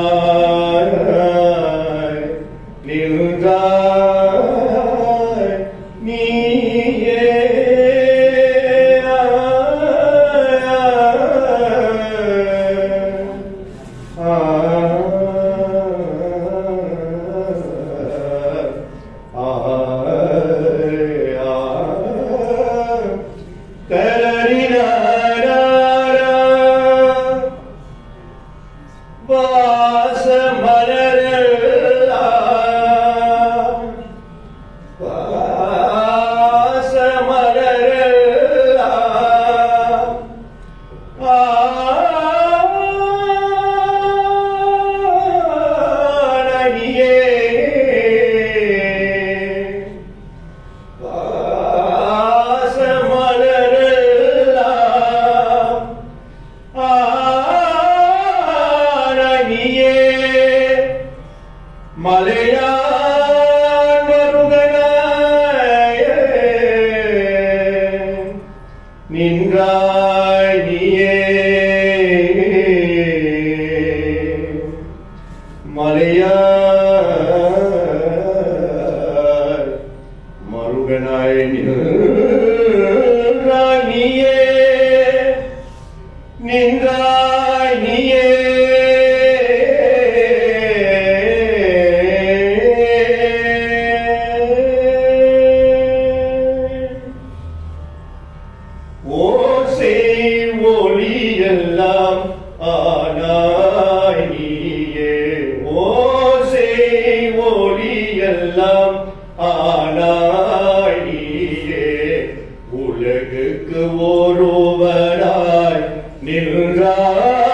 நின்றாய் நீயே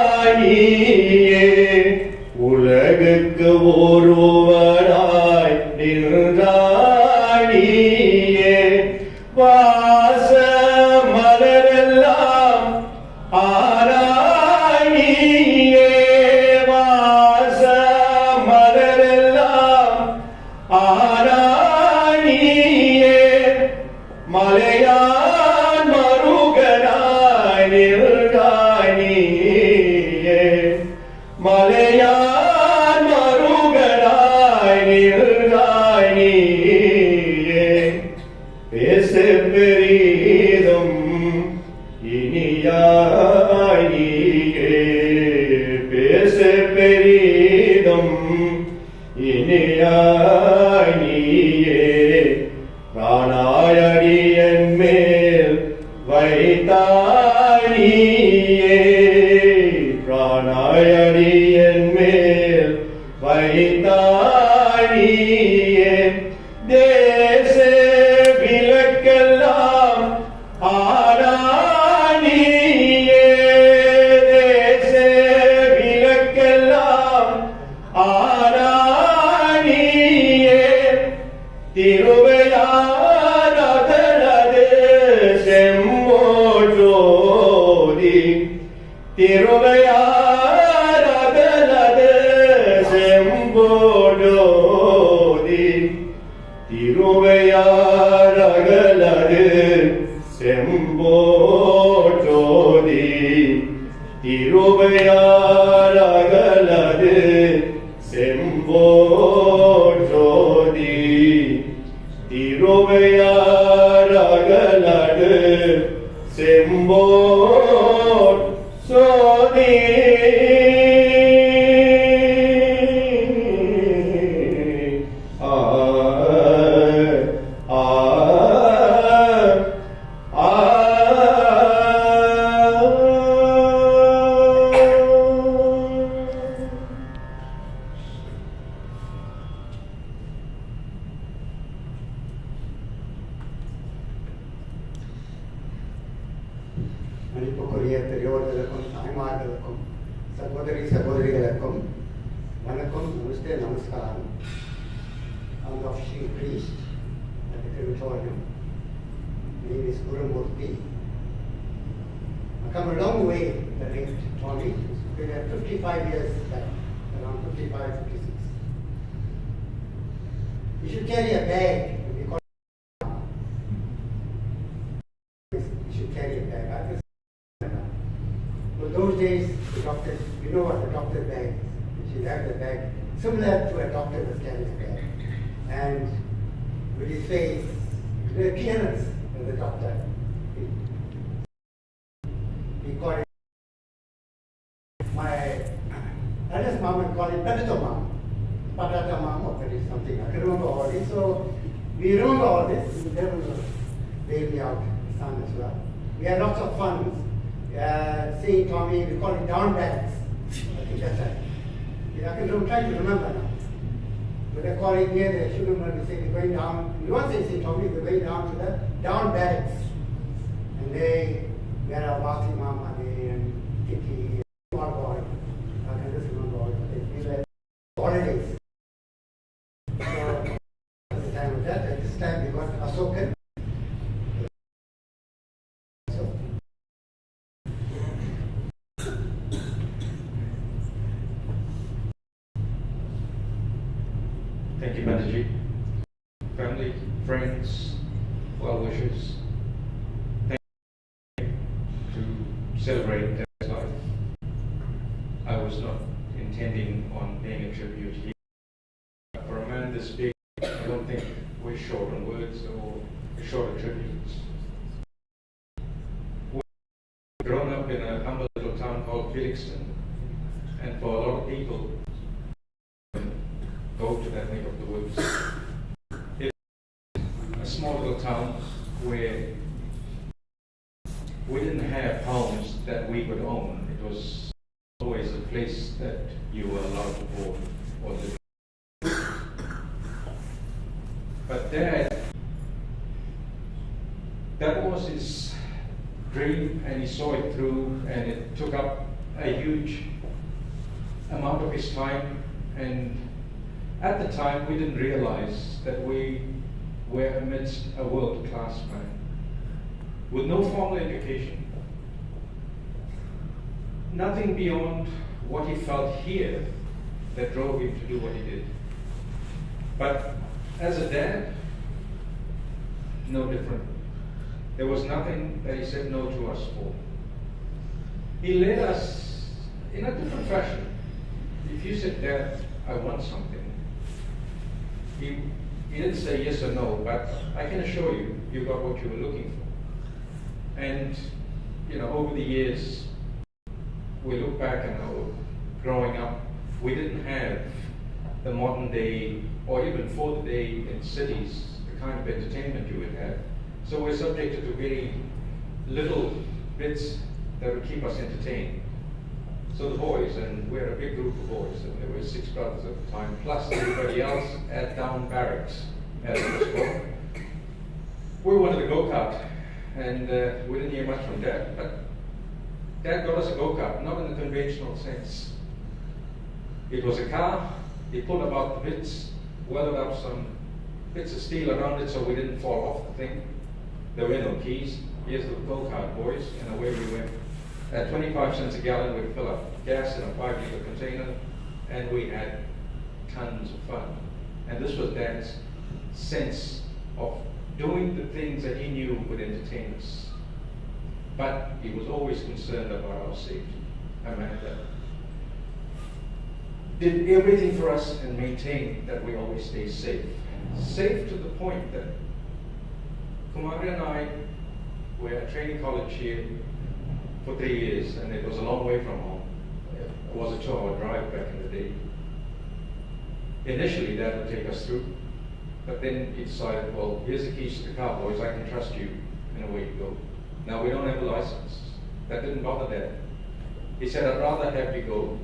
மதிப்புக்குரிய பெரியோர்களுக்கும் தாய்மார்களுக்கும் சகோதரிகளுக்கும் வணக்கம், நமஸ்தே, நமஸ்காரம். I'm the official priest at the crematorium. is Guru Murti. I come a long way, the late Tommy. It's been 55 years back, around 55, 56. You should carry a bag. You should carry a bag. For those days, the doctors, you know what the doctor bag is. You should have the bag, similar to a doctor was carrying a bag. And with his face, the appearance of the doctor, he called it, my eldest mom would call it Patata Mom, or something. I can remember all this. So we remember all this. We never bail me out, the son as well. We had lots of fun. Seeing Tommy, we call it down bags. I think that's right. Yeah, I can try to remember now. But they call it near the Sugarman, we say we're going down. We won't say St. Tommy, we're going down to the down barracks. And they had our Basi Mama, they and Kitty, small boy. I can just remember all of it. We were holidays. So at the time of that, at this time we got Asokan. Thank you, Mataji. Family, friends, well wishers, thank you to celebrate Dad's life. I was not intending on paying a tribute here. For a man this big, I don't think we're short on words or short of tributes. We've grown up in a humble little town called Felixton, and for a lot of people, go to that neck of the woods. It's a small little town where we didn't have homes that we could own. It was always a place that you were allowed to board or live. But Dad, that was his dream, and he saw it through, and it took up a huge amount of his time. And at the time, we didn't realize that we were amidst a world-class man with no formal education, nothing beyond what he felt here that drove him to do what he did. But as a dad, no different. There was nothing that he said no to us for. He led us in a different fashion. If you said, Dad, I want something, he didn't say yes or no, but I can assure you, you got what you were looking for. And, you know, over the years, we look back and growing up, we didn't have the modern day, or even for the day in cities, the kind of entertainment you would have. So we're subjected to very little bits that would keep us entertained. So the boys, and we're a big group of boys, and there were 6 brothers at the time, plus everybody else at down barracks, as it was called. We wanted a go-kart, and we didn't hear much from Dad, but Dad got us a go-kart, not in the conventional sense. It was a car, he pulled about the bits, welded up some bits of steel around it so we didn't fall off the thing. There were no keys. Here's the go-kart, boys, and away we went. At 25 cents a gallon, we'd fill up gas in a 5-liter container, and we had tons of fun. And this was Dad's sense of doing the things that he knew would entertain us. But he was always concerned about our safety. A man that did everything for us and maintained that we always stay safe. Safe to the point that Kumari and I were at training college here for 3 years, and it was a long way from home. It was a 2-hour drive back in the day. Initially, Dad would take us through, but then he decided, well, here's the keys to the car, boys, I can trust you, and away you go. Now, we don't have a license. That didn't bother Dad. He said, I'd rather have you go.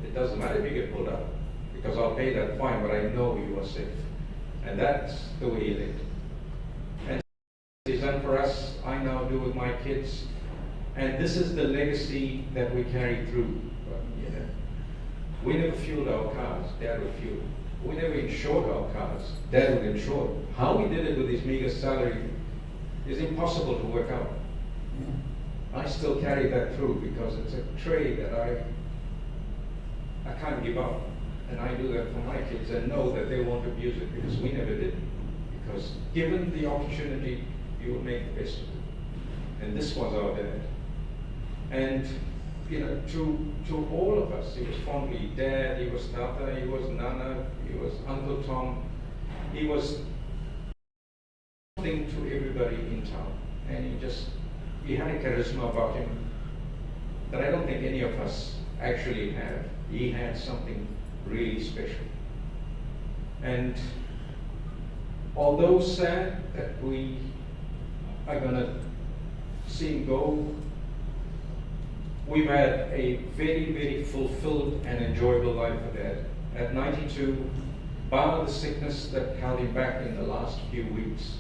It doesn't matter if you get pulled up, because I'll pay that fine, but I know you are safe. And that's the way he lived. And he's done for us, I now do with my kids. And this is the legacy that we carry through. We never fueled our cars, Dad would fuel. We never insured our cars, Dad would insure. How he did it with his meager salary, is impossible to work out. I still carry that through because it's a trait that I can't give up. And I do that for my kids and know that they won't abuse it because we never did. Because given the opportunity, you will make the best of it. And this was our dad. And you know, to all of us, he was fondly Dad, he was Tata, he was Nana, he was Uncle Tom. He was something to everybody in town. And he had a charisma about him that I don't think any of us actually have. He had something really special. And although sad that we are going to see him go, we've had a very, very fulfilled and enjoyable life with Dad. At 92, bar the sickness that held him back in the last few weeks,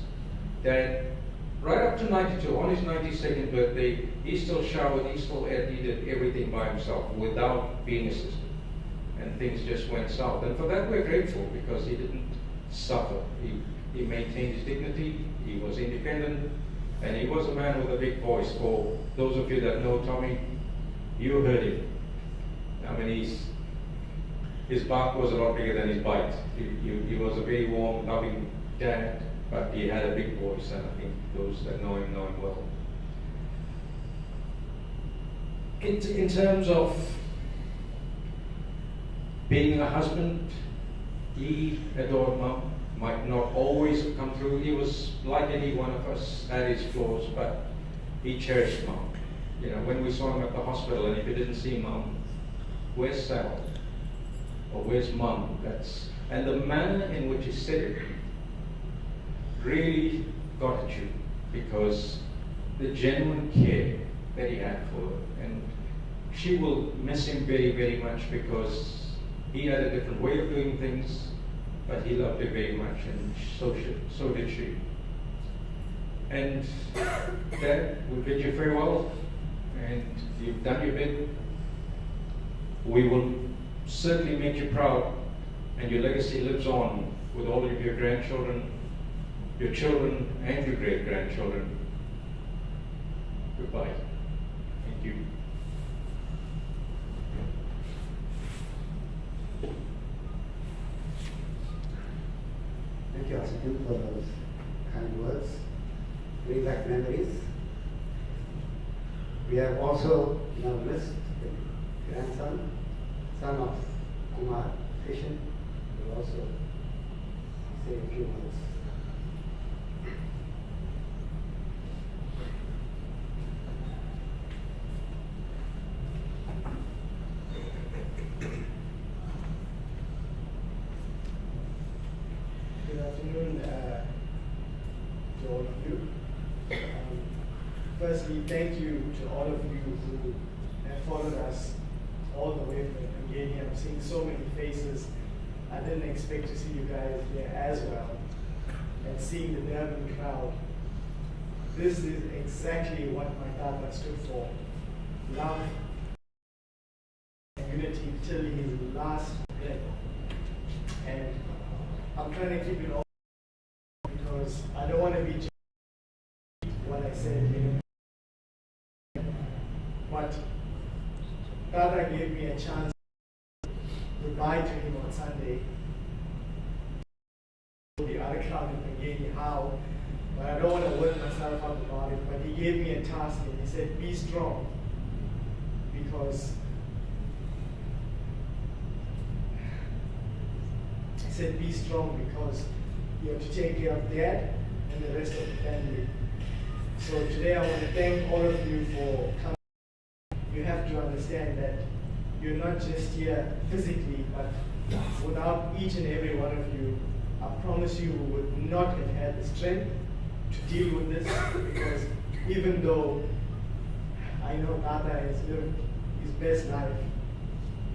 Dad, right up to 92, on his 92nd birthday, he still showered, he still ate, he did everything by himself without being assisted. And things just went south. And for that we're grateful because he didn't suffer. He maintained his dignity, he was independent, and he was a man with a big voice. For those of you that know Tommy, you heard him. I mean, his bark was a lot bigger than his bite. He was a very warm, loving dad, but he had a big voice, and I think those that know him well. In terms of being a husband, he adored Mum. Might not always have come through. He was like any one of us, had his flaws, but he cherished Mum. You know, when we saw him at the hospital, and if he didn't see Mum, where's Sal? Or where's Mum? And the manner in which he said it really got at you, because the genuine care that he had for her. And she will miss him very, very much because he had a different way of doing things, but he loved her very much, and so did she. And Dad, we bid you farewell, and you've done your bit. We will certainly make you proud, and your legacy lives on with all of your grandchildren, your children, and your great-grandchildren. Goodbye. Thank you. Thank you, Ashikin, for those kind words. Bring back memories. We have also in our list the grandson, son of Kumar Fishin, will also say a few words. Good afternoon to all of you. Firstly, thank you to all of you who have followed us all the way from Tanzania. I'm seeing so many faces. I didn't expect to see you guys here as well. And seeing the Durban crowd, this is exactly what my Tata stood for. Love and unity till his last breath. And I'm trying to keep it all because I don't want to be what I said here. But Tata gave me a chance to goodbye to him on Sunday. The other crowd in Pangani how, but I don't want to work myself up about it. But he gave me a task and he said, be strong, because he said, be strong because you have to take care of Dad and the rest of the family. So today I want to thank all of you for coming. You have to understand that you're not just here physically, but without each and every one of you, I promise you we would not have had the strength to deal with this, because even though I know Tata has lived his best life,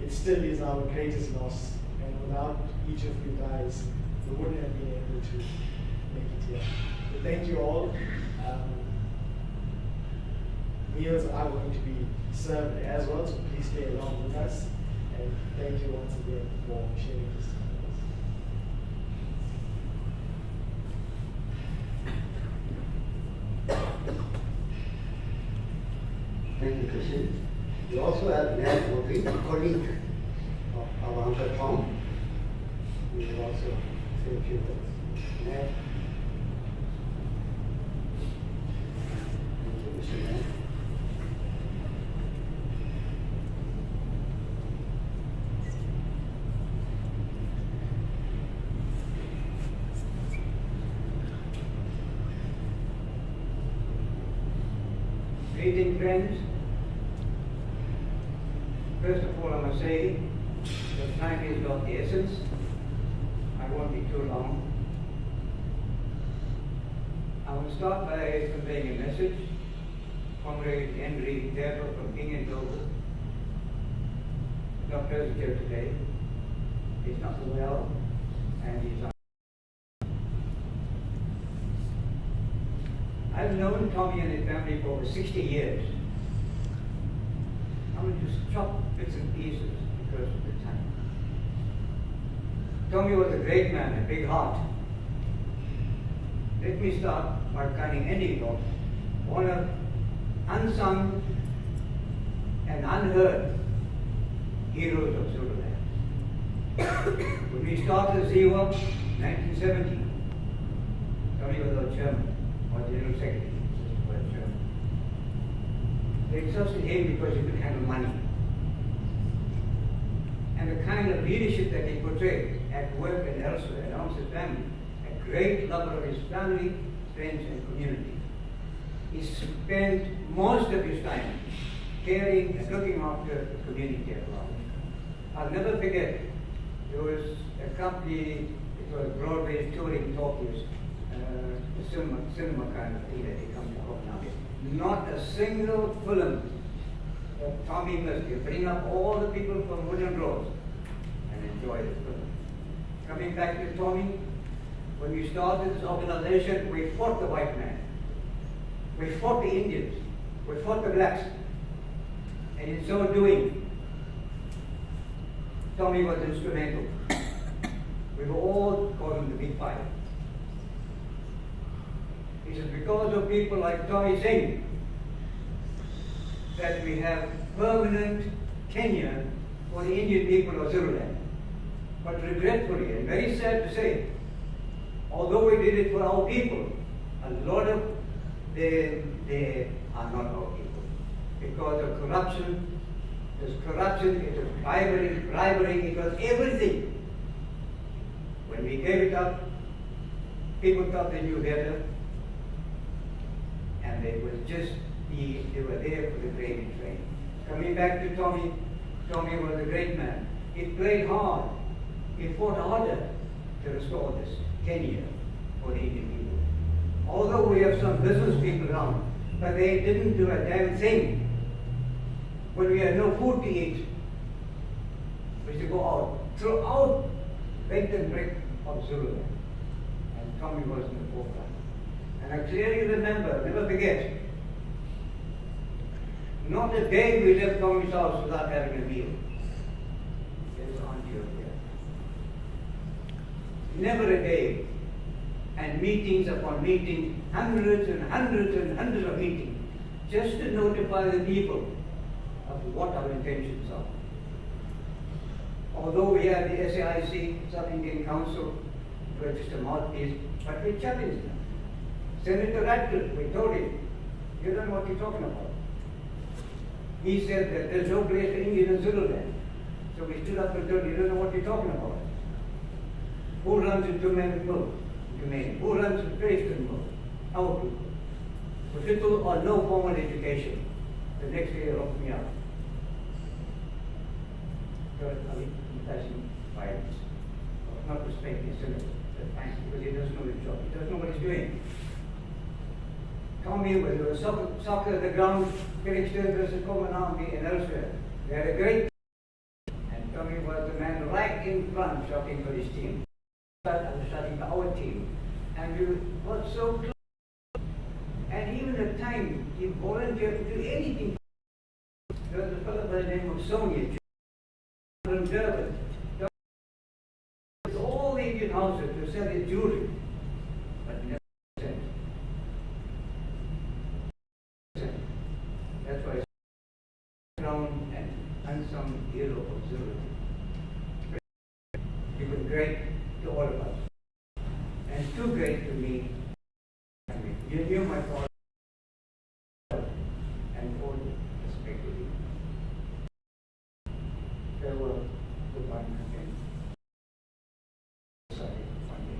it still is our greatest loss. And without each of you guys, we wouldn't have been able to make it here. So thank you all. Meals are going to be served as well, so please stay along with us. And thank you once again for sharing this time with us. Thank you, Christian. We also have Ned Woodley, a colleague of our Uncle Tom. We will also say a few words. Ned. Thank you, Mr. Ned. Greeting, friends. First of all, I must say that time is of the essence. I won't be too long. I will start by conveying a message. Comrade Henry Debo from King and Togo, not present here today. He's not well, and he's on. I've known Tommy and his family for over 60 years. I will just chop bits and pieces because of the time. Tommy was a great man, a big heart. Let me start by kind anecdote, one of unsung and unheard heroes of Zululand. When we started Ziwa, 1970, Tommy was our chairman, or general secretary, was chairman. They trusted him because he could handle money. And the kind of leadership that he portrayed at work and elsewhere, and amongst his family, a great lover of his family, friends, and community. He spent most of his time caring and looking after the community at large. I'll never forget, there was a company, it was Broadway touring talkies, a cinema kind of thing that he comes to Copenhagen. Not a single film that Tommy missed. He'll bring up all the people from Woodland Rose and enjoy the film. Coming back to Tommy, when we started this organization, we fought the white man. We fought the Indians. We fought the blacks. And in so doing, Tommy was instrumental. We were all called him the Big Five. It is because of people like Tommy Singh that we have permanent tenure for the Indian people of Zululand. But regretfully, and very sad to say, although we did it for our people, a lot of they are not our people. Because of corruption, there's corruption, it was bribery, it was everything. When we gave it up, people thought they knew better, and they were there for the gravy train. Coming back to Tommy, Tommy was a great man. He played hard. He fought harder to restore this tenure for the Indian people. Although we have some business people around, but they didn't do a damn thing. When we had no food to eat, we used to go out, throughout length and breadth of Zululand. And Tommy was in the forefront. And I clearly remember, never forget, not a day we left Tommy's house without having a meal. There's Auntie over there. Never a day. And meetings upon meetings, hundreds and hundreds and hundreds of meetings, just to notify the people of what our intentions are. Although we have the SAIC, South Indian Council, register mouthpiece, but we challenged them. Senator Radcliffe, we told him, you don't know what you're talking about. He said that there's no place for Indian in Zululand. So we stood up and told him, you don't know what you're talking about. Who runs in two-man mill? Who runs in Preston mill? Our people. With little or no formal education. The next day they locked me up. Violence. Not respect the senator, because he doesn't know his job. He doesn't know what he's doing. Tommy, when there was soccer at the ground, Felix versus Common Army and elsewhere, they had a great and Tommy was the man right in front shouting for his team. I was shouting for our team. And we were so close. And even at times, he volunteered to do anything. There was a fellow by the name of Sonia, from Durban. All the Indian houses to sell his jewelry, but never sent. That's why some hero of Zulu. He was great to all of us, and too great to me. You knew my father and all respected him. Farewell, goodbye, again. Sorry, one day.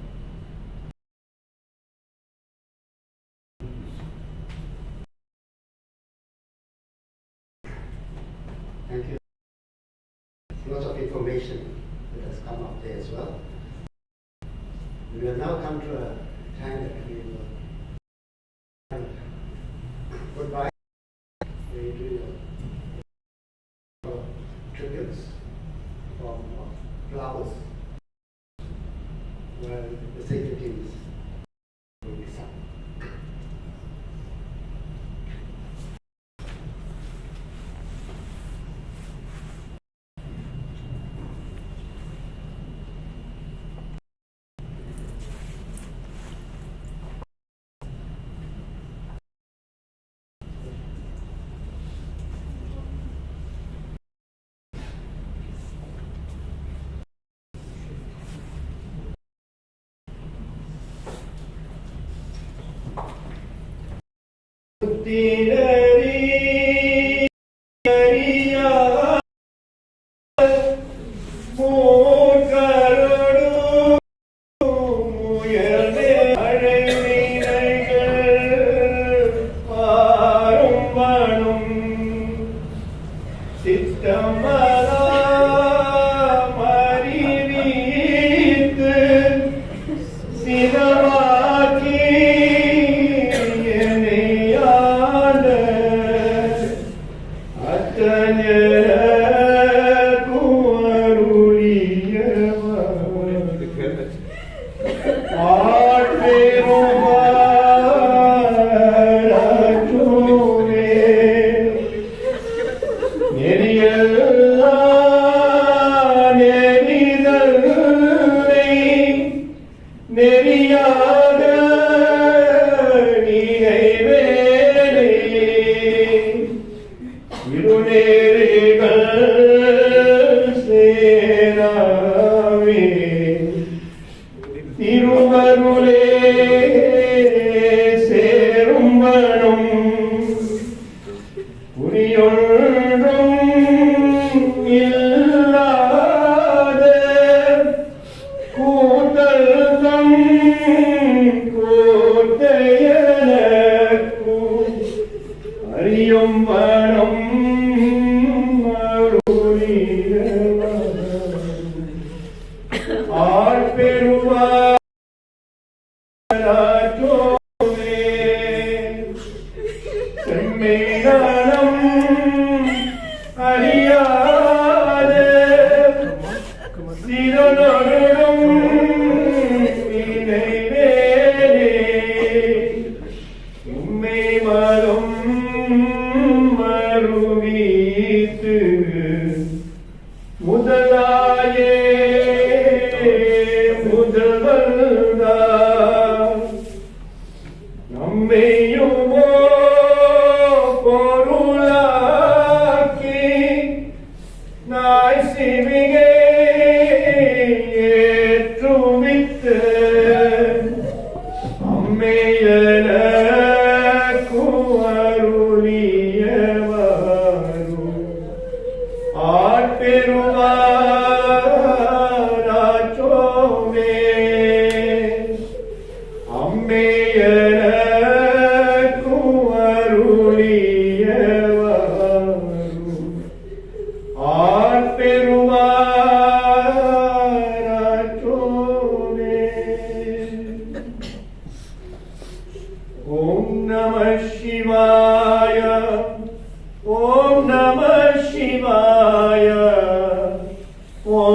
Thank you. Lots of information that has come up there as well. We will now come to a time that we will goodbye. We do tributes from flowers where the sacred hymns will be sung.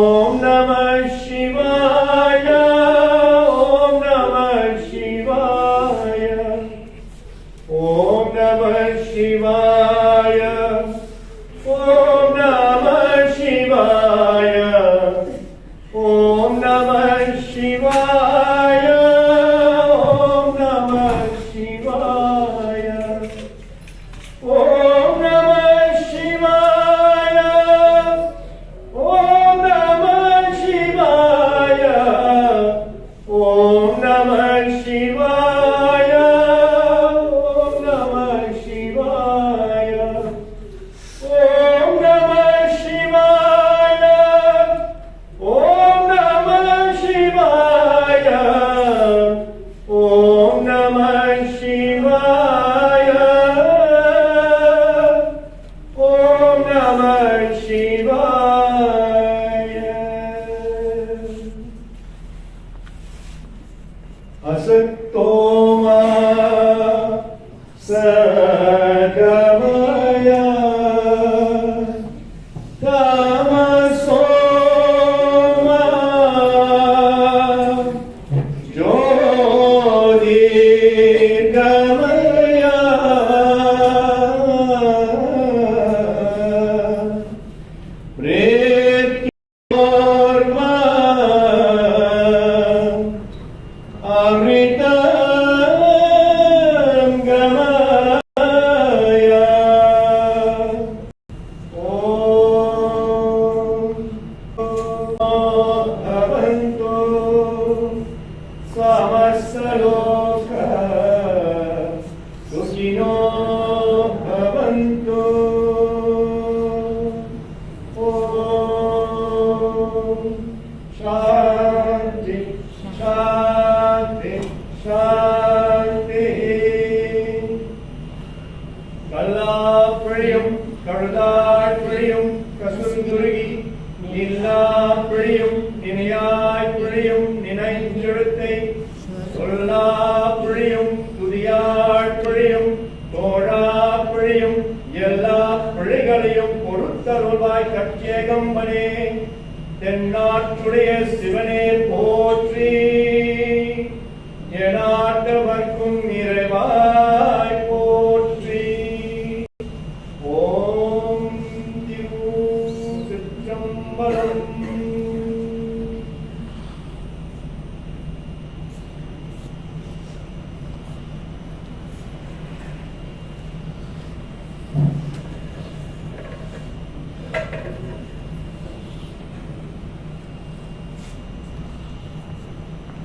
Om Namah Shivaya.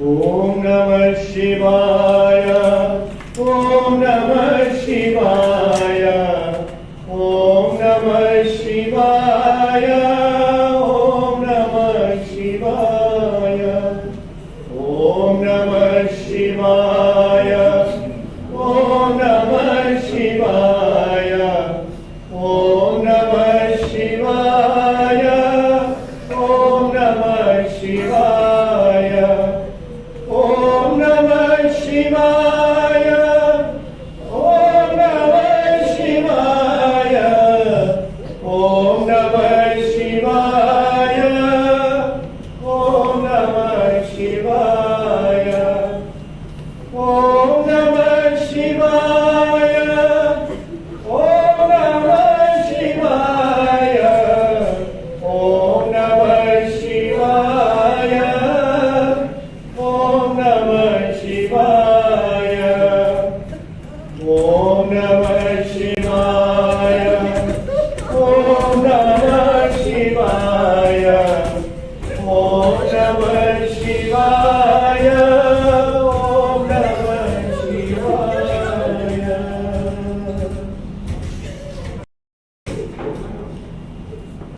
Om Namah Shivaya, Om Namah Shivaya, Om Namah Shivaya, Om Namah Shivaya, Om Namah Shivaya, Om Namah Shivaya, Om Namah Shivaya, Om Namah Shivaya. Om Namah Shivaya, Om Namah Shivaya, Om Namah Shivaya, Om Namah Shivaya, Om Namah Shivaya,